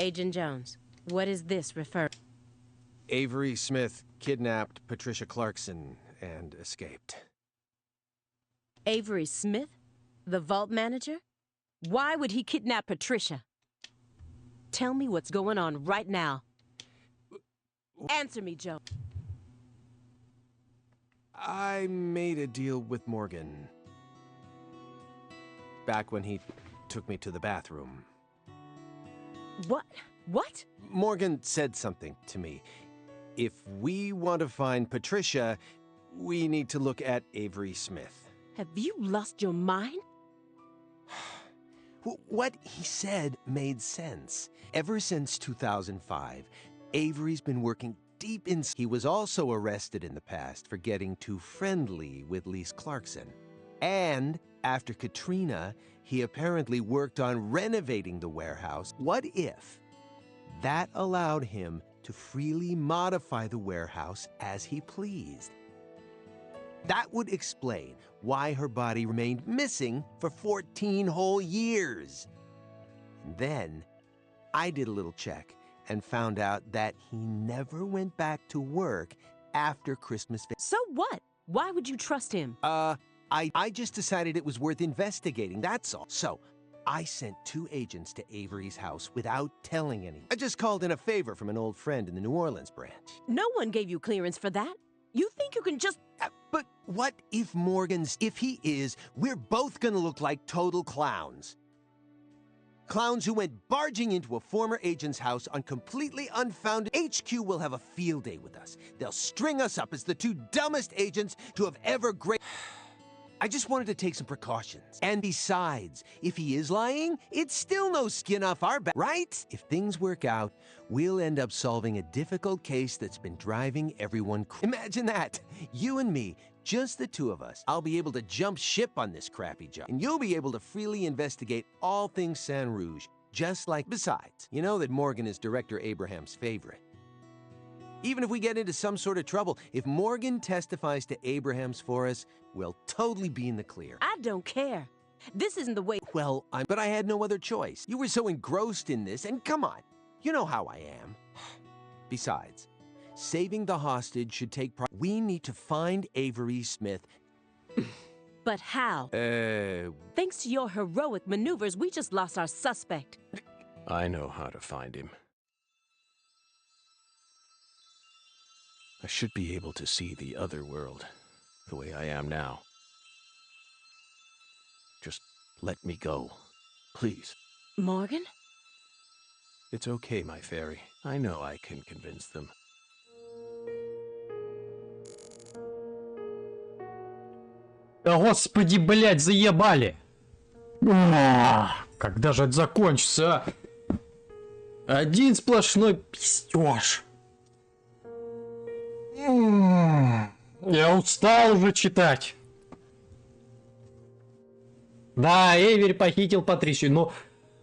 Speaker 11: Agent Jones, what is this refer?
Speaker 10: Avery Smith kidnapped Patricia Clarkson and escaped.
Speaker 11: Avery Smith? The vault manager? Why would he kidnap Patricia? Tell me what's going on right now. Answer me, Joe.
Speaker 10: I made a deal with Morgan. Back when he took me to the bathroom.
Speaker 11: What? What?
Speaker 10: Morgan said something to me. If we want to find Patricia, we need to look at Avery Smith.
Speaker 11: Have you lost your mind?
Speaker 10: What he said made sense. Ever since 2005, Avery's been working deep in... He was also arrested in the past for getting too friendly with Lise Clarkson. And after Katrina, he apparently worked on renovating the warehouse. What if that allowed him to freely modify the warehouse as he pleased? That would explain why her body remained missing for 14 whole years. And then I did a little check and found out that he never went back to work after Christmas.
Speaker 11: So what? Why would you trust him?
Speaker 10: I just decided it was worth investigating, that's all. So, I sent 2 agents to Avery's house without telling anyone. I just called in a favor from an old friend in the New Orleans branch.
Speaker 11: No one gave you clearance for that. You think you can just...
Speaker 10: But what if Morgan's... If he is, we're both gonna look like total clowns. Clowns who went barging into a former agent's house on completely unfounded... HQ will have a field day with us. They'll string us up as the 2 dumbest agents to have ever I just wanted to take some precautions. And besides, if he is lying, it's still no skin off our back, right? If things work out, we'll end up solving a difficult case that's been driving everyone crazy. Imagine that. You and me, just the 2 of us. I'll be able to jump ship on this crappy job. And you'll be able to freely investigate all things San Rouge, just like... Besides, you know that Morgan is Director Abraham's favorite. Even if we get into some sort of trouble, if Morgan testifies to Abraham's for us, we'll totally be in the clear.
Speaker 11: I don't care. This isn't the way...
Speaker 10: Well, but I had no other choice. You were so engrossed in this, and come on, you know how I am. Besides, saving the hostage should take... We need to find Avery Smith.
Speaker 11: But how? Thanks to your heroic maneuvers, we just lost our suspect.
Speaker 1: I know how to find him. I should be able to see the other world, the way I am now. Just let me go, please.
Speaker 11: Morgan?
Speaker 1: It's okay, my fairy. I know I can convince them.
Speaker 5: Да господи, блядь, заебали! Когда же это закончится, а? Один сплошной пиздёж. Я устал уже читать. Да, Эвери похитил Патрисию, но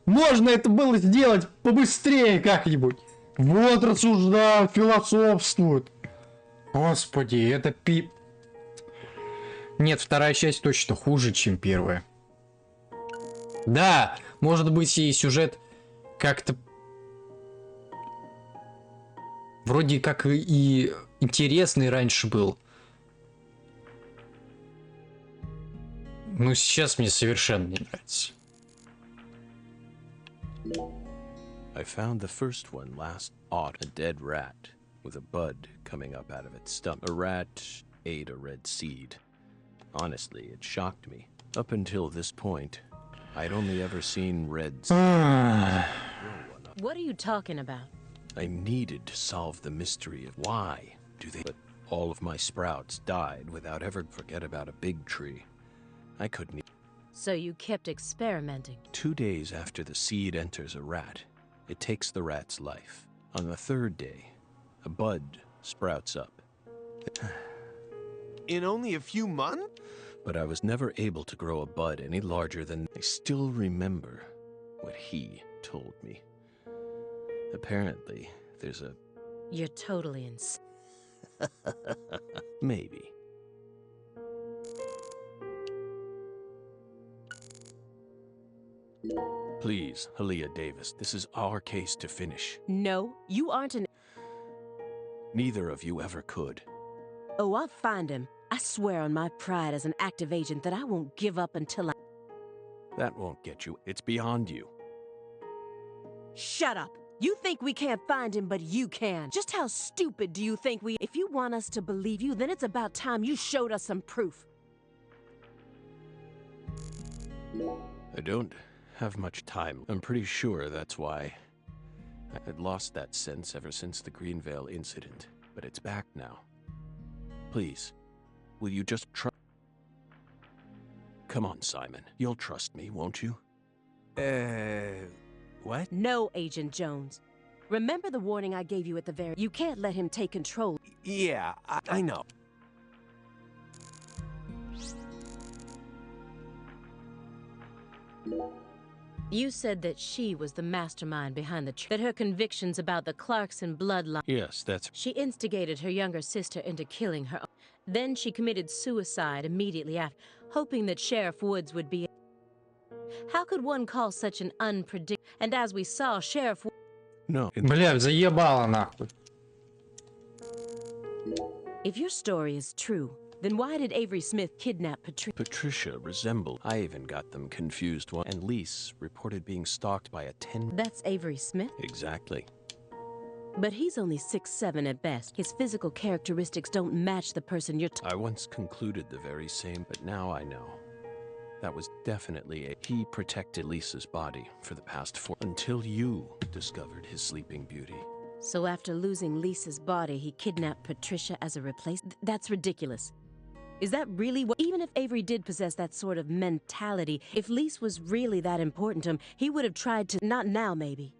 Speaker 5: можно это было сделать побыстрее как-нибудь. Вот рассуждают, философствуют. Господи, это Нет, вторая часть точно хуже, чем первая. Да, может быть и сюжет как-то... Вроде как и интересный раньше был. Но сейчас мне совершенно не нравится.
Speaker 1: I found the first one last autumn. A dead rat with a bud coming up out of its stomach. A rat ate a red seed. Honestly, it shocked me. Up until this point, I'd only ever seen reds.
Speaker 11: What are you talking about?
Speaker 1: I needed to solve the mystery of why do they... But all of my sprouts died without ever... Forget about a big tree. I couldn't...
Speaker 11: So you kept experimenting.
Speaker 1: 2 days after the seed enters a rat, it takes the rat's life. On the 3rd day, a bud sprouts up.
Speaker 10: In only a few months?
Speaker 1: But I was never able to grow a bud any larger than... I still remember what he told me. Apparently, there's a...
Speaker 11: You're totally insane.
Speaker 1: Maybe. Please, Halia Davis, this is our case to finish.
Speaker 11: No, you aren't an...
Speaker 1: Neither of you ever could.
Speaker 11: Oh, I'll find him. I swear on my pride as an active agent that I won't give up until I...
Speaker 1: That won't get you. It's beyond you.
Speaker 11: Shut up. You think we can't find him, but you can. Just how stupid do you think we... If you want us to believe you, then it's about time you showed us some proof.
Speaker 1: I don't have much time. I'm pretty sure that's why I had lost that sense ever since the Greenvale incident, but it's back now. Please, will you just try? Come on, Simon. You'll trust me, won't you?
Speaker 10: What?
Speaker 11: No, Agent Jones. Remember the warning I gave you at the very... You can't let him take control.
Speaker 10: Yeah, I know.
Speaker 11: You said that she was the mastermind behind the... that her convictions about the Clarkson bloodline...
Speaker 1: Yes, that's...
Speaker 11: She instigated her younger sister into killing her. Then she committed suicide immediately after, hoping that Sheriff Woods would be... How could one call such an unpredictable... And as we saw, Sheriff...
Speaker 1: No.
Speaker 5: Бля, заебало нахуй.
Speaker 11: If your story is true, then why did Avery Smith kidnap Patricia?
Speaker 1: Patricia resembled... I even got them confused. And Lise reported being stalked by a 10...
Speaker 11: That's Avery Smith?
Speaker 1: Exactly.
Speaker 11: But he's only 6'7" at best. His physical characteristics don't match the person you're...
Speaker 1: I once concluded the very same, but now I know. That was definitely a... He protected Lisa's body for the past 4... Until you discovered his sleeping beauty.
Speaker 11: So after losing Lisa's body, he kidnapped Patricia as a replacement? That's ridiculous. Is that really what... Even if Avery did possess that sort of mentality, if Lisa was really that important to him, he would have tried to... Not now, maybe.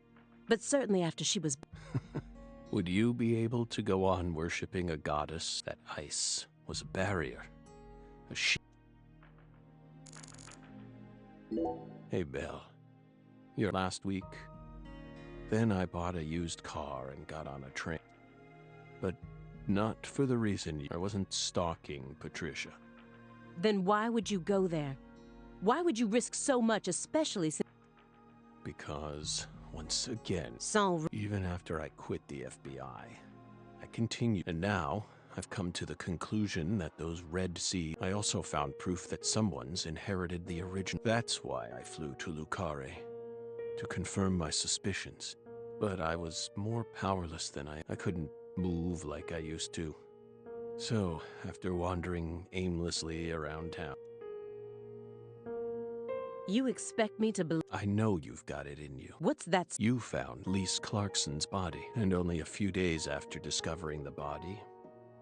Speaker 11: But certainly after she was...
Speaker 1: Would you be able to go on worshipping a goddess? That ice was a barrier. Hey, Belle. Your last week. Then I bought a used car and got on a train. But not for the reason I wasn't stalking Patricia.
Speaker 11: Then why would you go there? Why would you risk so much, especially since...
Speaker 1: Because, once again,
Speaker 11: Sans...
Speaker 1: even after I quit the FBI, I continued. And now, I've come to the conclusion that those Red Sea... I also found proof that someone's inherited the original... That's why I flew to Lucare, to confirm my suspicions. But I was more powerless than I couldn't move like I used to. So, after wandering aimlessly around town...
Speaker 11: You expect me to believe...
Speaker 1: I know you've got it in you.
Speaker 11: What's that?
Speaker 1: You found Lise Clarkson's body, and only a few days after discovering the body,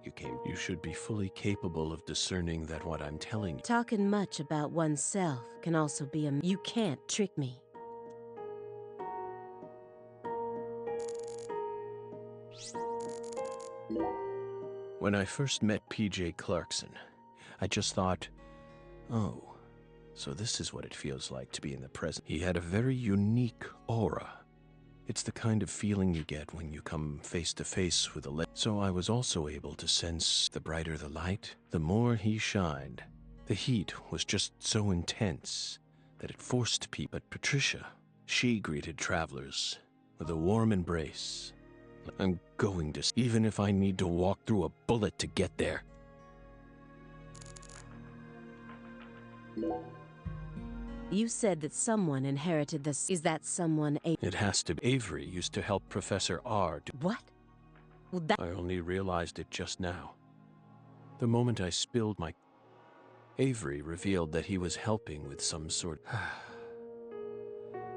Speaker 1: you came. You should be fully capable of discerning that what I'm telling you...
Speaker 11: Talking much about oneself can also be a... You can't trick me.
Speaker 1: When I first met P.J. Clarkson, I just thought, oh, so this is what it feels like to be in the present. He had a very unique aura. It's the kind of feeling you get when you come face to face with a So I was also able to sense the brighter the light, the more he shined. The heat was just so intense that it forced people. But Patricia, she greeted travelers with a warm embrace. I'm going to, even if I need to walk through a bullet to get there.
Speaker 11: You said that someone inherited this. Is that someone a...
Speaker 1: It has to be. Avery used to help Professor R.
Speaker 11: What? Well, that...
Speaker 1: I only realized it just now. The moment I spilled my... Avery revealed that he was helping with some sort...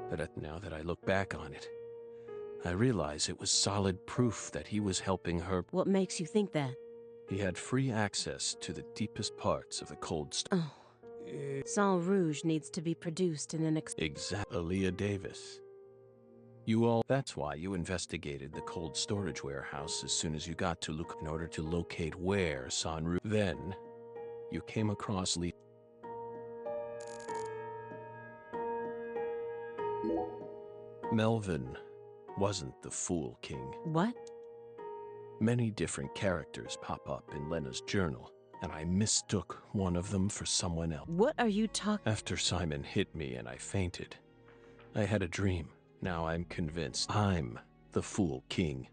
Speaker 1: But now that I look back on it, I realize it was solid proof that he was helping her.
Speaker 11: What makes you think that?
Speaker 1: He had free access to the deepest parts of the cold storage.
Speaker 11: Oh. Sang Rouge needs to be produced in an
Speaker 1: Exact. Aaliyah Davis. You all... That's why you investigated the cold storage warehouse as soon as you got to look in order to locate where Sang Rouge... Then, you came across Lee... Melvin wasn't the Fool King.
Speaker 11: What?
Speaker 1: Many different characters pop up in Lena's journal, and I mistook one of them for someone else.
Speaker 11: What are you talking...
Speaker 1: After Simon hit me and I fainted, I had a dream. Now I'm convinced I'm the Fool King.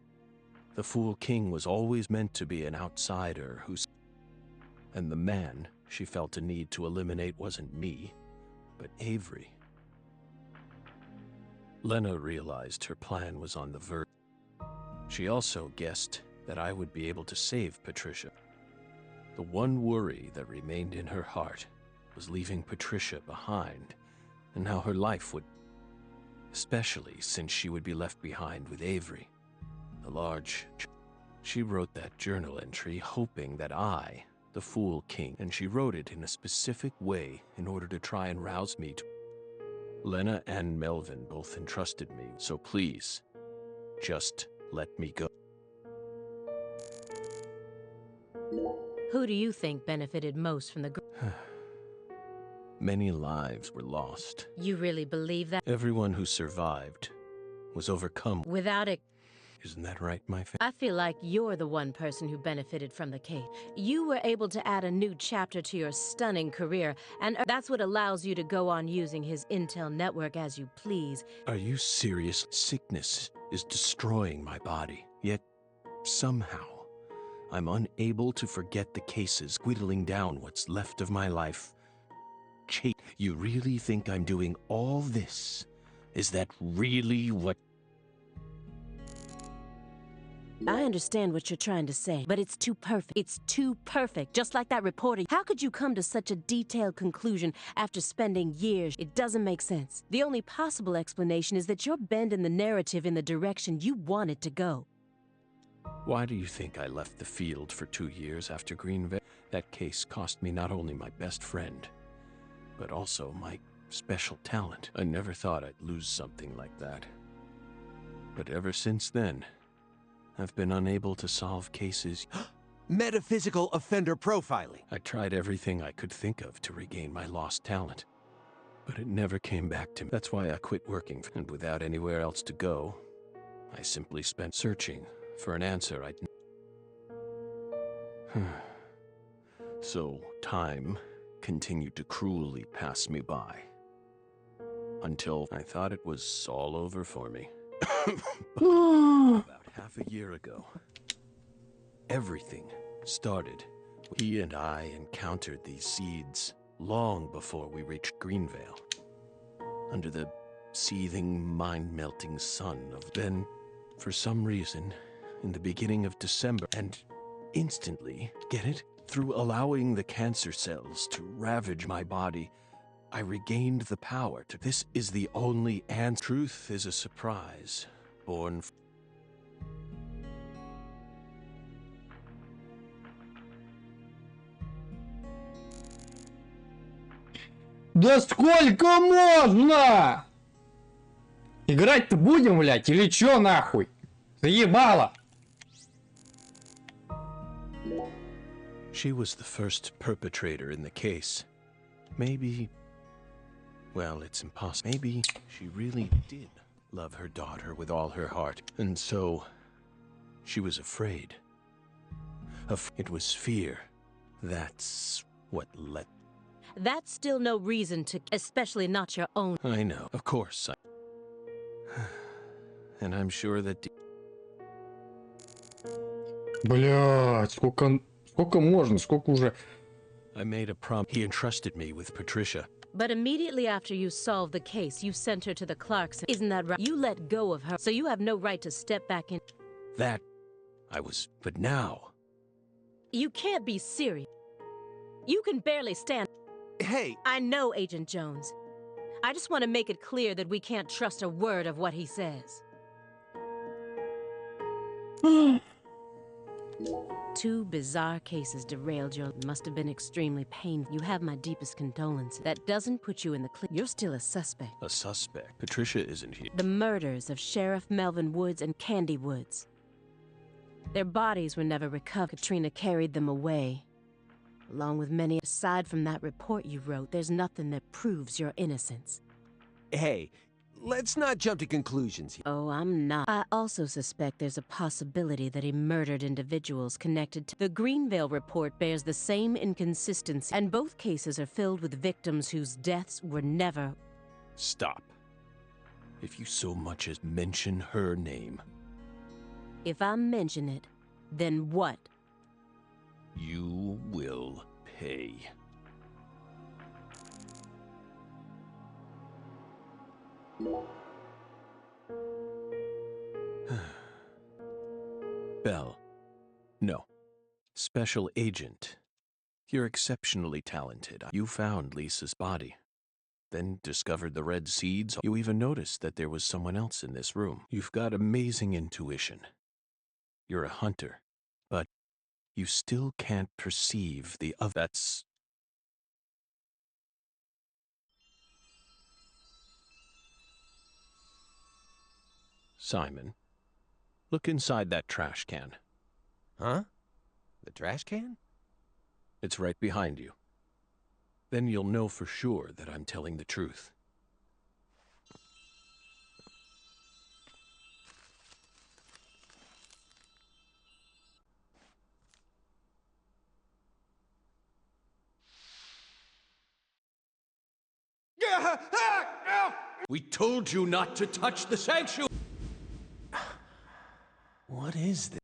Speaker 1: The Fool King was always meant to be an outsider who's... And the man she felt a need to eliminate wasn't me, but Avery. Lena realized her plan was on the verge. She also guessed that I would be able to save Patricia. The one worry that remained in her heart was leaving Patricia behind, and how her life would, especially since she would be left behind with Avery. She wrote that journal entry hoping that I, the Fool King, and she wrote it in a specific way in order to try and rouse me to. Lena and Melvin both entrusted me, so please, just let me go.
Speaker 11: Who do you think benefited most from the...
Speaker 1: Many lives were lost.
Speaker 11: You really believe that?
Speaker 1: Everyone who survived was overcome.
Speaker 11: Without it...
Speaker 1: Isn't that right, my friend?
Speaker 11: I feel like you're the one person who benefited from the case. You were able to add a new chapter to your stunning career, and that's what allows you to go on using his intel network as you please.
Speaker 1: Are you serious? Sickness is destroying my body, yet somehow I'm unable to forget the cases whittling down what's left of my life. You really think I'm doing all this? Is that really what...
Speaker 11: I understand what you're trying to say, but it's too perfect. It's too perfect, just like that reporter. How could you come to such a detailed conclusion after spending years? It doesn't make sense. The only possible explanation is that you're bending the narrative in the direction you want it to go.
Speaker 1: Why do you think I left the field for 2 years after Greenville? That case cost me not only my best friend, but also my special talent. I never thought I'd lose something like that. But ever since then, I've been unable to solve cases.
Speaker 10: Metaphysical offender profiling.
Speaker 1: I tried everything I could think of to regain my lost talent, but it never came back to me. That's why I quit working, and without anywhere else to go, I simply spent searching for an answer I'd... So, time continued to cruelly pass me by, until I thought it was all over for me. About half a year ago, everything started. He and I encountered these seeds long before we reached Greenvale. Under the seething, mind-melting sun of... Then, for some reason, in the beginning of December, and instantly, get it? Through allowing the cancer cells to ravage my body, I regained the power to... This is the only answer. Truth is a surprise, born...
Speaker 5: Да сколько можно? Играть-то будем, блядь, или чё нахуй? Заебало.
Speaker 1: She was the first perpetrator in the case. Maybe... Well, it's impossible. Maybe she really did love her daughter with all her heart. And so, she was afraid. It was fear. That's what let...
Speaker 11: That's still no reason to... Especially not your own...
Speaker 1: I know, of course. And I'm sure that...
Speaker 5: Блядь, сколько можно, сколько уже...
Speaker 1: I made a promise. He entrusted me with Patricia.
Speaker 11: But immediately after you solved the case, you sent her to the Clarkson. Isn't that right? You let go of her, so you have no right to step back in.
Speaker 1: That... I was... But now...
Speaker 11: You can't be serious. You can barely stand...
Speaker 10: Hey!
Speaker 11: I know, Agent Jones. I just want to make it clear that we can't trust a word of what he says. 2 bizarre cases derailed your... Must have been extremely painful. You have my deepest condolences. That doesn't put you in the clear. You're still a suspect.
Speaker 1: A suspect? Patricia isn't here.
Speaker 11: The murders of Sheriff Melvin Woods and Candy Woods. Their bodies were never recovered. Katrina carried them away, along with many. Aside from that report you wrote, there's nothing that proves your innocence.
Speaker 10: Hey, let's not jump to conclusions here.
Speaker 11: Oh, I'm not. I also suspect there's a possibility that he murdered individuals connected to... The Greenvale report bears the same inconsistency, and both cases are filled with victims whose deaths were never...
Speaker 1: Stop. If you so much as mention her name...
Speaker 11: If I mention it, then what?
Speaker 1: You will pay. special agent. You're exceptionally talented. You found Lisa's body, then discovered the red seeds. You even noticed that there was someone else in this room. You've got amazing intuition. You're a hunter, but you still can't perceive the other. That's... Simon, look inside that trash can.
Speaker 10: Huh? The trash can?
Speaker 1: It's right behind you. Then you'll know for sure that I'm telling the truth. We told you not to touch the sanctuary!
Speaker 10: What is this?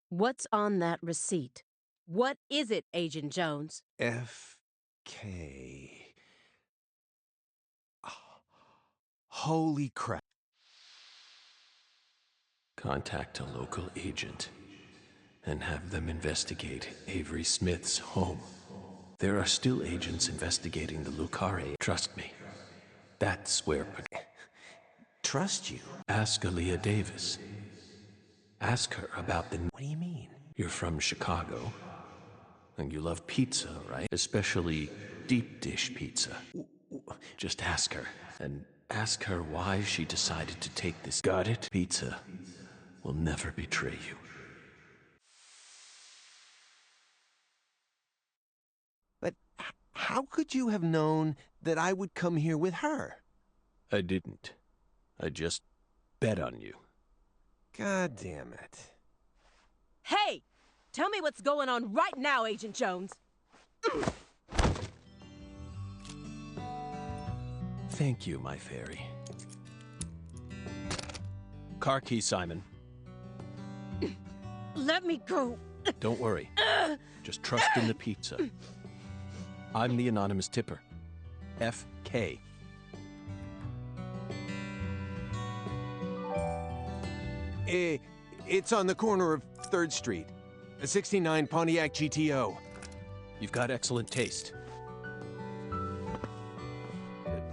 Speaker 11: What's on that receipt? What is it, Agent Jones?
Speaker 10: F.K. Holy crap.
Speaker 1: Contact a local agent and have them investigate Avery Smith's home. There are still agents investigating the Lucare. Trust me. That's where...
Speaker 10: Trust you?
Speaker 1: Ask Aaliyah Davis. Ask her about the...
Speaker 10: What do you mean?
Speaker 1: You're from Chicago, and you love pizza, right? Especially deep dish pizza. Just ask her, and ask her why she decided to take this. Got it? Pizza will never betray you.
Speaker 10: But how could you have known that I would come here with her?
Speaker 1: I didn't. I just bet on you.
Speaker 10: God damn it.
Speaker 11: Hey! Tell me what's going on right now, Agent Jones.
Speaker 1: Thank you, my fairy. Car key, Simon.
Speaker 11: Let me go.
Speaker 1: Don't worry. Just trust in the pizza. I'm the anonymous tipper. F.K.
Speaker 10: It's on the corner of 3rd Street. A 69 Pontiac GTO.
Speaker 1: You've got excellent taste.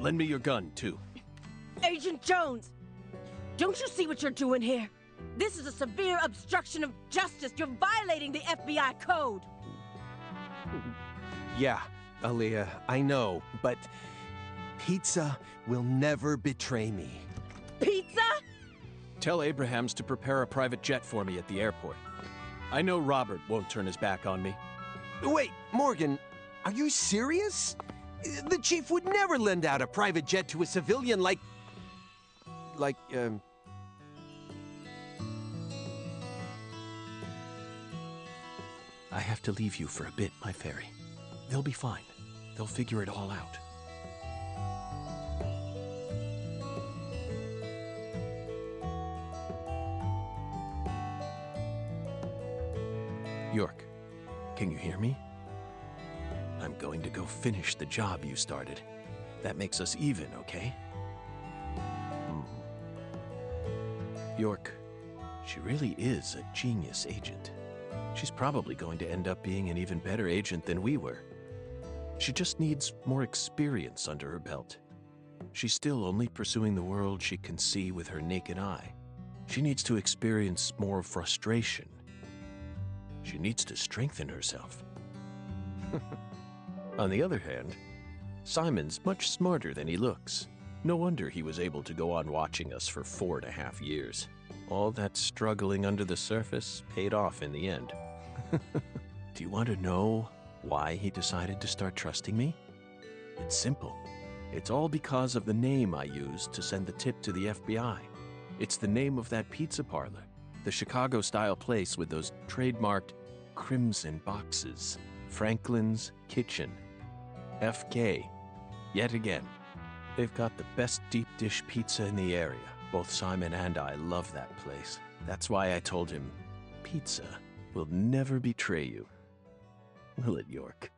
Speaker 1: Lend me your gun, too.
Speaker 11: Agent Jones! Don't you see what you're doing here? This is a severe obstruction of justice. You're violating the FBI code.
Speaker 10: Yeah, Aaliyah, I know, but pizza will never betray me.
Speaker 11: Pizza?
Speaker 1: Tell Abrahams to prepare a private jet for me at the airport. I know Robert won't turn his back on me.
Speaker 10: Wait, Morgan, are you serious? The chief would never lend out a private jet to a civilian like...
Speaker 1: I have to leave you for a bit, my fairy. They'll be fine. They'll figure it all out. York, can you hear me? I'm going to go finish the job you started. That makes us even, okay? York, she really is a genius agent. She's probably going to end up being an even better agent than we were. She just needs more experience under her belt. She's still only pursuing the world she can see with her naked eye. She needs to experience more frustration. She needs to strengthen herself. On the other hand, Simon's much smarter than he looks. No wonder he was able to go on watching us for 4.5 years. All that struggling under the surface paid off in the end. Do you want to know why he decided to start trusting me? It's simple. It's all because of the name I used to send the tip to the FBI. It's the name of that pizza parlor, the Chicago-style place with those trademarked crimson boxes. Franklin's Kitchen. FK. Yet again. They've got the best deep dish pizza in the area. Both Simon and I love that place. That's why I told him, pizza will never betray you. Will it, York?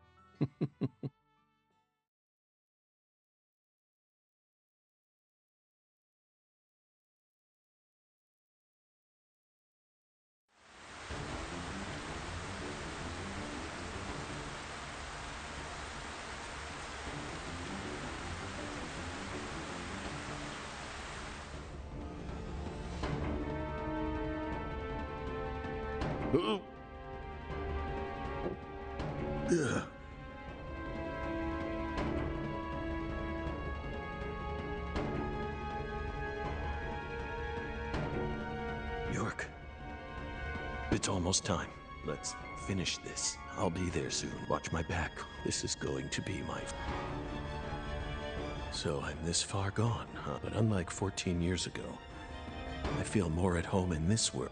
Speaker 1: York. It's almost time. Let's finish this. I'll be there soon. Watch my back. This is going to be my... So I'm this far gone, huh? But unlike 14 years ago, I feel more at home in this world.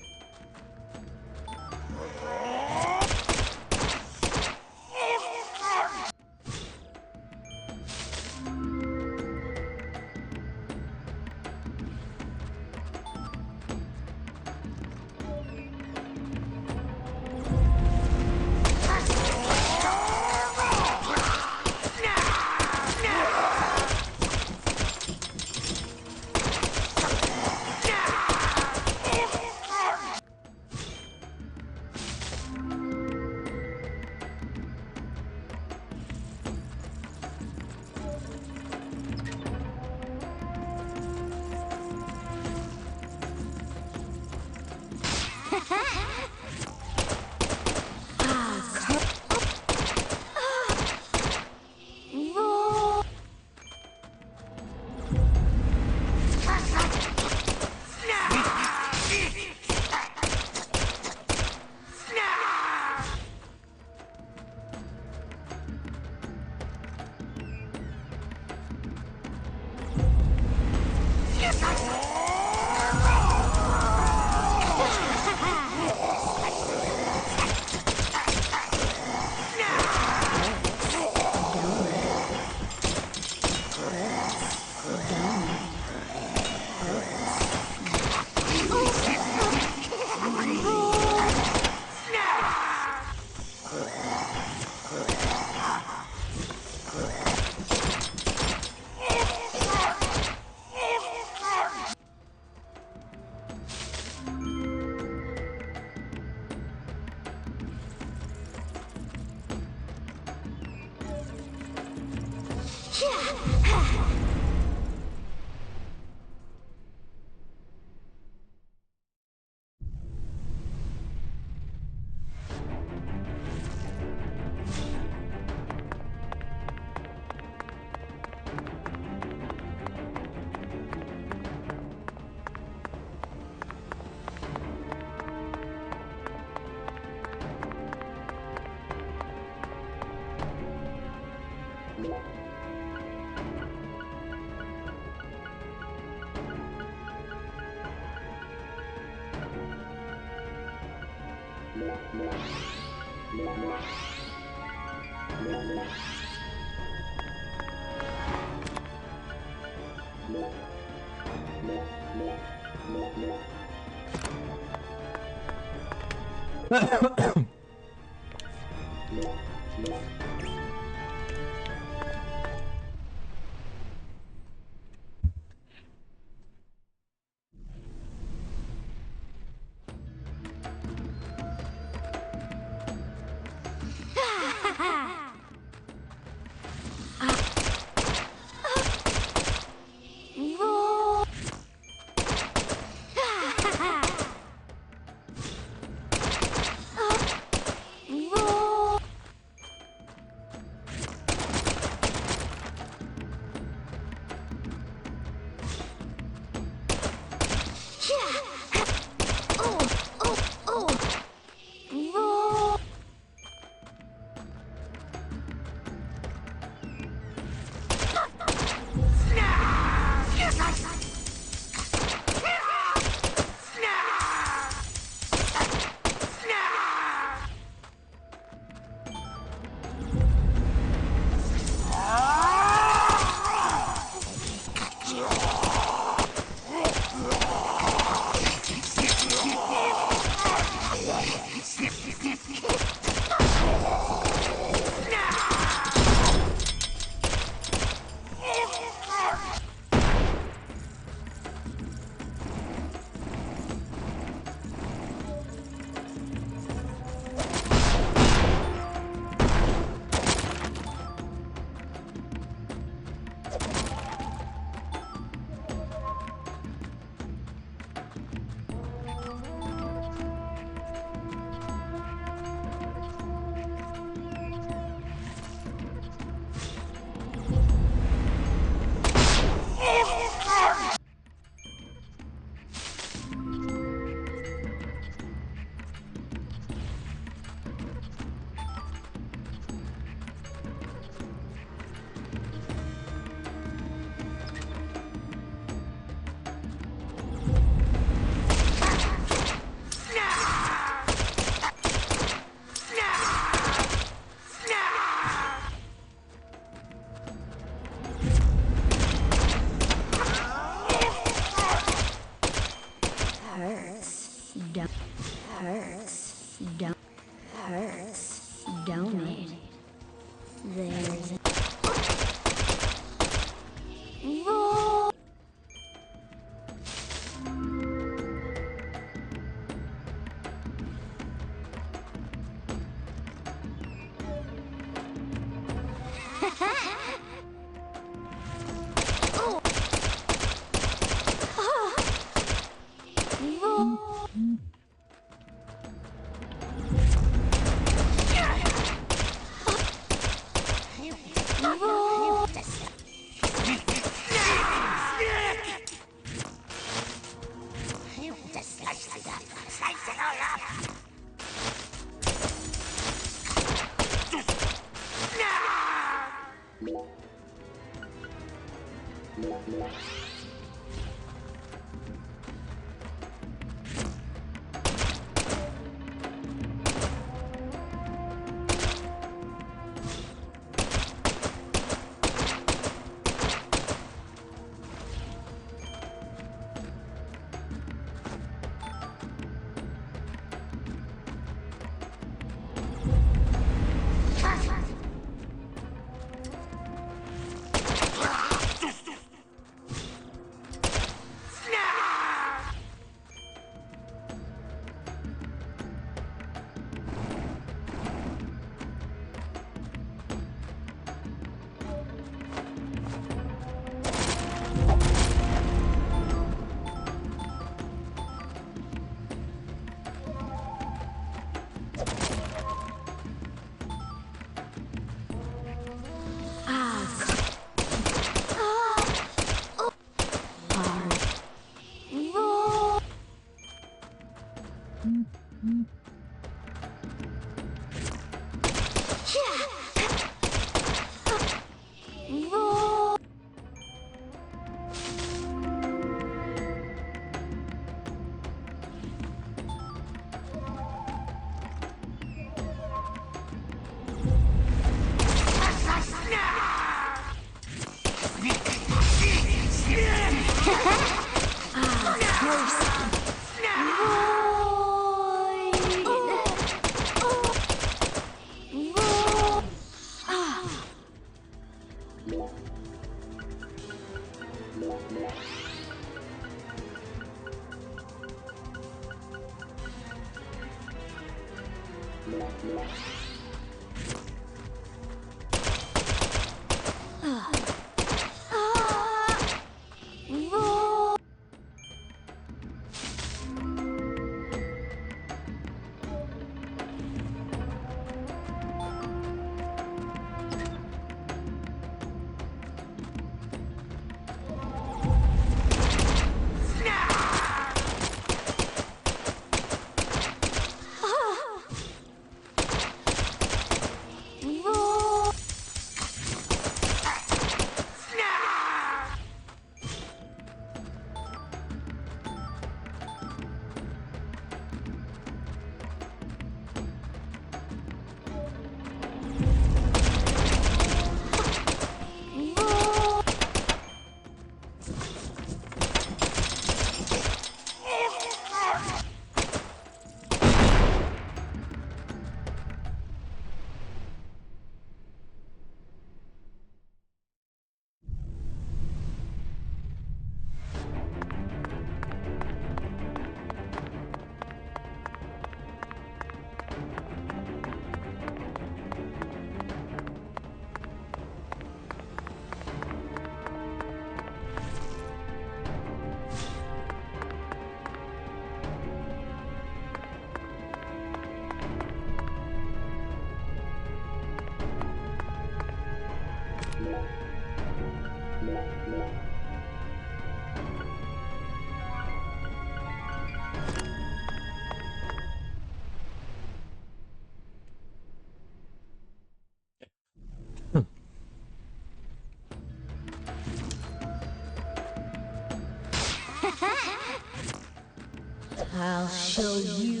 Speaker 3: I'll show you.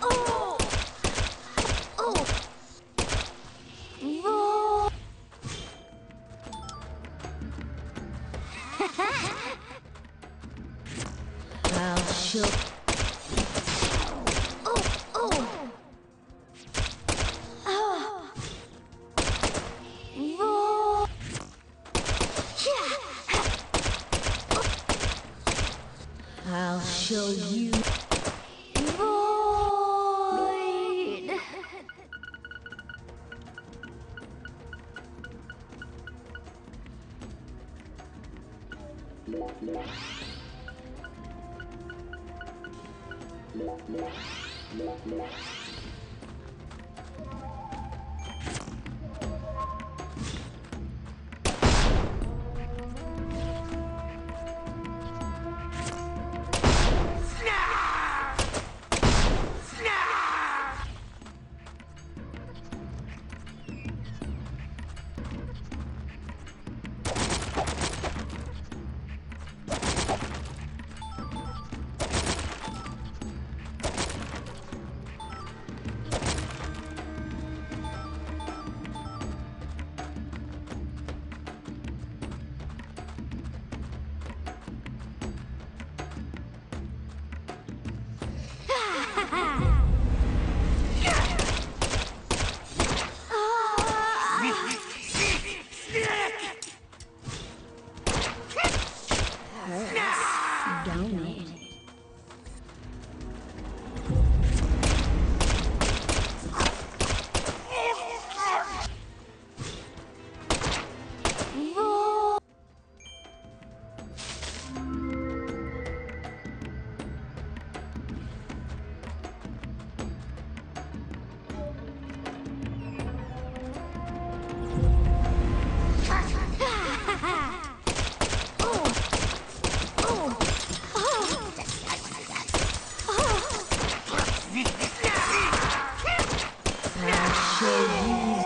Speaker 3: Oh! Oh! Oh! I'll show. Oh! Oh! Oh! Oh! I'll show you. Void. I'll show you.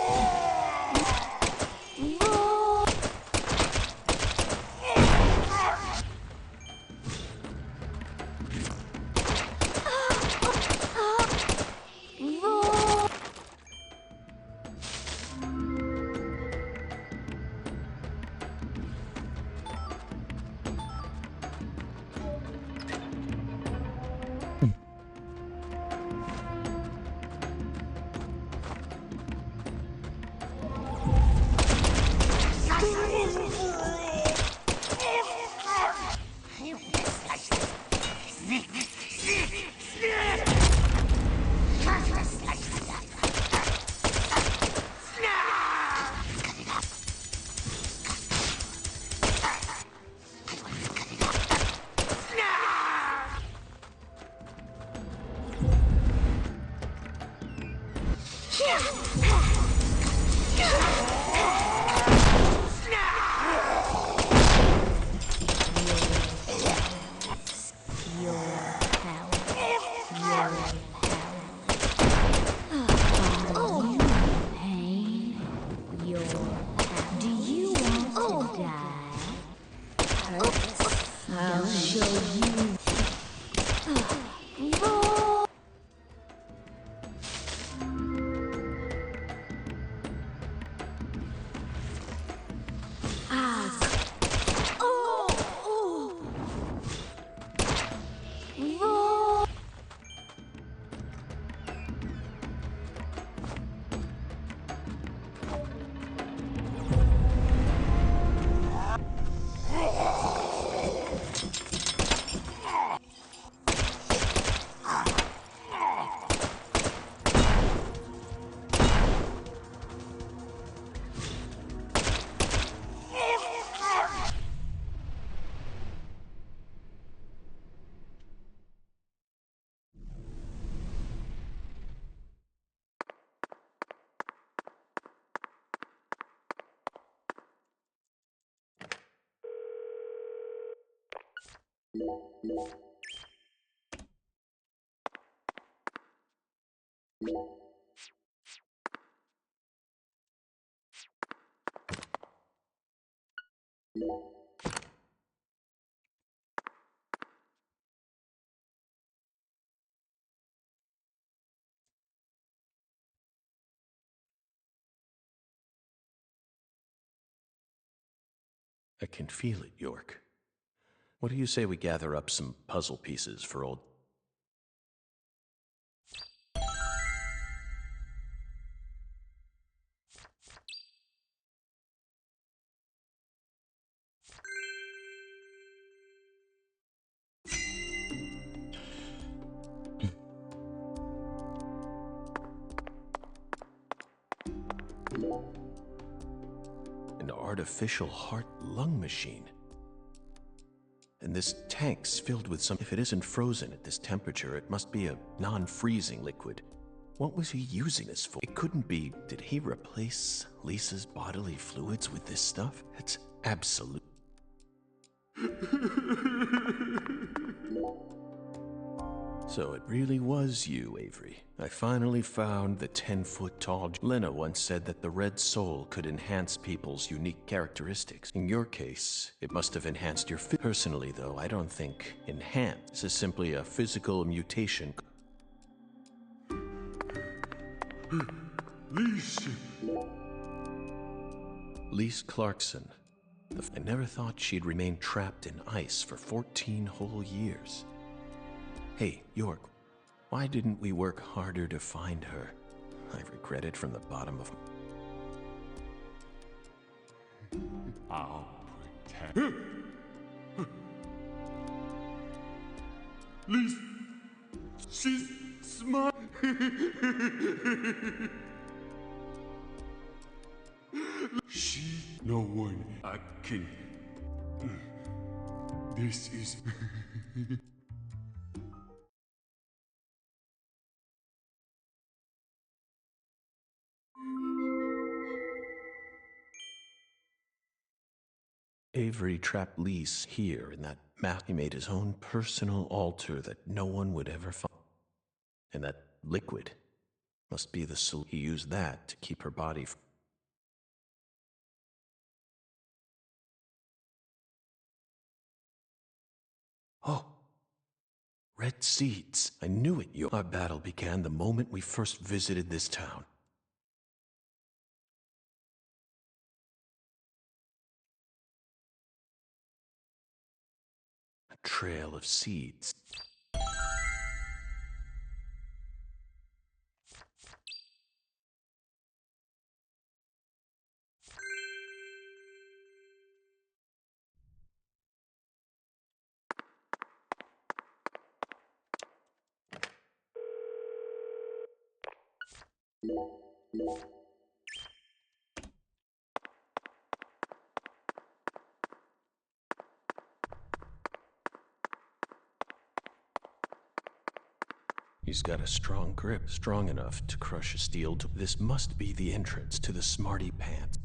Speaker 1: I can feel it, York. What do you say we gather up some puzzle pieces for old... An artificial heart-lung machine. And this tank's filled with some... If it isn't frozen at this temperature, it must be a non-freezing liquid. What was he using this for? It couldn't be... Did he replace Lisa's bodily fluids with this stuff? That's absolute... So it really was you, Avery. I finally found the 10-foot-tall... Lena once said that the red soul could enhance people's unique characteristics. In your case, it must have enhanced your... Personally, though, I don't think enhance. This is simply a physical mutation. Lise Clarkson. I never thought she'd remain trapped in ice for 14 whole years. Hey, York, why didn't we work harder to find her? I regret it from the bottom of...
Speaker 6: I'll protect... Lise, she's smart. She... No one I can... This is...
Speaker 1: Avery trapped Lise here in that map. He made his own personal altar that no one would ever find. And that liquid must be the solution. He used that to keep her body from... Oh, red seeds. I knew it. Our battle began the moment we first visited this town. A trail of seeds. He's got a strong grip, strong enough to crush a steel. This must be the entrance to the Smarty Pants.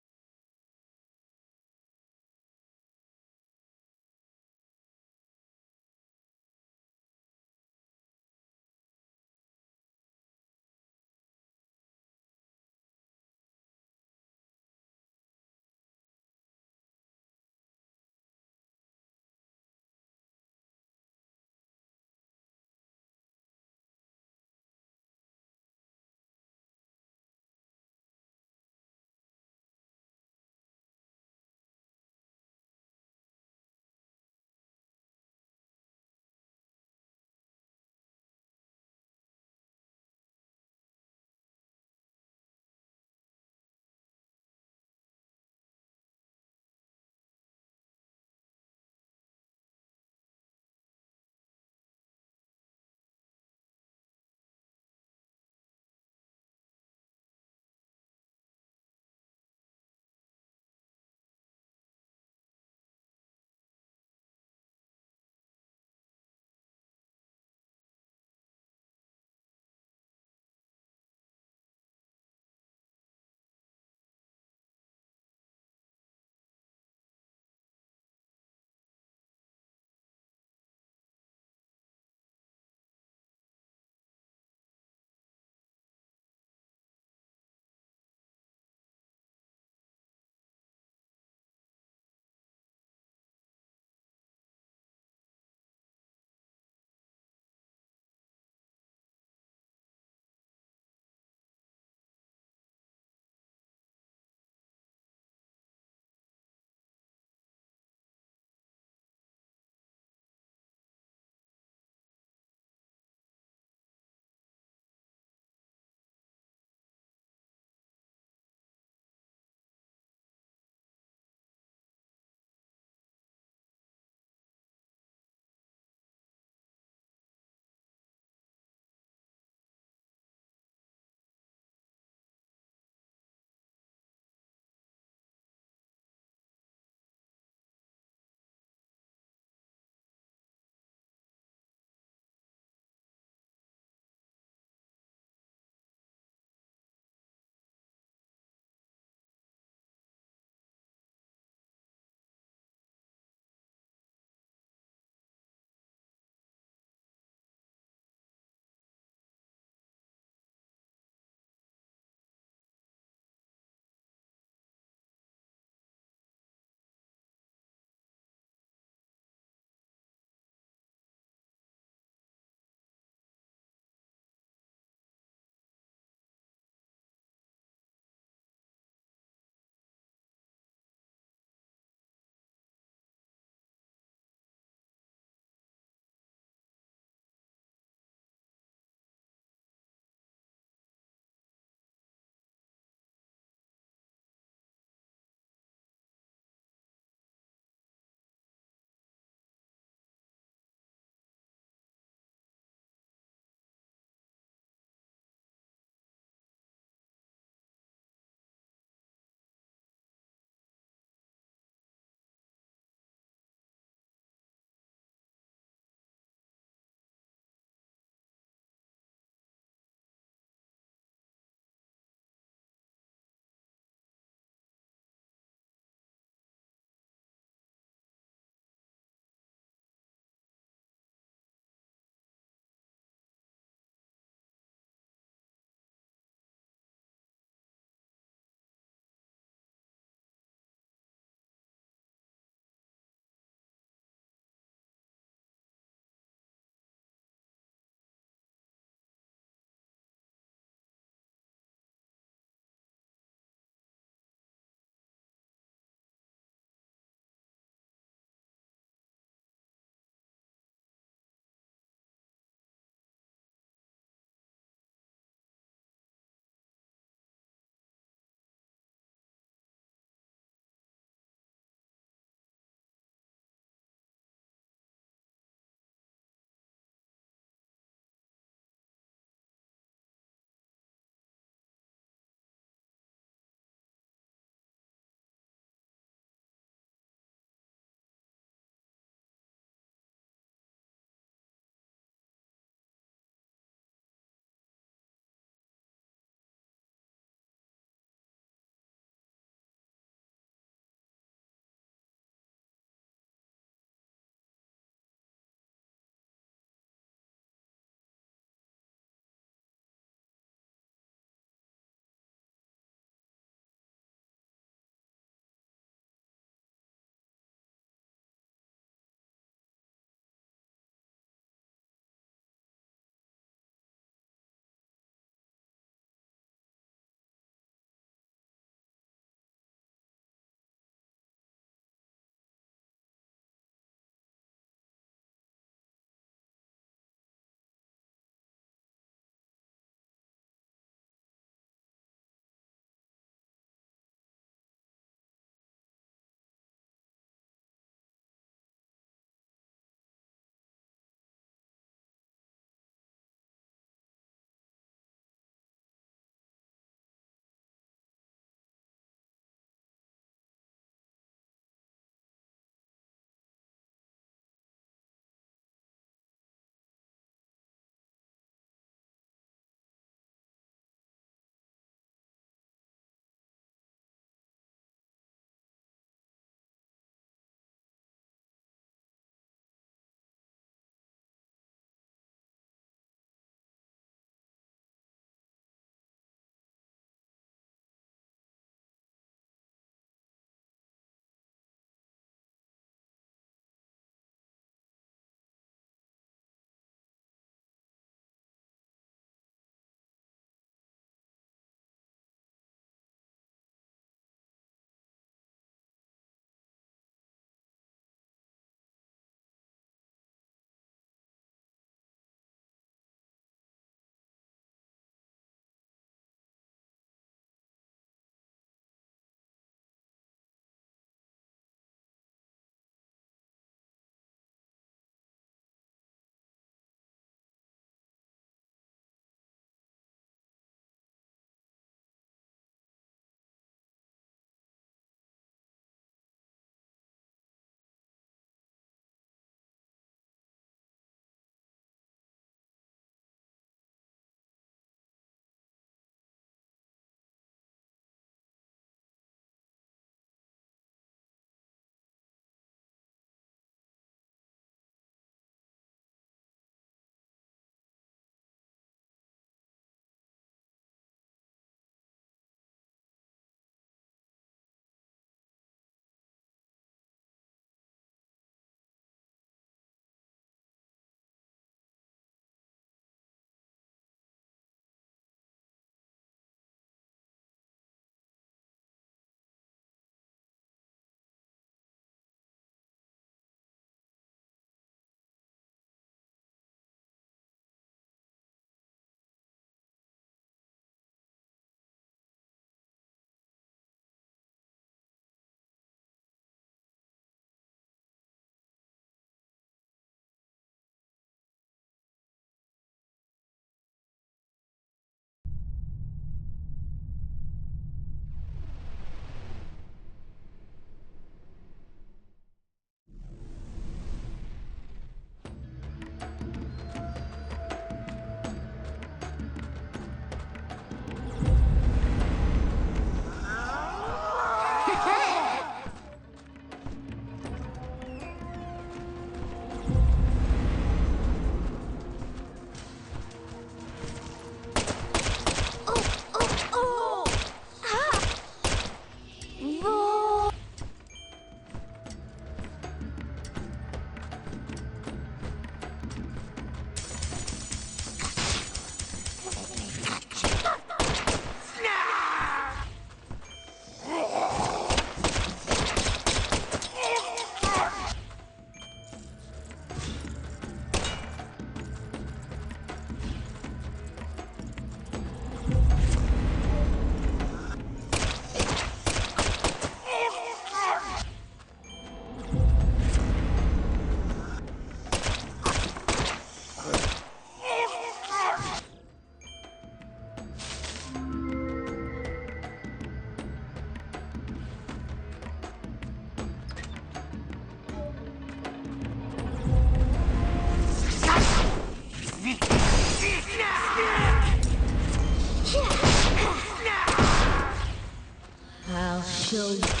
Speaker 12: show you.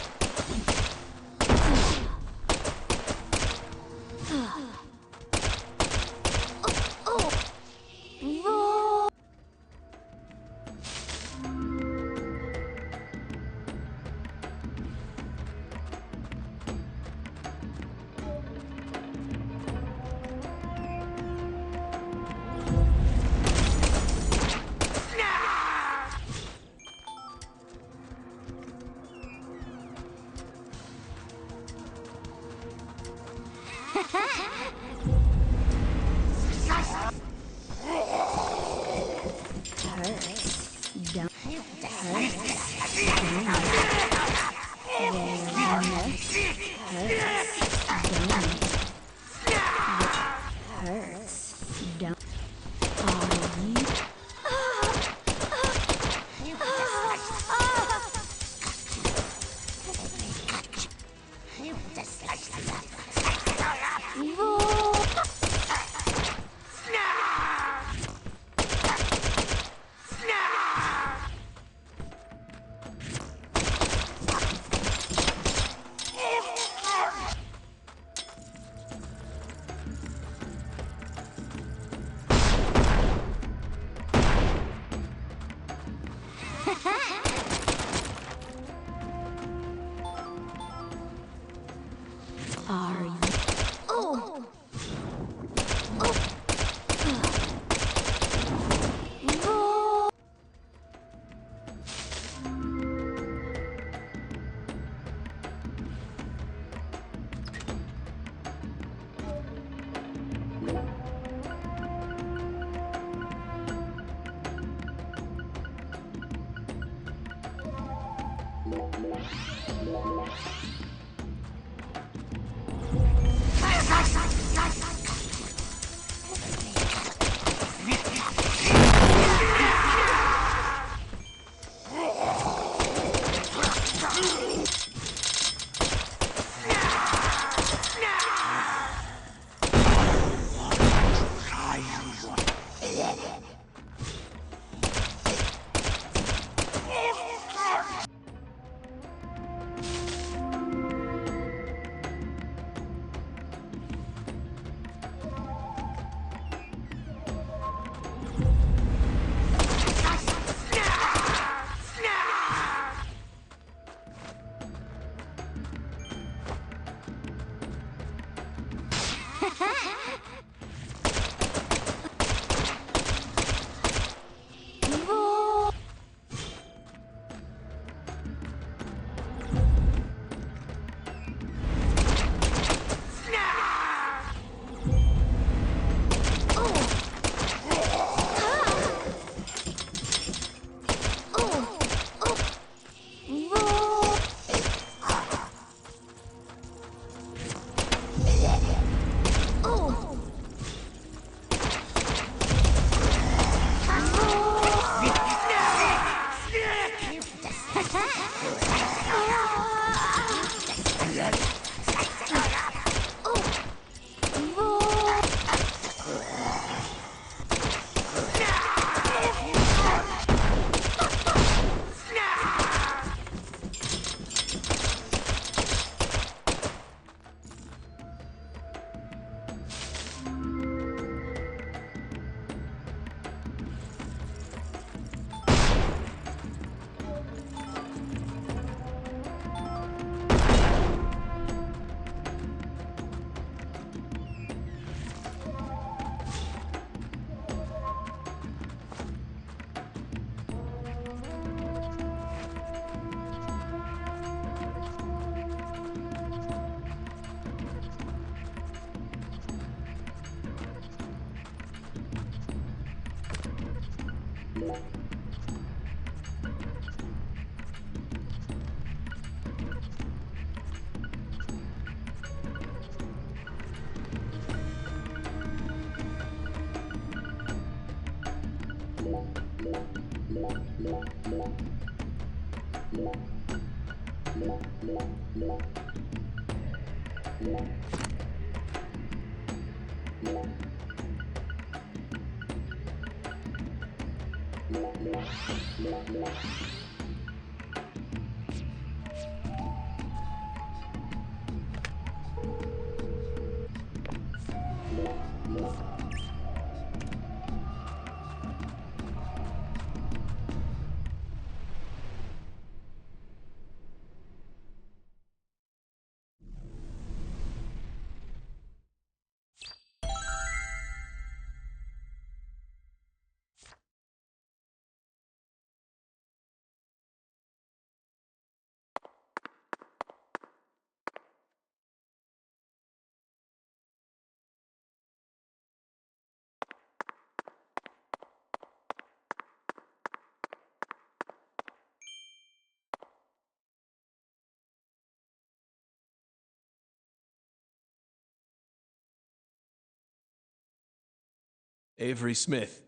Speaker 1: Avery Smith.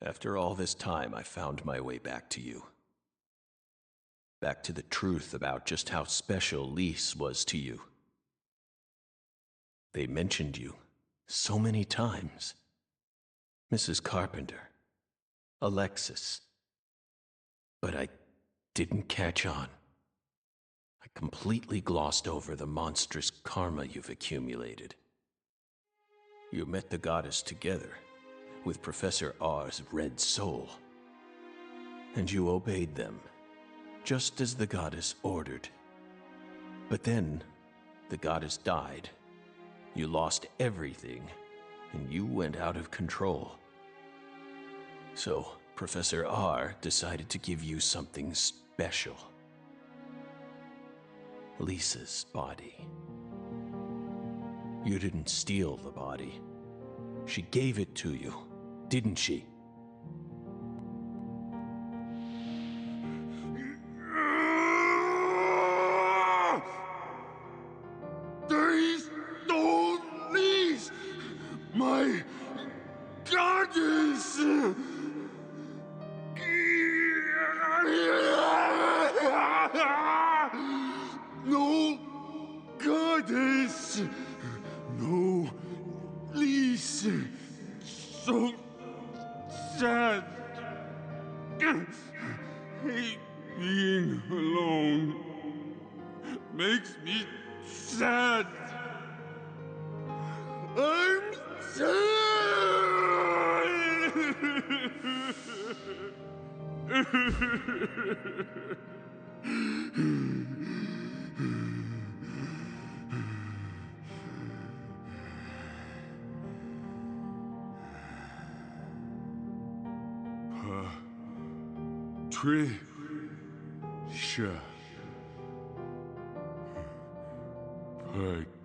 Speaker 1: After all this time, I found my way back to you. Back to the truth about just how special Lise was to you. They mentioned you so many times. Mrs. Carpenter, Alexis. But I didn't catch on. I completely glossed over the monstrous karma you've accumulated. You met the goddess together with Professor R's red soul. And you obeyed them, just as the goddess ordered. But then, the goddess died. You lost everything, and you went out of control. So, Professor R decided to give you something special. Lisa's body. You didn't steal the body. She gave it to you, didn't she?
Speaker 6: They stole Lise, my goddess! No goddess! No Lise! So sad! Hate being alone. Makes me sad. I'm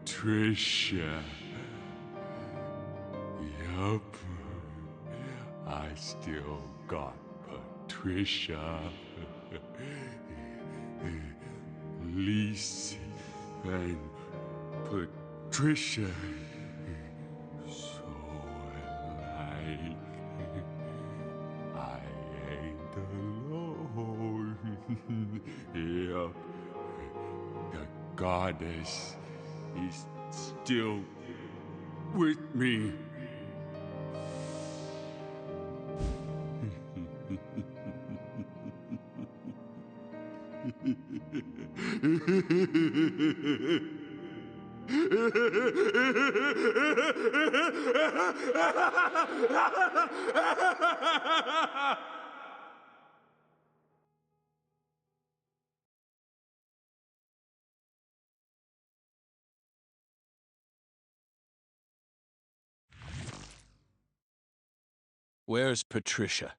Speaker 6: Patricia. Yup. I still got Patricia. Lise and Patricia. So alike. I ain't alone. Yup. The goddess is still with me.
Speaker 1: Where's Patricia?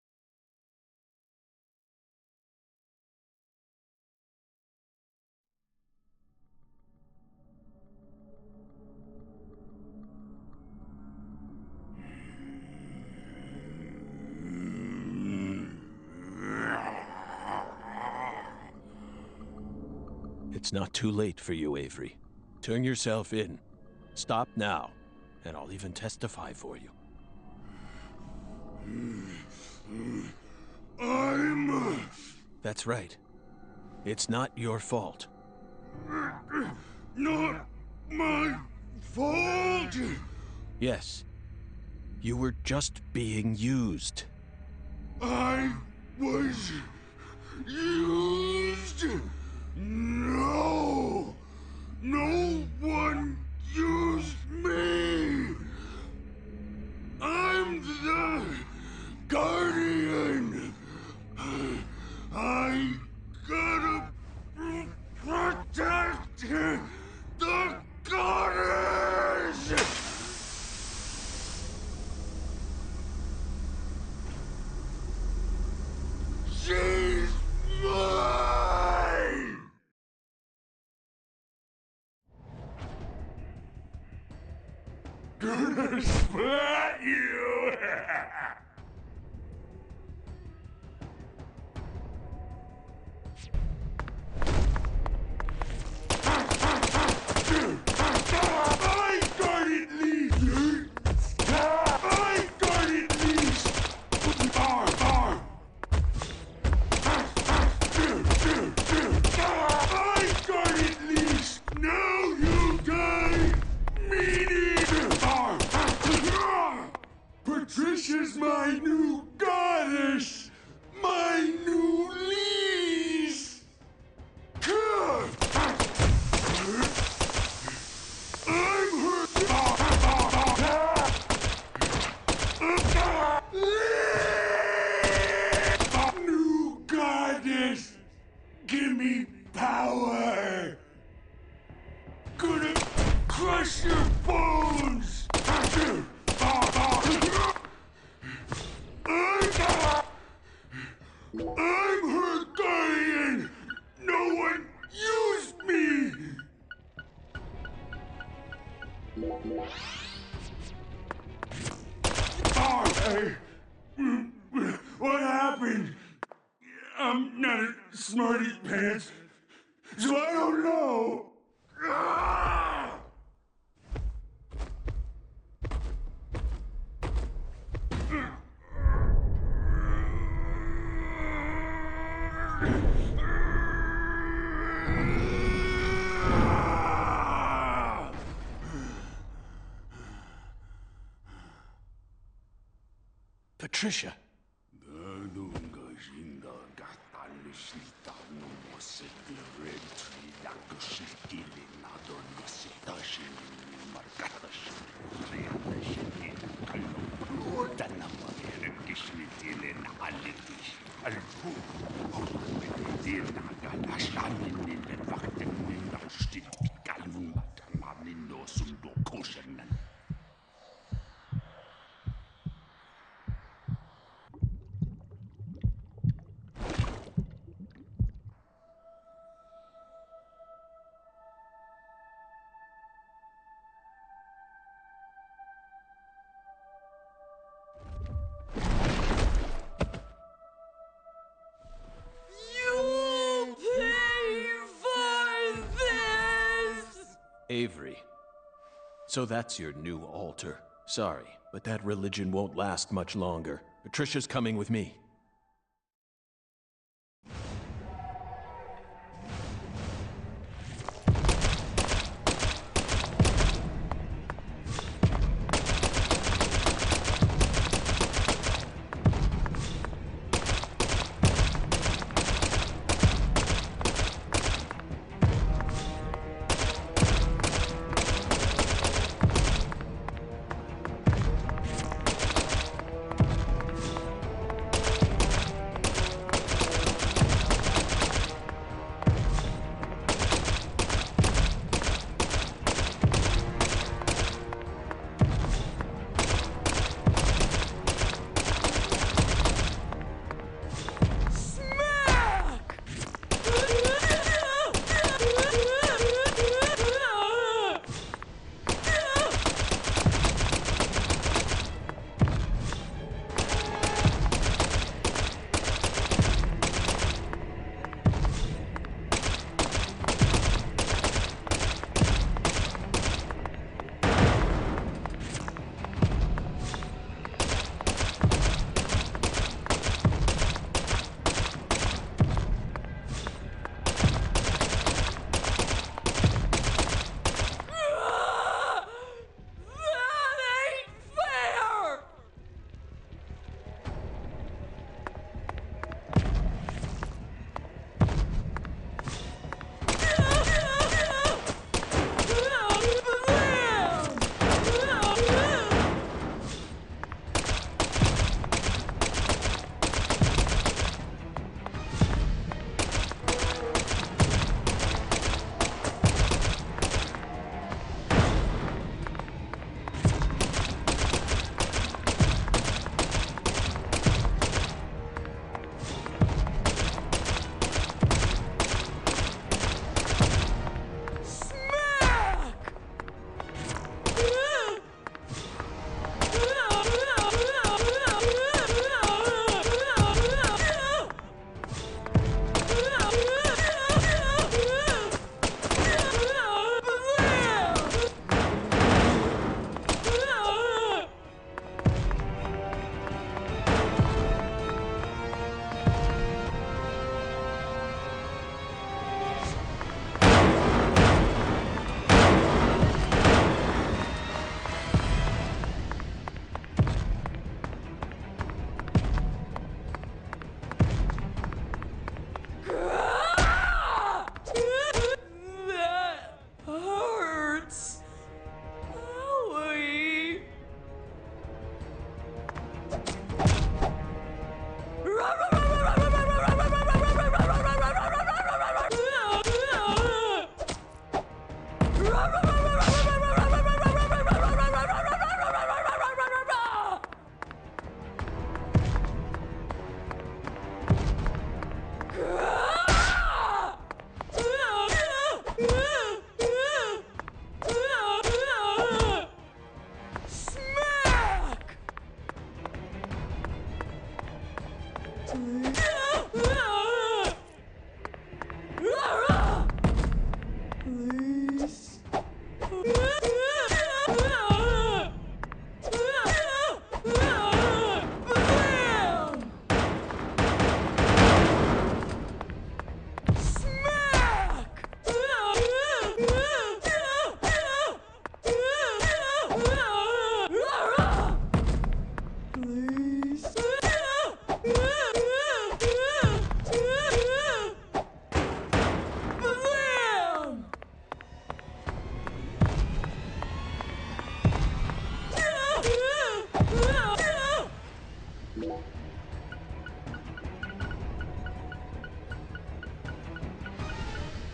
Speaker 1: It's not too late for you, Avery. Turn yourself in. Stop now, and I'll even testify for you. That's right. It's not your fault.
Speaker 6: Not my fault!
Speaker 1: Yes. You were just being used.
Speaker 6: I was used? No! No one used me! I'm the guardian! I gotta protect the goddess! She's mine! Gonna splat you! I got it, Lise! power! Gonna crush your bones! I'm her guardian! No one used me! Hey, what happened? I'm not as smart as pants, so I don't know.
Speaker 1: Patricia. Avery. So that's your new altar. Sorry, but that religion won't last much longer. Patricia's coming with me.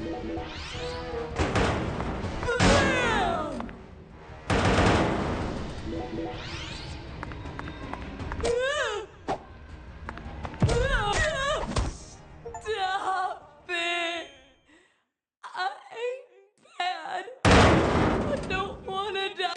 Speaker 12: Stop it! I'm bad. I don't want to die.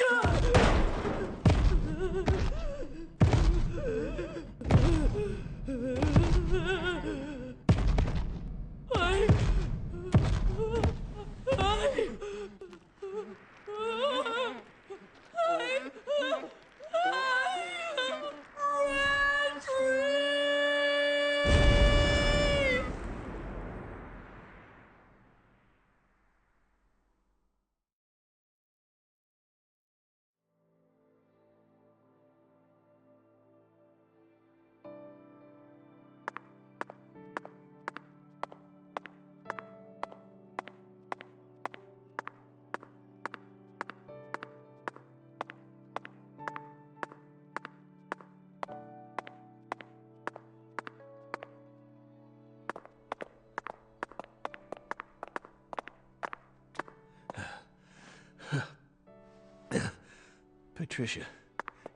Speaker 1: Patricia,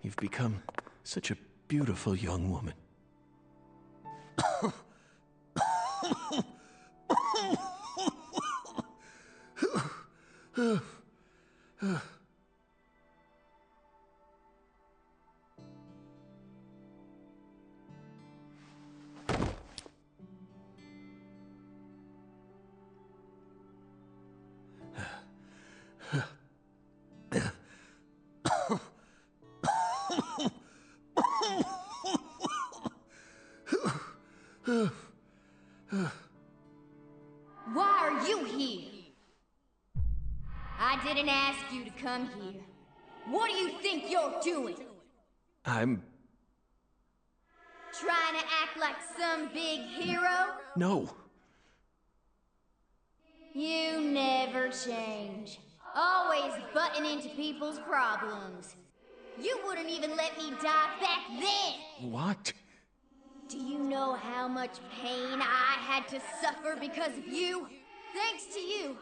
Speaker 1: you've become such a beautiful young woman.
Speaker 13: Why are you here? I didn't ask you to come here. What do you think you're doing?
Speaker 1: I'm...
Speaker 13: Trying to act like some big hero?
Speaker 1: No.
Speaker 13: You never change. Always butting into people's problems. You wouldn't even let me die back then!
Speaker 1: What?
Speaker 13: Do you know how much pain I had to suffer because of you? Thanks to you,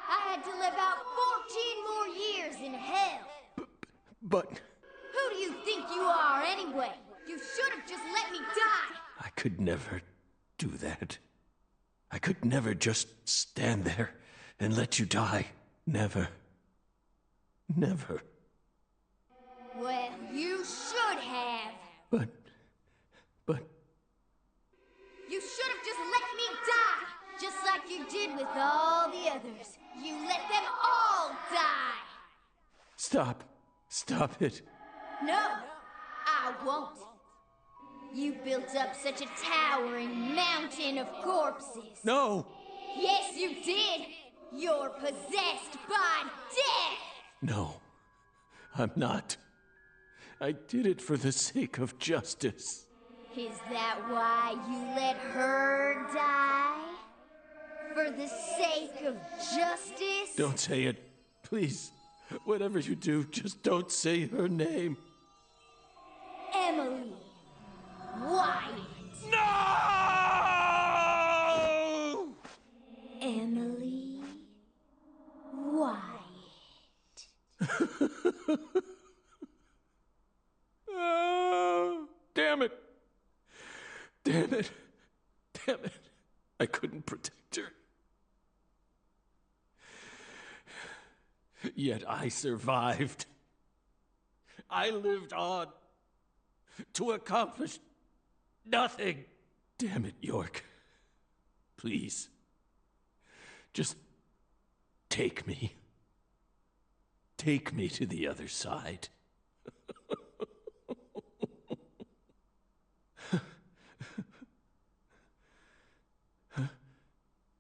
Speaker 13: I had to live out 14 more years in hell.
Speaker 1: But...
Speaker 13: Who do you think you are anyway? You should have just let me die!
Speaker 1: I could never do that. I could never just stand there and let you die. Never. Never.
Speaker 13: Well, you should have.
Speaker 1: But...
Speaker 13: You should have just let me die! Just like you did with all the others. You let them all die!
Speaker 1: Stop. Stop it.
Speaker 13: No, I won't. You built up such a towering mountain of corpses.
Speaker 1: No!
Speaker 13: Yes, you did! You're possessed by death!
Speaker 1: No, I'm not. I did it for the sake of justice.
Speaker 13: Is that why you let her die? For the sake of justice?
Speaker 1: Don't say it. Please. Whatever you do, just don't say her name.
Speaker 13: Emily Wyatt.
Speaker 1: No!
Speaker 13: Emily Wyatt.
Speaker 1: Oh, damn it. Damn it. Damn it. I couldn't protect her. Yet I survived. I lived on to accomplish nothing. Damn it, York. Please. Just take me. Take me to the other side.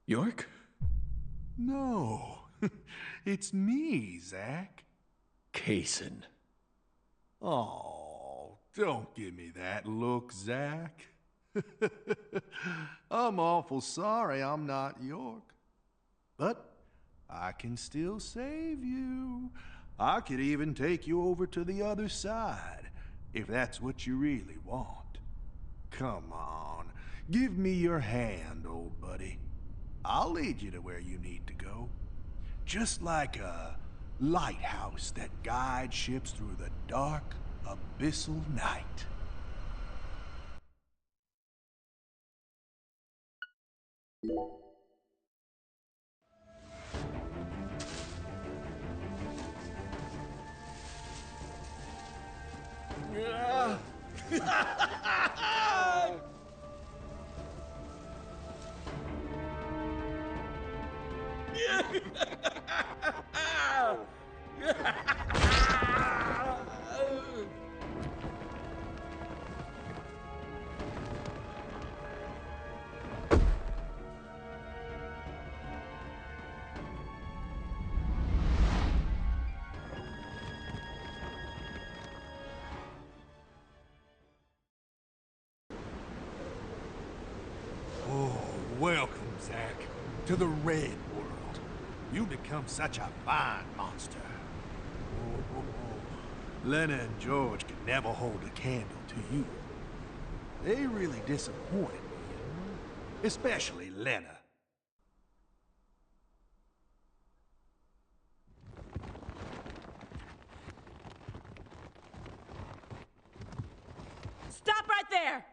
Speaker 1: York?
Speaker 9: No, it's me, Zach.
Speaker 1: Kaysen.
Speaker 9: Oh, don't give me that look, Zach. I'm awful sorry I'm not York. But I can still save you. I could even take you over to the other side, if that's what you really want. Come on, give me your hand, old buddy. I'll lead you to where you need to go. Just like a lighthouse that guides ships through the dark, abyssal night. Welcome, Zach, to the Red World. You become such a fine monster. Lena and George can never hold a candle to you. They really disappointed me, you know? Especially Lena.
Speaker 12: Stop right there!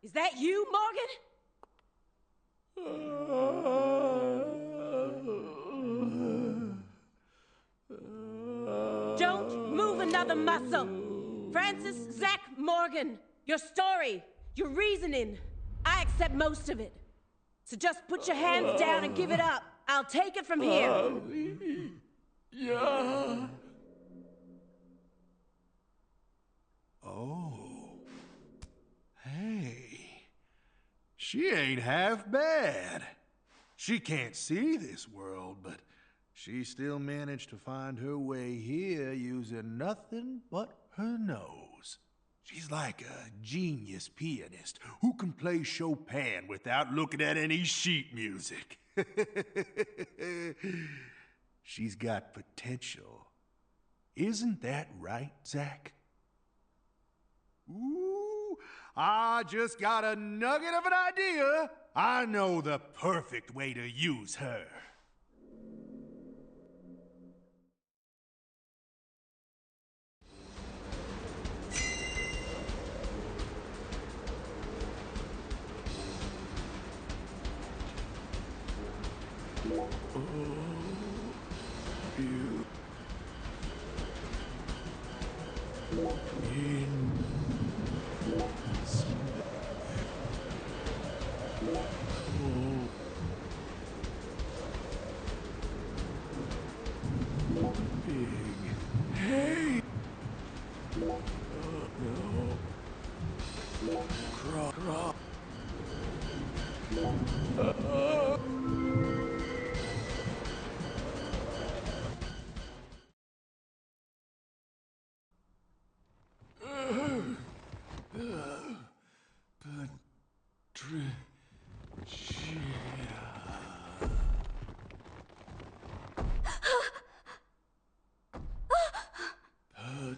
Speaker 12: Is that you, Morgan? Don't move another muscle. Francis Zach Morgan, your story, your reasoning, I accept most of it. So just put your hands down and give it up. I'll take it from here.
Speaker 6: Yeah.
Speaker 9: Oh. Hey. She ain't half bad. She can't see this world, but she still managed to find her way here using nothing but her nose. She's like a genius pianist who can play Chopin without looking at any sheet music. She's got potential. Isn't that right, Zach? Ooh, I just got a nugget of an idea. I know the perfect way to use her.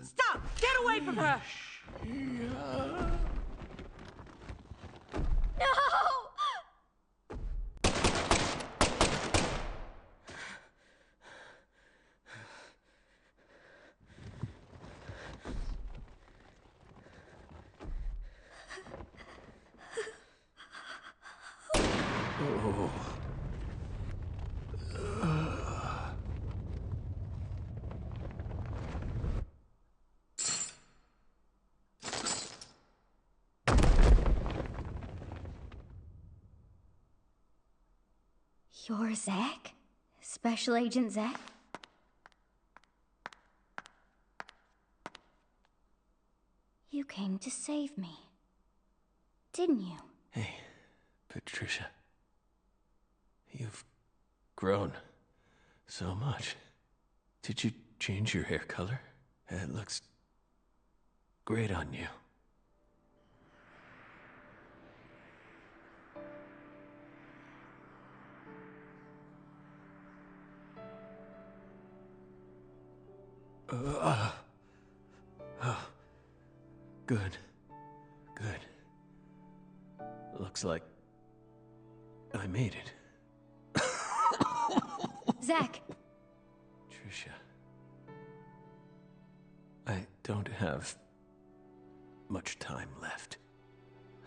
Speaker 12: Stop! Get away from her!
Speaker 3: No! You're Zach? Special Agent Zach? You came to save me, didn't you?
Speaker 1: Hey, Patricia. You've grown so much. Did you change your hair color? It looks great on you. Good. Good. Looks like I made it.
Speaker 13: Zach!
Speaker 1: Trisha. I don't have much time left.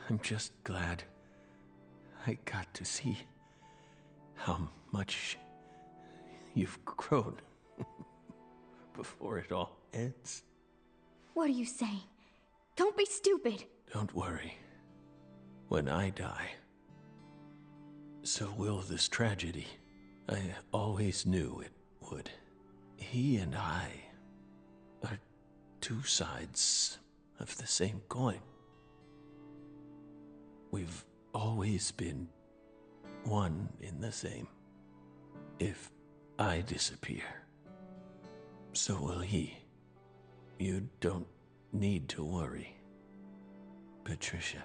Speaker 1: I'm just glad I got to see how much you've grown before it all ends.
Speaker 13: What are you saying? Don't be stupid.
Speaker 1: Don't worry. When I die, so will this tragedy. I always knew it would. He and I are two sides of the same coin. We've always been one in the same. If I disappear, so will he. You don't need to worry. Patricia,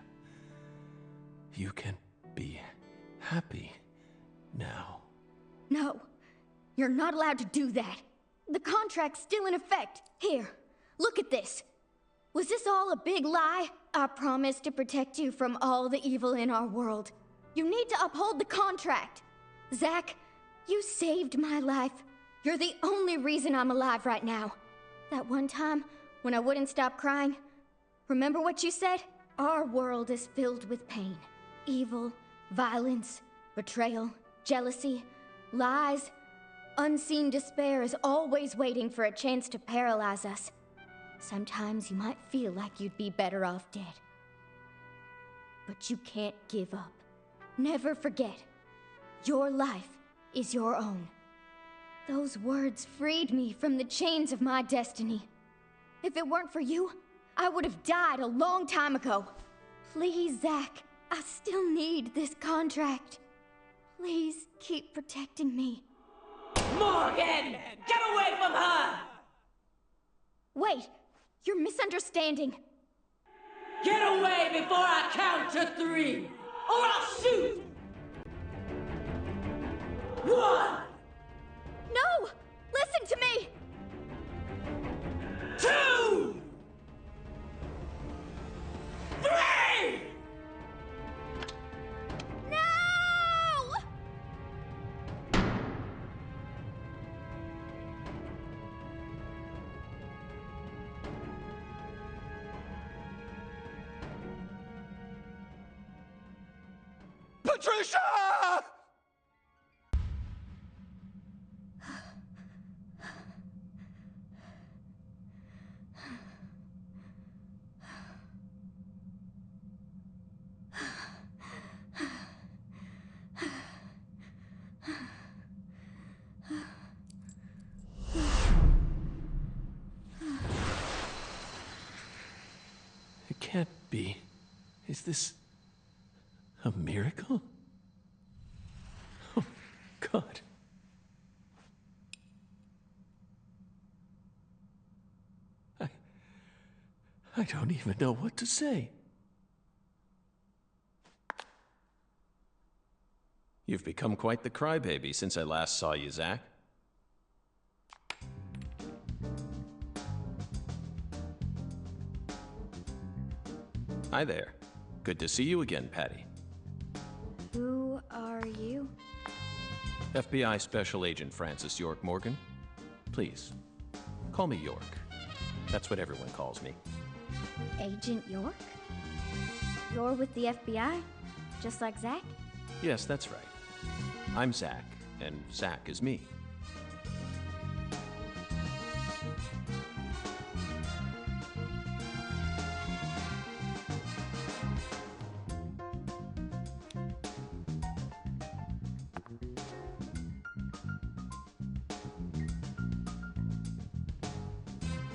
Speaker 1: you can be happy now.
Speaker 13: No, you're not allowed to do that. The contract's still in effect. Here, look at this. Was this all a big lie? I promised to protect you from all the evil in our world. You need to uphold the contract. Zach, you saved my life. You're the only reason I'm alive right now. That one time when I wouldn't stop crying, remember what you said? Our world is filled with pain. Evil, violence, betrayal, jealousy, lies. Unseen despair is always waiting for a chance to paralyze us. Sometimes you might feel like you'd be better off dead. But you can't give up. Never forget, your life is your own. Those words freed me from the chains of my destiny. If it weren't for you, I would have died a long time ago. Please, Zach, I still need this contract. Please keep protecting me.
Speaker 12: Morgan! Get away from her!
Speaker 13: Wait, you're misunderstanding.
Speaker 12: Get away before I count to 3, or I'll shoot! 1!
Speaker 13: No! Listen to me!
Speaker 12: 2! 3!
Speaker 13: No!
Speaker 1: Patricia! It can't be. Is this a miracle? Oh, God. I don't even know what to say. You've become quite the crybaby since I last saw you, Zach. Hi there. Good to see you again, Patty.
Speaker 13: Who are you?
Speaker 1: FBI Special Agent Francis York Morgan. Please, call me York. That's what everyone calls me.
Speaker 13: Agent York? You're with the FBI? Just like Zach?
Speaker 1: Yes, that's right. I'm Zach, and Zach is me.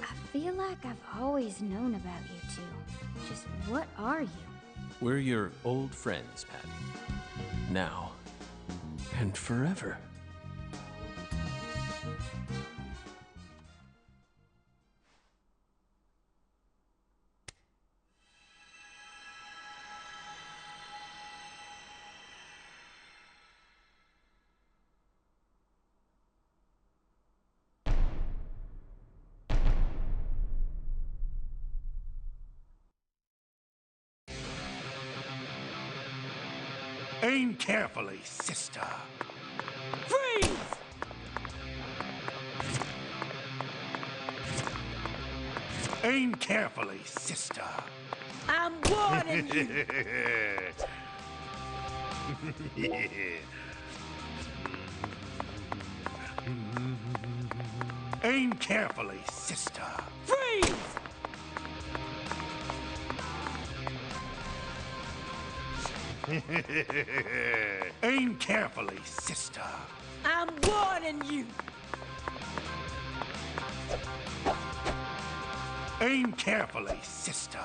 Speaker 13: I feel like I've always known about you two. Just what are you?
Speaker 1: We're your old friends, Patty. Now and forever.
Speaker 9: Aim carefully, sister.
Speaker 12: Freeze!
Speaker 9: Aim carefully, sister.
Speaker 12: I'm warning you.
Speaker 9: Aim carefully, sister.
Speaker 12: Freeze!
Speaker 9: Aim carefully, sister.
Speaker 12: I'm warning you.
Speaker 9: Aim carefully, sister.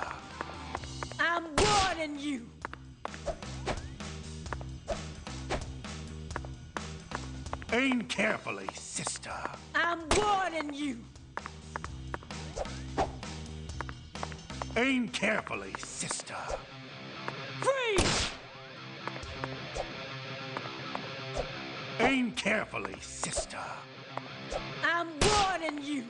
Speaker 12: I'm warning you.
Speaker 9: Aim carefully, sister.
Speaker 12: I'm warning you.
Speaker 9: Aim carefully, sister.
Speaker 12: Freeze!
Speaker 9: Aim carefully, sister.
Speaker 12: I'm warning you.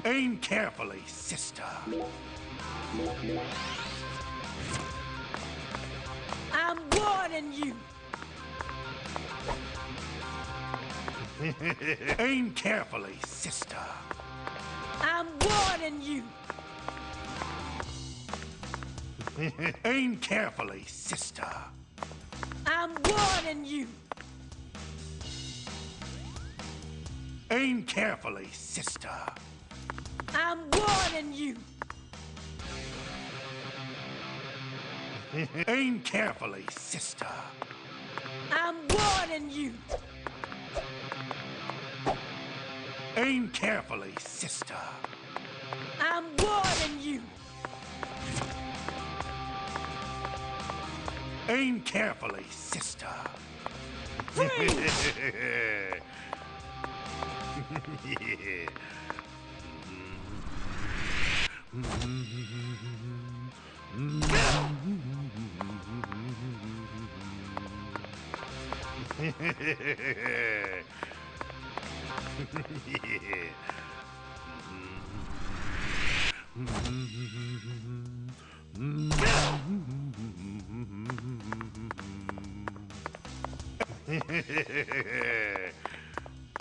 Speaker 9: Aim carefully, sister.
Speaker 12: I'm warning you.
Speaker 9: Aim carefully, sister.
Speaker 12: I'm warning you.
Speaker 9: Aim carefully, sister.
Speaker 12: I'm warning you.
Speaker 9: Aim carefully, sister.
Speaker 12: I'm warning you.
Speaker 9: Aim carefully, sister.
Speaker 12: I'm warning you.
Speaker 9: Aim carefully, sister.
Speaker 12: I'm warning you.
Speaker 9: Aim carefully, sister.
Speaker 12: Freeze!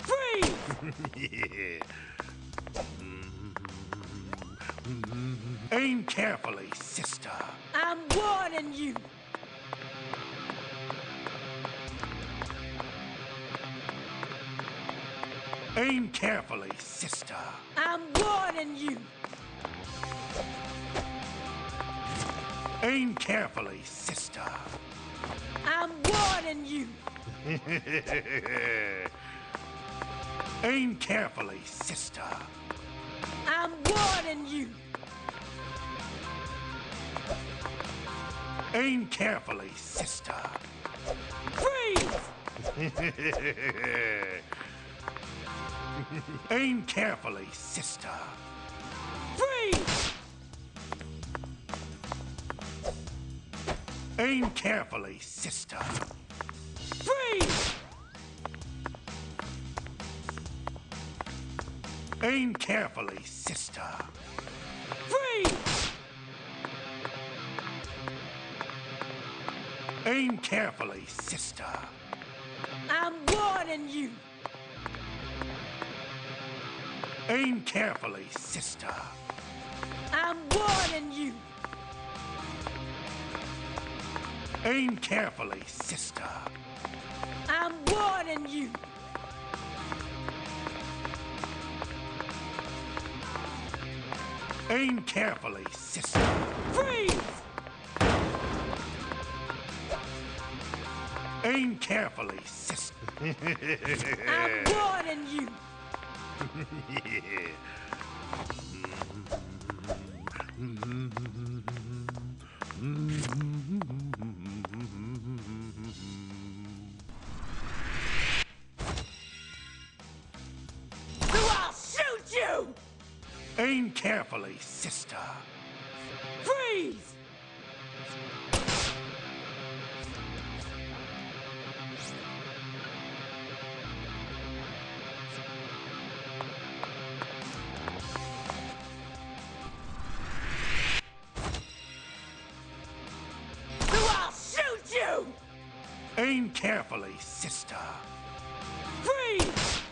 Speaker 12: Freeze!
Speaker 9: Aim carefully, sister.
Speaker 12: I'm warning you.
Speaker 9: Aim carefully, sister.
Speaker 12: I'm warning you.
Speaker 9: Aim carefully, sister.
Speaker 12: I'm warning you.
Speaker 9: Aim carefully, sister.
Speaker 12: I'm warning you.
Speaker 9: Aim carefully, sister.
Speaker 12: Freeze!
Speaker 9: Aim carefully, sister.
Speaker 12: Freeze!
Speaker 9: Aim carefully, sister.
Speaker 12: Freeze!
Speaker 9: Aim carefully, sister.
Speaker 12: Freeze!
Speaker 9: Aim carefully, sister.
Speaker 12: I'm warning you.
Speaker 9: Aim carefully, sister.
Speaker 12: I'm warning you.
Speaker 9: Aim carefully, sister.
Speaker 12: I'm warning you.
Speaker 9: Aim carefully, sister.
Speaker 12: Freeze!
Speaker 9: Aim carefully, sister.
Speaker 12: I'm warning you. I'll shoot you!
Speaker 9: Aim carefully, sister.
Speaker 12: Freeze!
Speaker 9: Aim carefully, sister.
Speaker 8: Freeze!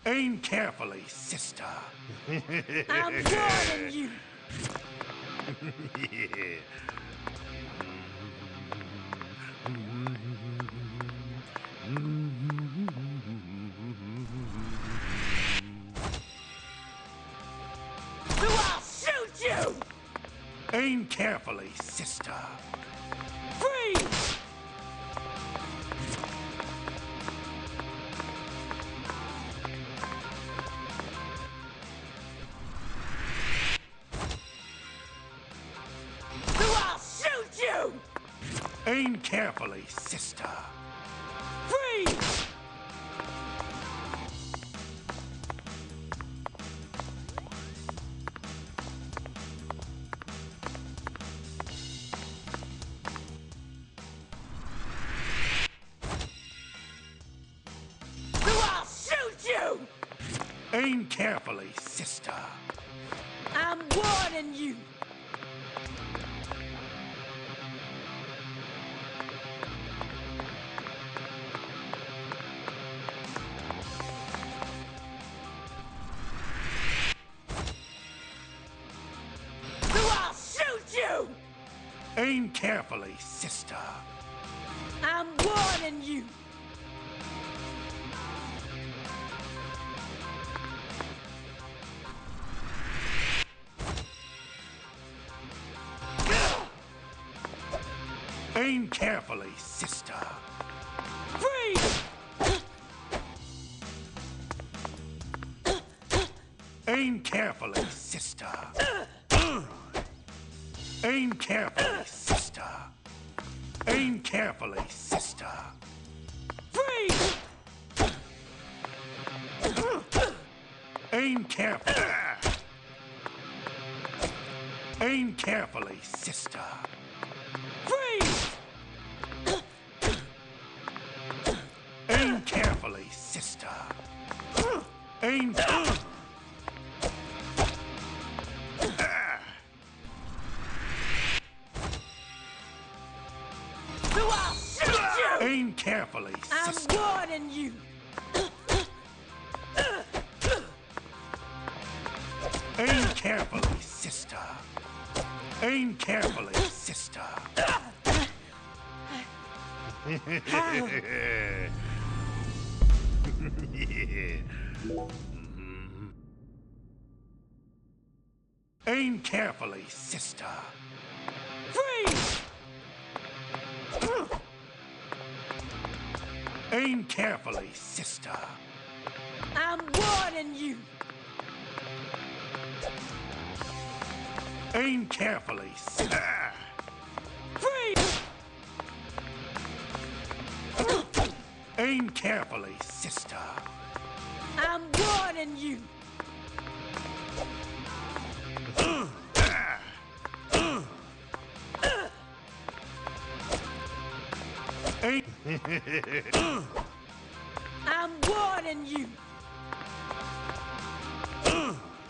Speaker 9: Aim carefully, sister.
Speaker 8: I'm warning you. I'll shoot you!
Speaker 9: Aim carefully, sister.
Speaker 8: Freeze! I'll shoot you!
Speaker 9: Aim carefully, sister.
Speaker 8: Freeze!
Speaker 6: Aim carefully, sister.
Speaker 12: I'm warning you. I'll shoot you!
Speaker 6: Aim carefully, sister.
Speaker 12: I'm warning you.
Speaker 6: Aim carefully, sister.
Speaker 12: Freeze!
Speaker 6: Aim carefully, sister. Aim carefully, sister. Aim carefully, sister.
Speaker 12: Freeze!
Speaker 6: Aim carefully. Aim carefully, sister.
Speaker 12: Freeze!
Speaker 6: Aim carefully, sister. Aim.
Speaker 12: I'll shoot you!
Speaker 6: Aim carefully, sister.
Speaker 12: I'm warning you.
Speaker 6: Aim carefully, sister. Aim carefully, sister. Aim carefully, sister.
Speaker 12: Freeze!
Speaker 6: Aim carefully, sister.
Speaker 12: I'm warning you.
Speaker 6: Aim carefully, sister.
Speaker 12: Freeze!
Speaker 6: Aim carefully, sister.
Speaker 12: I'm warning you.
Speaker 6: Aim.
Speaker 12: I'm warning you.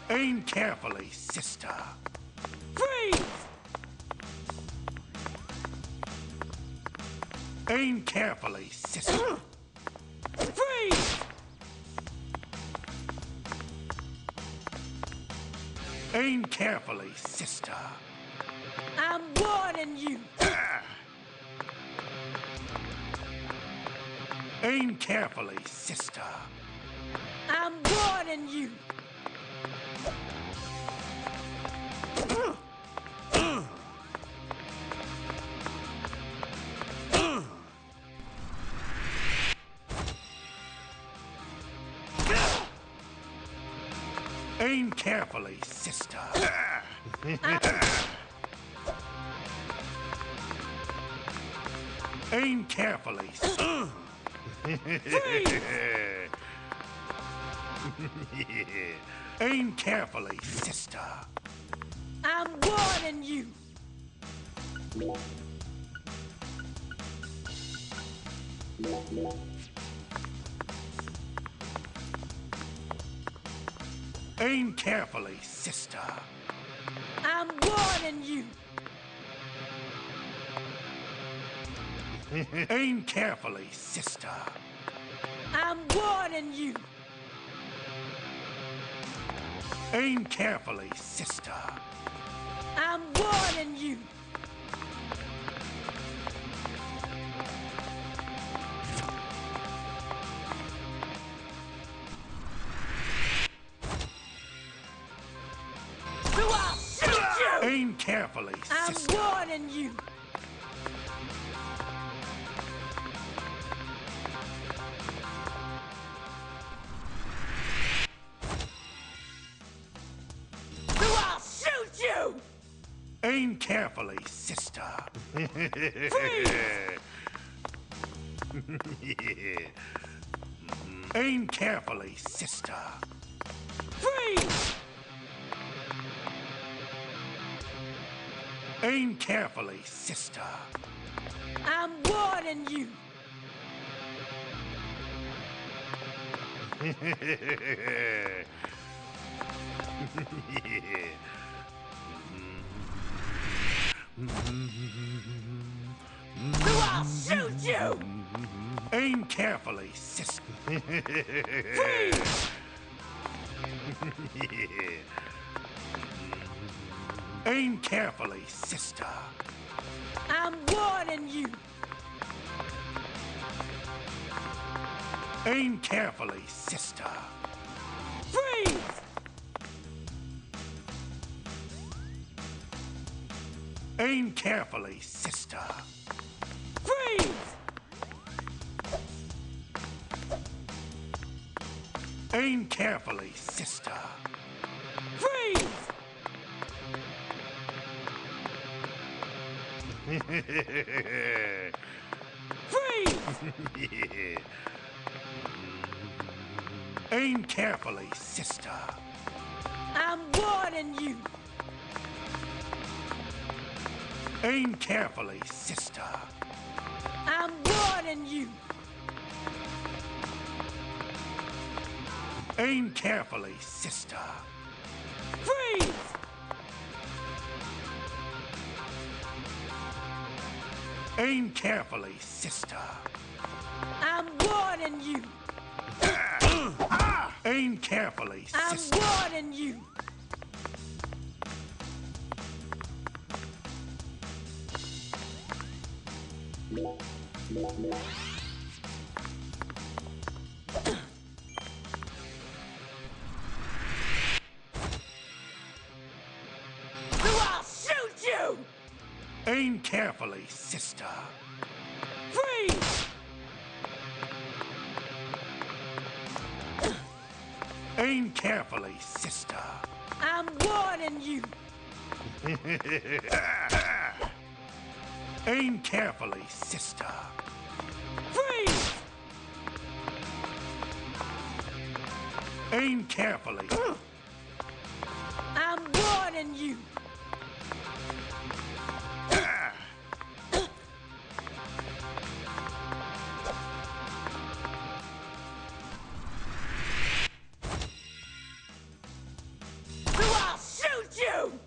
Speaker 6: Aim carefully, sister.
Speaker 12: Freeze!
Speaker 6: Aim carefully, sister.
Speaker 12: Freeze!
Speaker 6: Aim carefully, sister.
Speaker 12: I'm warning you.
Speaker 6: Aim carefully, sister.
Speaker 12: I'm warning you.
Speaker 6: Aim carefully, sister. Aim carefully. Aim carefully, sister.
Speaker 12: I'm warning you.
Speaker 6: Aim carefully, sister.
Speaker 12: I'm warning you.
Speaker 6: Aim carefully, sister.
Speaker 12: I'm warning you.
Speaker 6: Aim carefully, sister.
Speaker 12: I'm warning you. I'll shoot you!
Speaker 6: Aim carefully,
Speaker 12: I'm
Speaker 6: sister.
Speaker 12: warning you. I'll shoot you!
Speaker 6: Aim carefully, sister. Aim carefully, sister.
Speaker 12: Freeze!
Speaker 6: Aim carefully, sister.
Speaker 12: I'm warning you.
Speaker 8: I'll shoot you! Aim carefully, sister. Freeze! Aim carefully, sister. I'm warning you. Aim carefully, sister. Freeze! Aim carefully, sister. Freeze! Aim carefully, sister. Freeze! Freeze! Aim carefully, sister. I'm warning you. Aim carefully, sister. I'm warning you. Aim carefully, sister. Freeze! Aim carefully, sister. I'm warning you. Aim carefully, sister. I'm warning you. I'll shoot you! Aim carefully, sister. Freeze! Aim carefully, sister. I'm warning you. Aim carefully, sister. Freeze! Aim carefully. I'm warning you. I'll shoot you!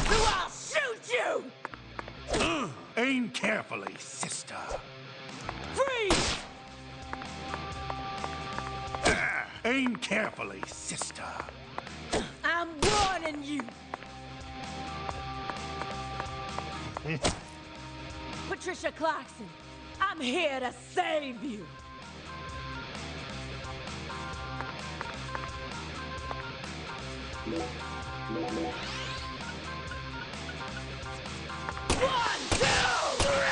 Speaker 8: I'll shoot you! Aim carefully, sister. Freeze! Aim carefully, sister. I'm warning you. Patricia Clarkson, I'm here to save you. One, two, three!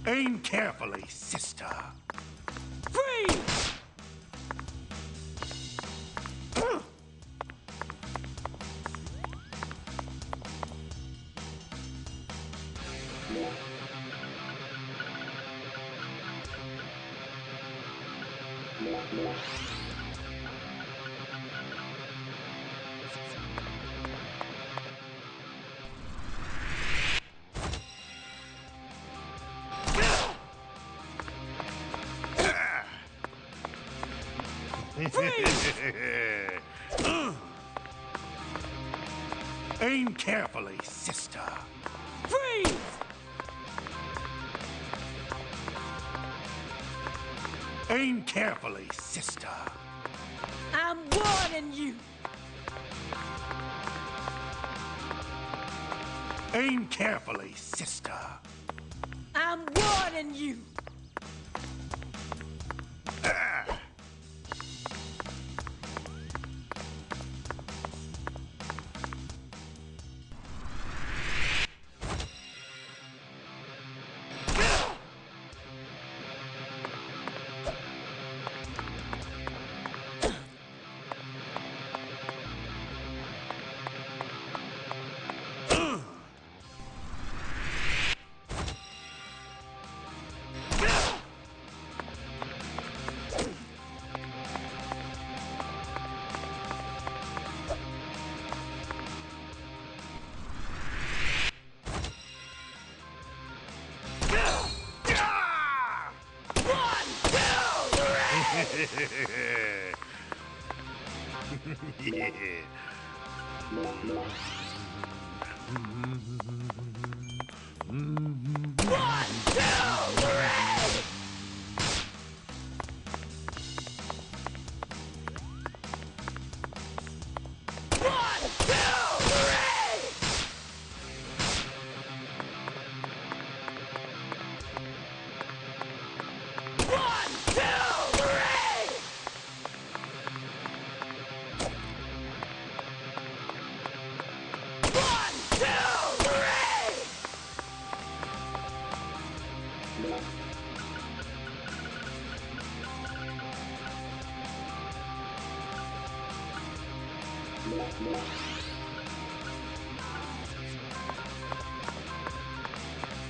Speaker 8: Aim carefully, sister. Freeze! Aim carefully, sister. Freeze! Aim carefully, sister. I'm warning you. Aim carefully, sister. I'm warning you.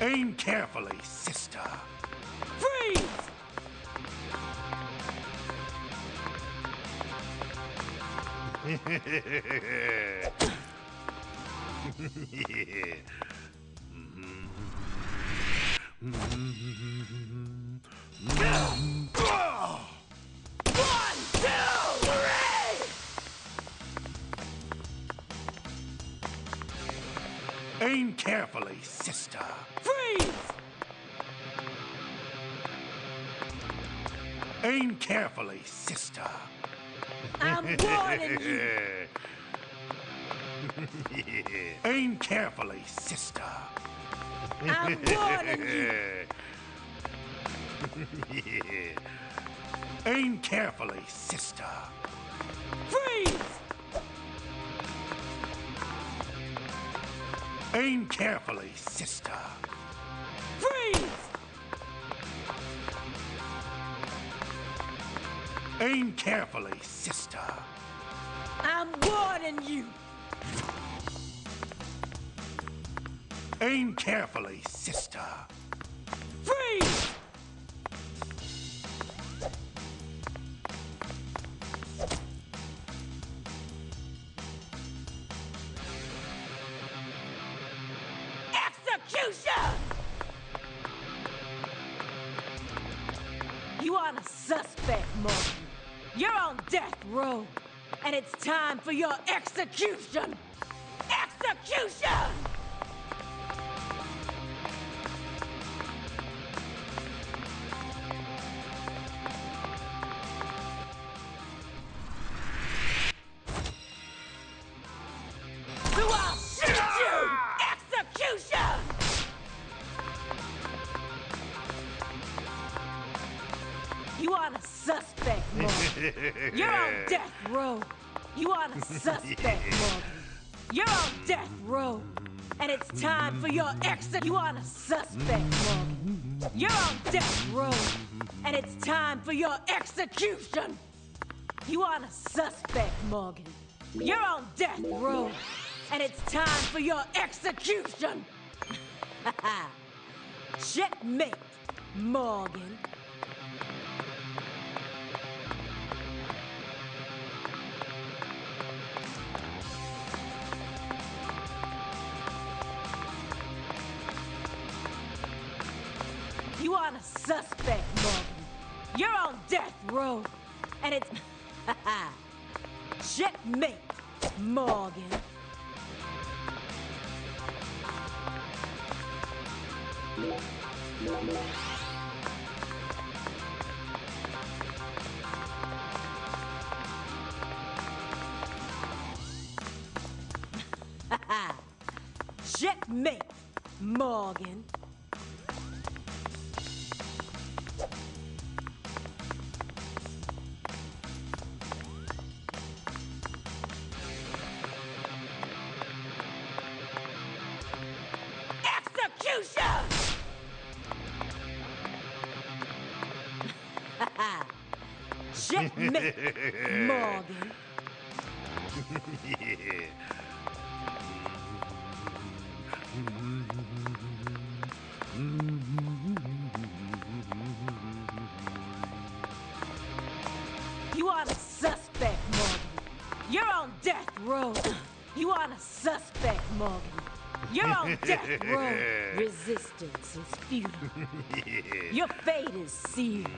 Speaker 9: Aim carefully, sister.
Speaker 12: Freeze!
Speaker 9: Aim carefully, sister.
Speaker 12: Freeze!
Speaker 9: Aim carefully, sister.
Speaker 12: I'm warning you.
Speaker 9: Aim carefully, sister.
Speaker 12: I'm warning you.
Speaker 9: Aim carefully, sister.
Speaker 12: Freeze!
Speaker 9: Aim carefully, sister.
Speaker 12: Freeze!
Speaker 9: Aim carefully, sister.
Speaker 12: I'm warning you.
Speaker 9: Aim carefully, sister.
Speaker 12: Freeze! Execution! You are a suspect, Morgan. You're on death row, and it's time for your execution! Execution! So I'll shoot you! Execution! You are a suspect, Morgan. You're on death row. You are a suspect, Morgan. You're on death row. And it's time for your exit. You are a suspect, Morgan. You're on death row. And it's time for your execution. You are a suspect, Morgan. You're on death row. And it's time for your execution. Checkmate, Morgan. You are a suspect, Morgan. You're on death row. And it's... Checkmate, Morgan. Checkmate, Morgan. Execution! Checkmate, Morgan. You are a suspect, Morgan. You're on death row. You are a suspect, Morgan. You're on death row. Resistance is futile. Your fate is sealed.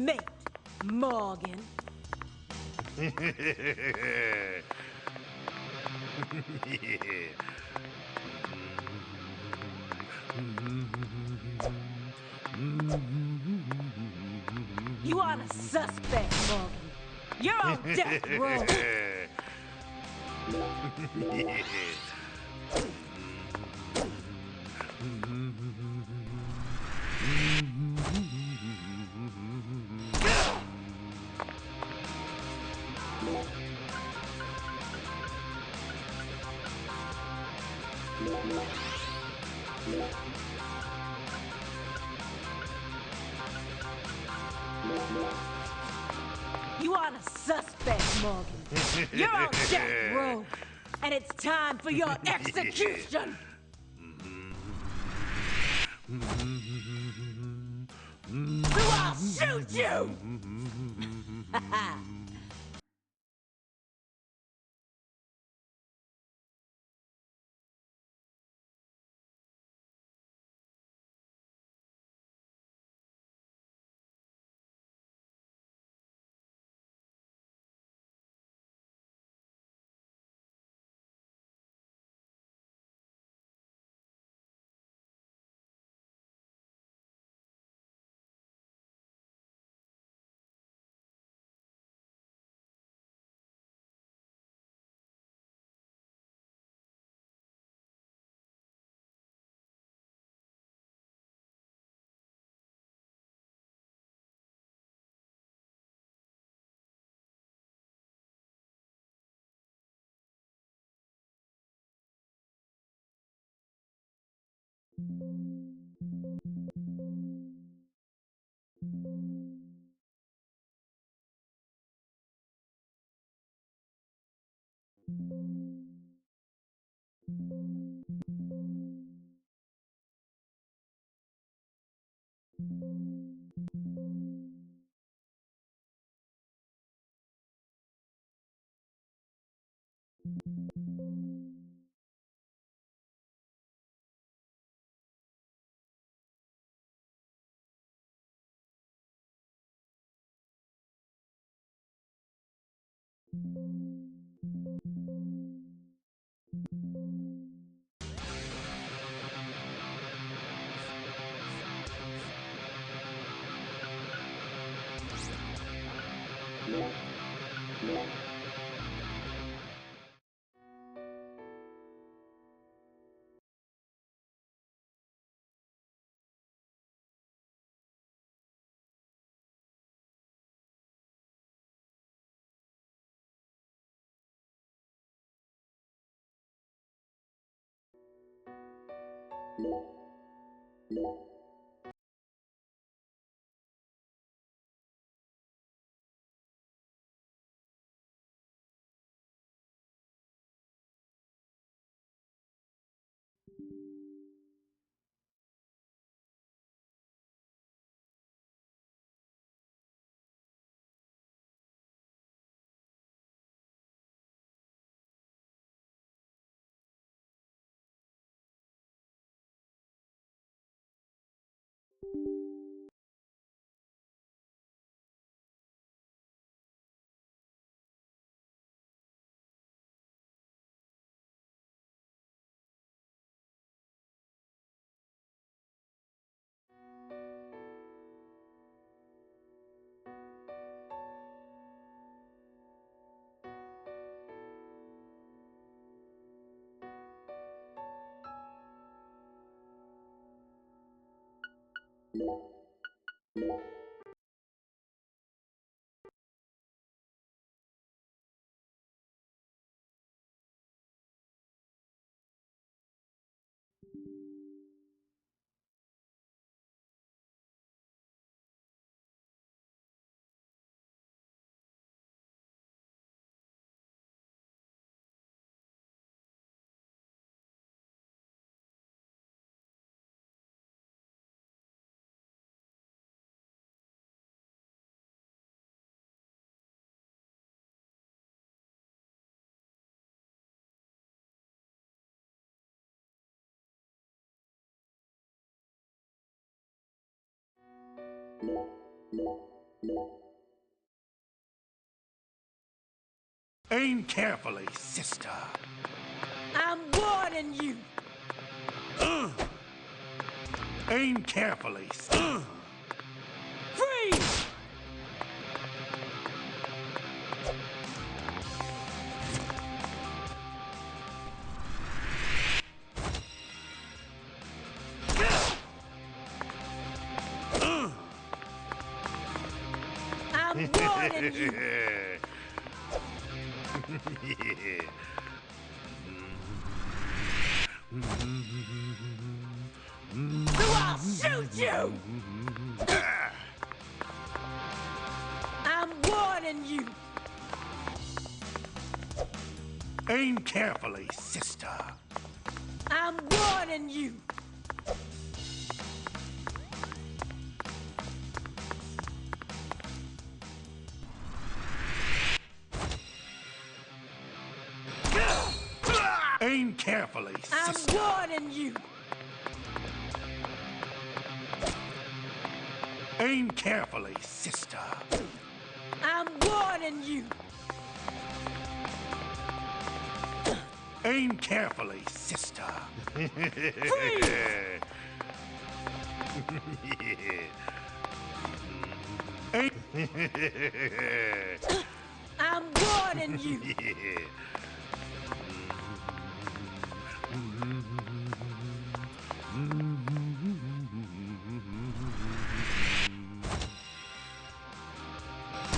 Speaker 12: mate, Morgan. You are the suspect, Morgan. You're on death row. You are the suspect, Morgan. You're on death row. And it's time for your execution. So I'll shoot you.
Speaker 9: Aim carefully, sister.
Speaker 12: I'm warning you.
Speaker 9: Aim carefully.
Speaker 12: Freeze! I'm warning you. I'll shoot you! I'm warning you.
Speaker 9: Aim carefully, sister.
Speaker 12: I'm warning you.
Speaker 9: Aim carefully, sister.
Speaker 12: I'm warning you.
Speaker 9: Aim carefully, sister.
Speaker 12: I'm warning you.
Speaker 9: Aim carefully, sister.
Speaker 12: Freeze! I'm warning you.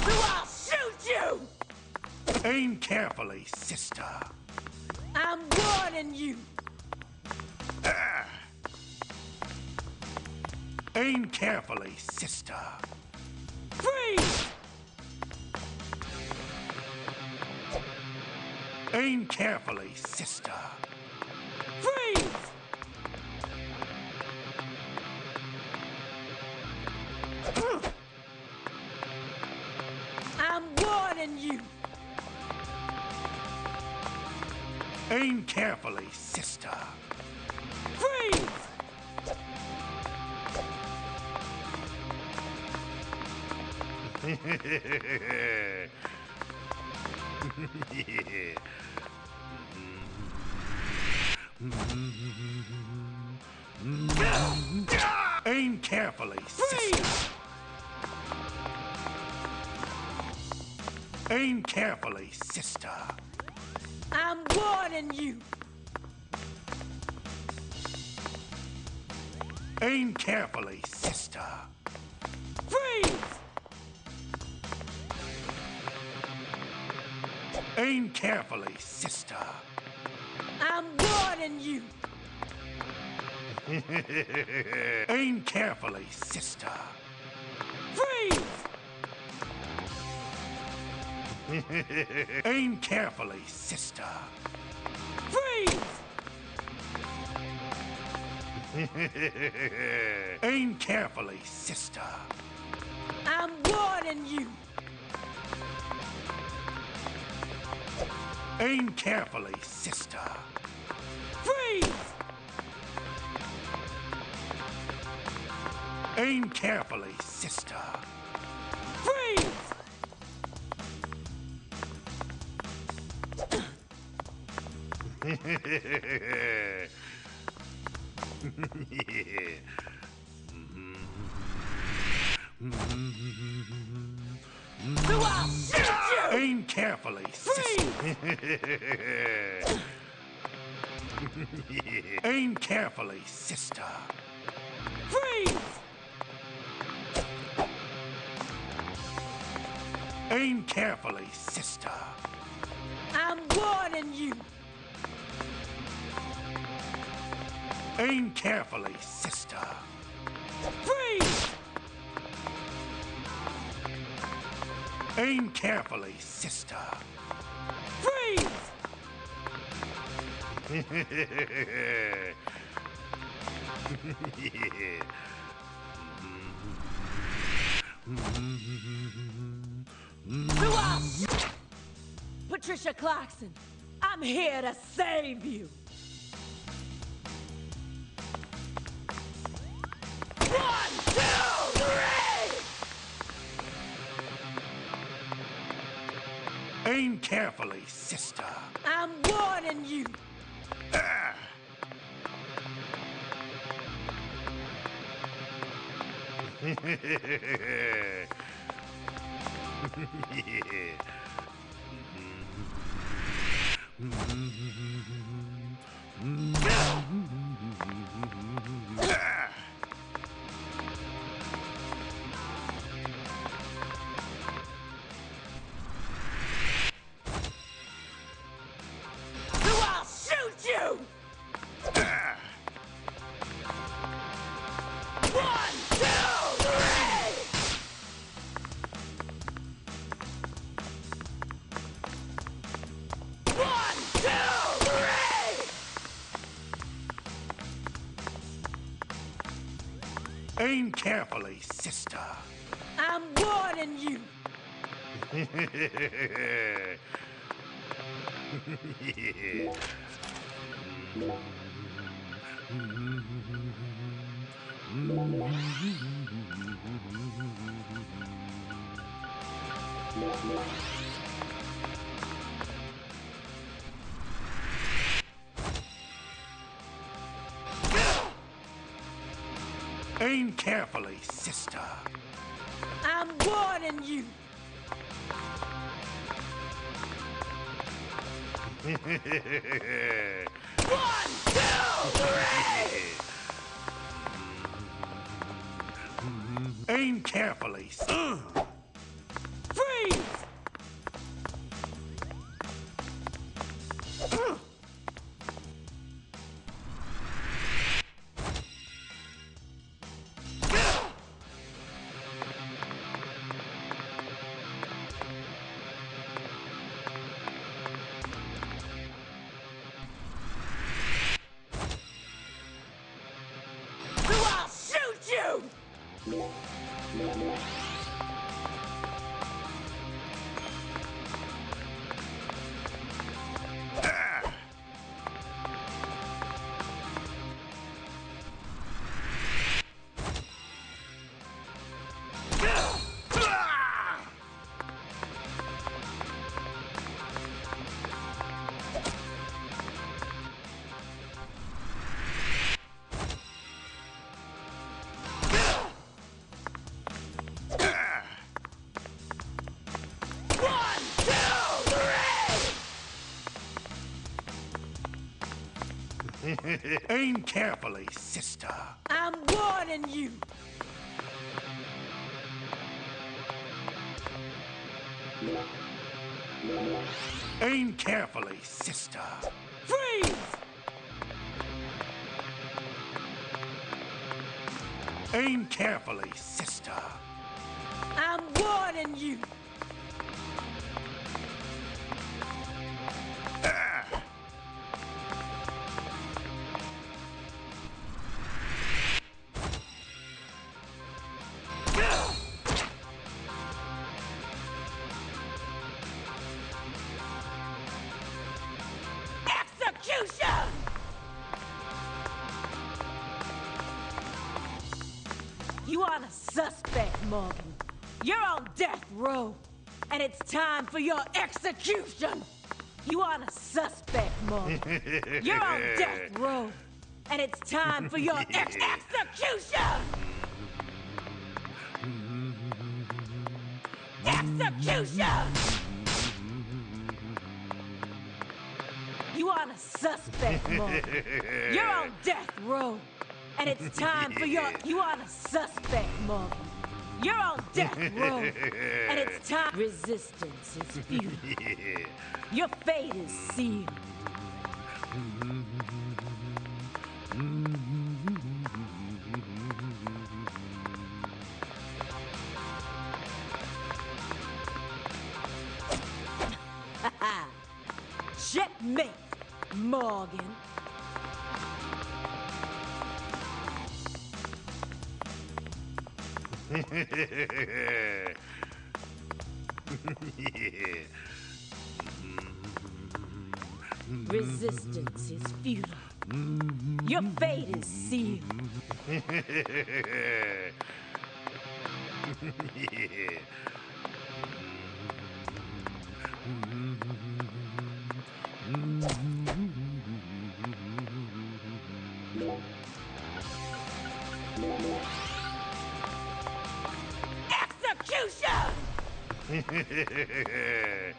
Speaker 12: I'll shoot you!
Speaker 9: Aim carefully, sister.
Speaker 12: I'm warning you.
Speaker 9: Aim carefully, sister.
Speaker 12: Freeze!
Speaker 9: Aim carefully, sister.
Speaker 12: Freeze! I'm warning you.
Speaker 9: Aim carefully, sister.
Speaker 12: Freeze!
Speaker 9: Aim carefully, sister. Aim carefully, sister.
Speaker 12: I'm warning you.
Speaker 9: Aim carefully, sister.
Speaker 12: Freeze!
Speaker 9: Aim carefully, sister.
Speaker 12: I'm warning you.
Speaker 9: Aim carefully, sister.
Speaker 12: Freeze!
Speaker 9: Aim carefully, sister.
Speaker 12: Freeze!
Speaker 9: Aim carefully, sister.
Speaker 12: I'm warning you.
Speaker 9: Aim carefully, sister.
Speaker 12: Freeze!
Speaker 9: Aim carefully, sister.
Speaker 12: Freeze! I'll shoot you!
Speaker 9: Aim carefully, sister. Aim carefully, sister.
Speaker 12: Freeze!
Speaker 9: Aim carefully, sister.
Speaker 12: I'm warning you.
Speaker 9: Aim carefully, sister.
Speaker 12: Freeze!
Speaker 9: Aim carefully, sister.
Speaker 12: Freeze! Patricia Clarkson, I'm here to save you. 1, 2, 3!
Speaker 9: Aim carefully, sister.
Speaker 12: I'm warning you. I'll shoot you! 1, 2, 3! 1, 2, 3!
Speaker 9: Aim carefully, sister.
Speaker 12: I'm warning you.
Speaker 9: Aim carefully, sister.
Speaker 12: I'm warning you. 1, 2, 3!
Speaker 9: Aim carefully.
Speaker 12: Freeze! I'll shoot you!
Speaker 9: Aim carefully, sister.
Speaker 12: I'm warning you.
Speaker 9: Aim carefully, sister.
Speaker 12: Freeze!
Speaker 9: Aim carefully, sister.
Speaker 12: I'm warning you. Execution! You are the suspect, Morgan. You're on death row, and it's time for your execution. You are the suspect, Morgan. You're on death row, and it's time for your execution. Execution! You are the suspect, Morgan. You're on death row, and it's time for your... You are the suspect, Morgan. You're on death row, and it's time... Resistance is futile. Your fate is sealed. Checkmate, Morgan. Resistance is futile. Your fate is sealed.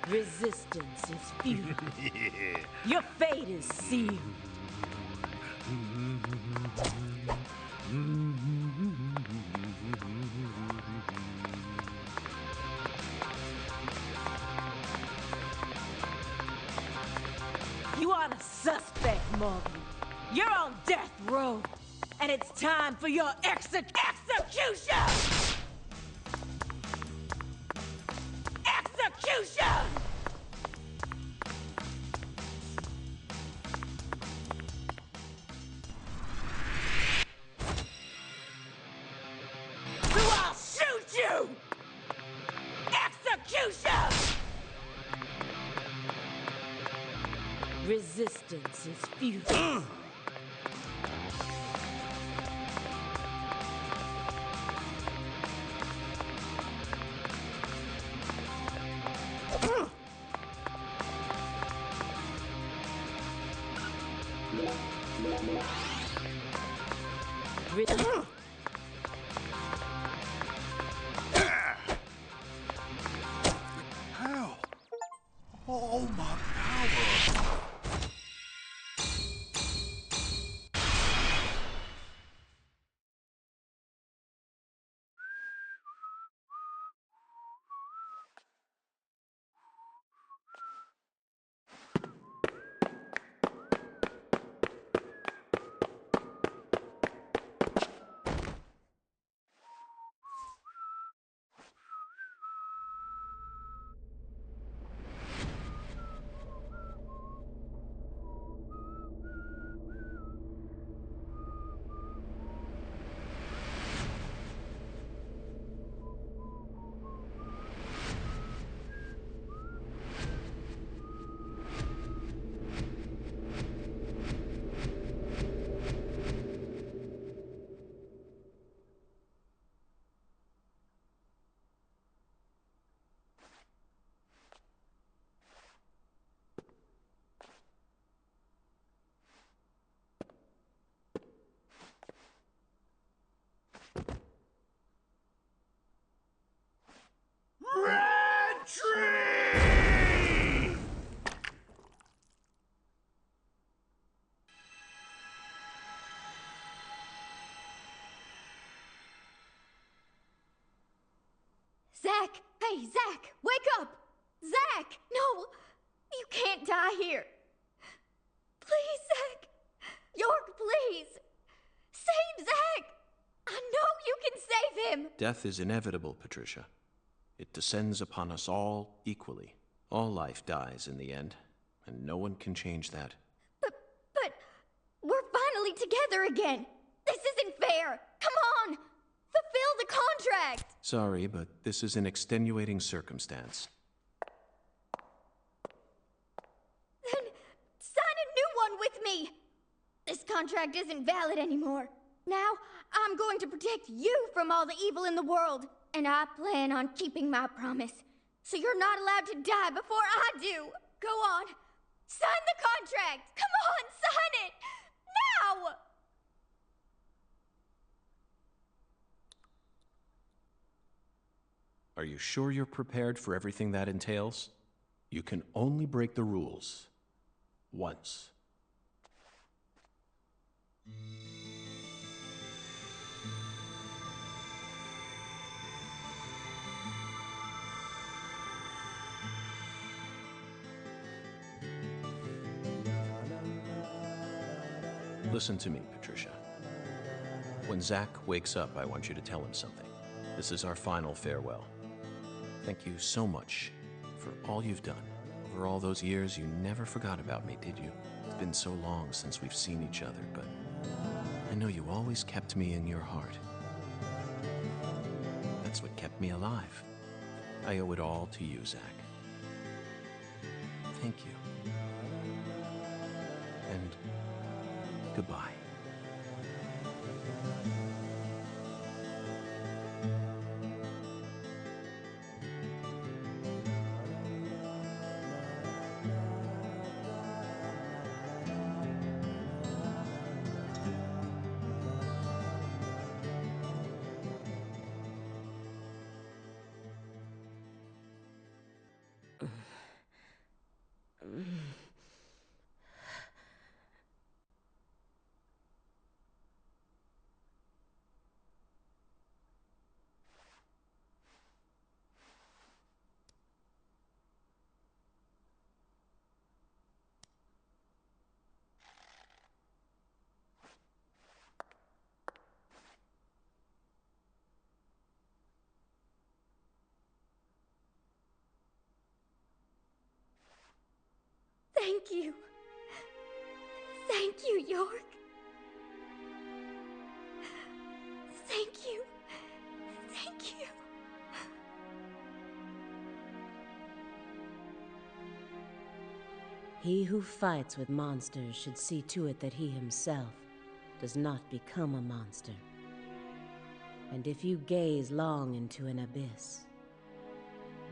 Speaker 12: Resistance is futile. Your fate is sealed. You are the suspect, Morgan. You're on death row, and it's time for your execution! Execution! So I'll shoot you! Execution! Resistance is futile.
Speaker 9: How? All my power.
Speaker 13: Zach! Hey, Zach! Wake up! Zach! No! You can't die here! Please, Zach! York, please! Save Zach! I know you can save him!
Speaker 1: Death is inevitable, Patricia. It descends upon us all equally. All life dies in the end, and no one can change that.
Speaker 13: But we're finally together again! This isn't fair! Come on! Fulfill the contract!
Speaker 1: Sorry, but this is an extenuating circumstance.
Speaker 13: Then sign a new one with me! This contract isn't valid anymore. Now, I'm going to protect you from all the evil in the world, and I plan on keeping my promise. So you're not allowed to die before I do! Go on! Sign the contract! Come on, sign it! Now!
Speaker 1: Are you sure you're prepared for everything that entails? You can only break the rules once. Listen to me, Patricia. When Zach wakes up, I want you to tell him something. This is our final farewell. Thank you so much for all you've done. Over all those years, you never forgot about me, did you? It's been so long since we've seen each other, but I know you always kept me in your heart. That's what kept me alive. I owe it all to you, Zach. Thank you. And goodbye.
Speaker 13: Thank you. Thank you, York. Thank you. Thank you.
Speaker 11: He who fights with monsters should see to it that he himself does not become a monster. And if you gaze long into an abyss,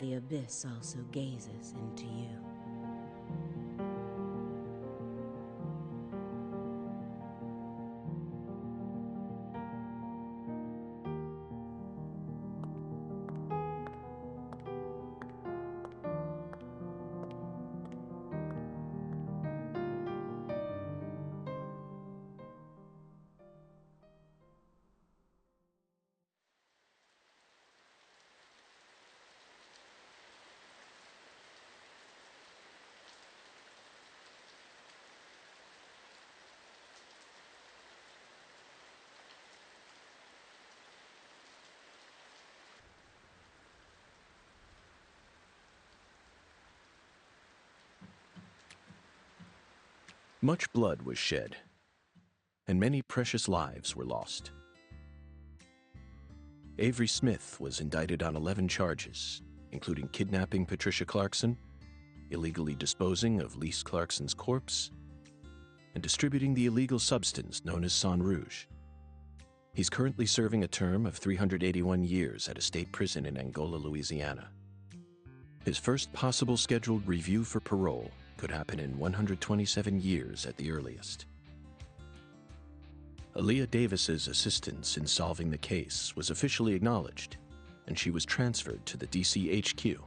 Speaker 11: the abyss also gazes into you.
Speaker 1: Much blood was shed, and many precious lives were lost. Avery Smith was indicted on 11 charges, including kidnapping Patricia Clarkson, illegally disposing of Lise Clarkson's corpse, and distributing the illegal substance known as Sang Rouge. He's currently serving a term of 381 years at a state prison in Angola, Louisiana. His first possible scheduled review for parole could happen in 127 years at the earliest. Aaliyah Davis's assistance in solving the case was officially acknowledged, and she was transferred to the DC HQ.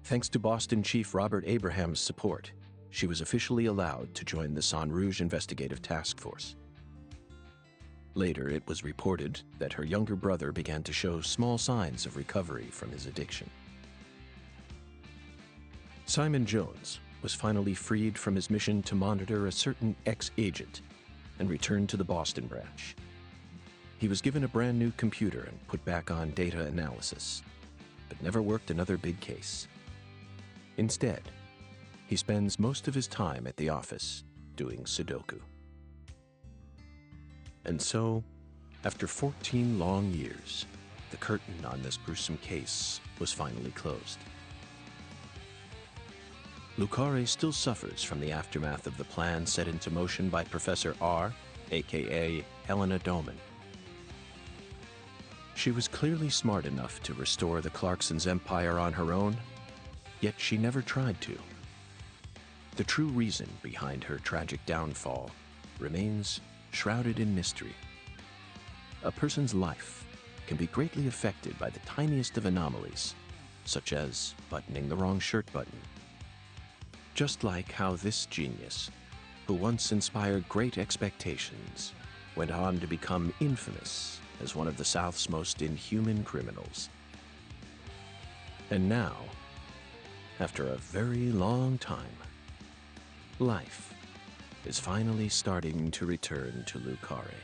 Speaker 1: Thanks to Boston Chief Robert Abraham's support, she was officially allowed to join the Sang Rouge Investigative Task Force. Later, it was reported that her younger brother began to show small signs of recovery from his addiction. Simon Jones was finally freed from his mission to monitor a certain ex-agent and returned to the Boston branch. He was given a brand new computer and put back on data analysis, but never worked another big case. Instead, he spends most of his time at the office doing Sudoku. And so, after 14 long years, the curtain on this gruesome case was finally closed. Lucare still suffers from the aftermath of the plan set into motion by Professor R, aka Helena Doman. She was clearly smart enough to restore the Clarksons' empire on her own, yet she never tried to. The true reason behind her tragic downfall remains shrouded in mystery. A person's life can be greatly affected by the tiniest of anomalies, such as buttoning the wrong shirt button. Just like how this genius, who once inspired great expectations, went on to become infamous as one of the South's most inhuman criminals. And now, after a very long time, life is finally starting to return to Lucare.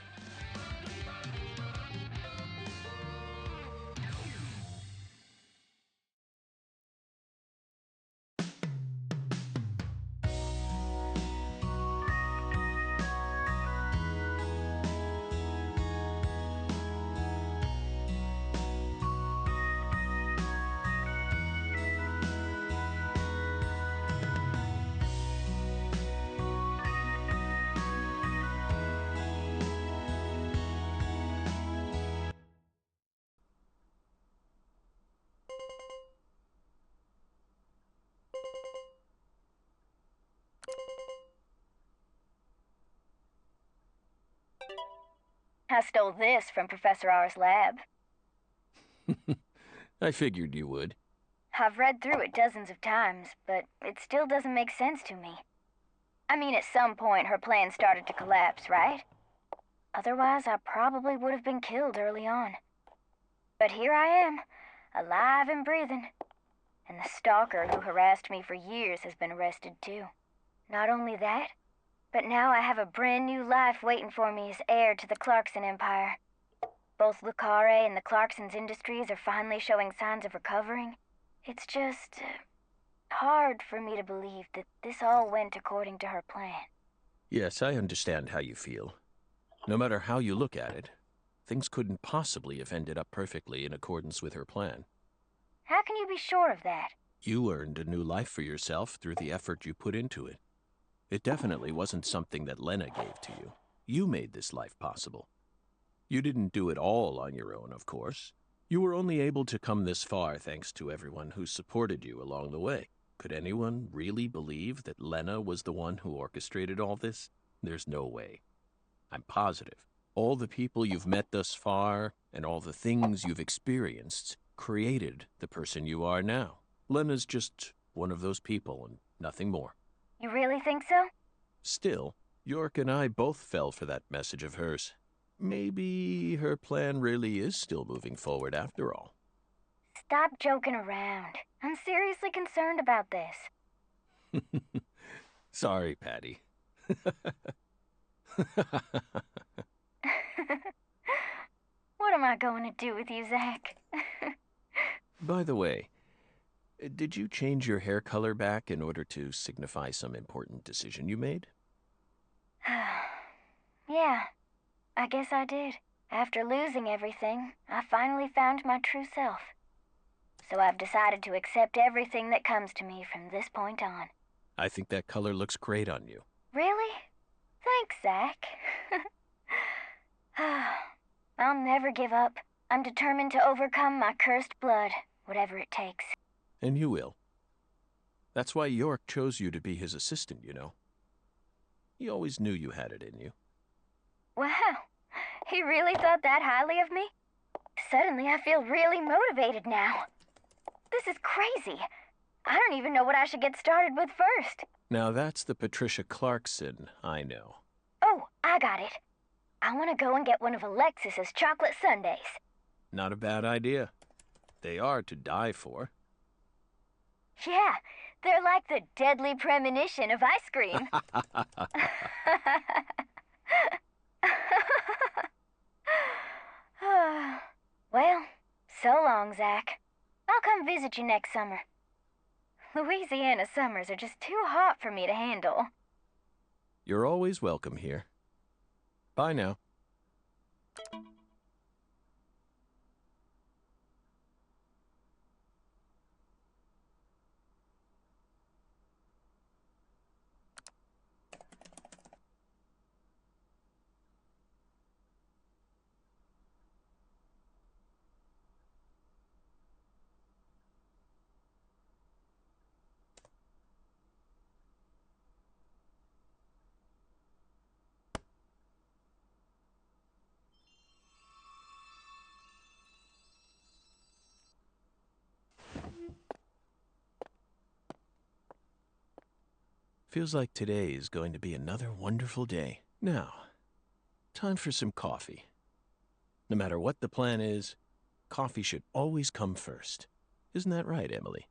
Speaker 14: I stole this from Professor R's lab.
Speaker 1: I figured you would.
Speaker 14: I've read through it dozens of times, but it still doesn't make sense to me. I mean, at some point her plan started to collapse, right? Otherwise, I probably would have been killed early on. But here I am, alive and breathing. And the stalker who harassed me for years has been arrested too. Not only that, but now I have a brand new life waiting for me as heir to the Clarkson empire. Both Lucare and the Clarkson's industries are finally showing signs of recovering. It's just hard for me to believe that this all went according to her plan.
Speaker 1: Yes, I understand how you feel. No matter how you look at it, things couldn't possibly have ended up perfectly in accordance with her plan.
Speaker 14: How can you be sure of that?
Speaker 1: You earned a new life for yourself through the effort you put into it. It definitely wasn't something that Lena gave to you. You made this life possible. You didn't do it all on your own, of course. You were only able to come this far thanks to everyone who supported you along the way. Could anyone really believe that Lena was the one who orchestrated all this? There's no way. I'm positive. All the people you've met thus far and all the things you've experienced created the person you are now. Lena's just one of those people and nothing more.
Speaker 14: You really think so?
Speaker 1: Still, York and I both fell for that message of hers. Maybe her plan really is still moving forward after all.
Speaker 14: Stop joking around. I'm seriously concerned about this.
Speaker 1: Sorry, Patty.
Speaker 14: What am I going to do with you, Zach?
Speaker 1: By the way, did you change your hair color back in order to signify some important decision you made?
Speaker 14: Yeah, I guess I did. After losing everything, I finally found my true self. So I've decided to accept everything that comes to me from this point on.
Speaker 1: I think that color looks great on you.
Speaker 14: Really? Thanks, Zach. I'll never give up. I'm determined to overcome my cursed blood, whatever it takes.
Speaker 1: And you will. That's why York chose you to be his assistant, you know. He always knew you had it in you.
Speaker 14: Wow, he really thought that highly of me? Suddenly I feel really motivated now. This is crazy. I don't even know what I should get started with first.
Speaker 1: Now that's the Patricia Clarkson I know.
Speaker 14: Oh, I got it. I want to go and get one of Alexis's chocolate sundaes.
Speaker 1: Not a bad idea. They are to die for.
Speaker 14: Yeah, they're like the deadly premonition of ice cream. Well, so long, Zach. I'll come visit you next summer. Louisiana summers are just too hot for me to handle.
Speaker 1: You're always welcome here. Bye now. Feels like today is going to be another wonderful day. Now, time for some coffee. No matter what the plan is, coffee should always come first. Isn't that right, Emily?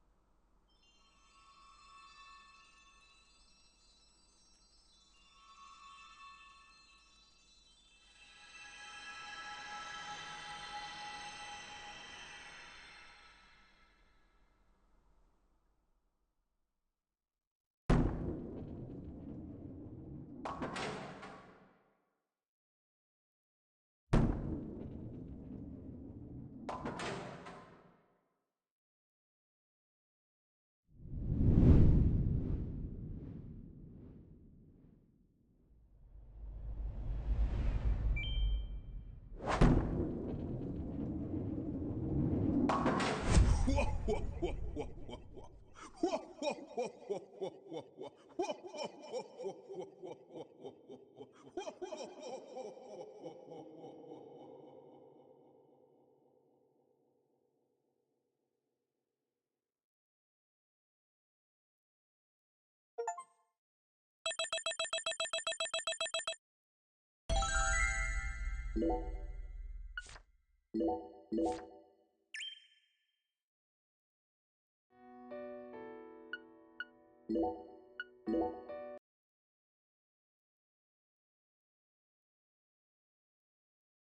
Speaker 1: you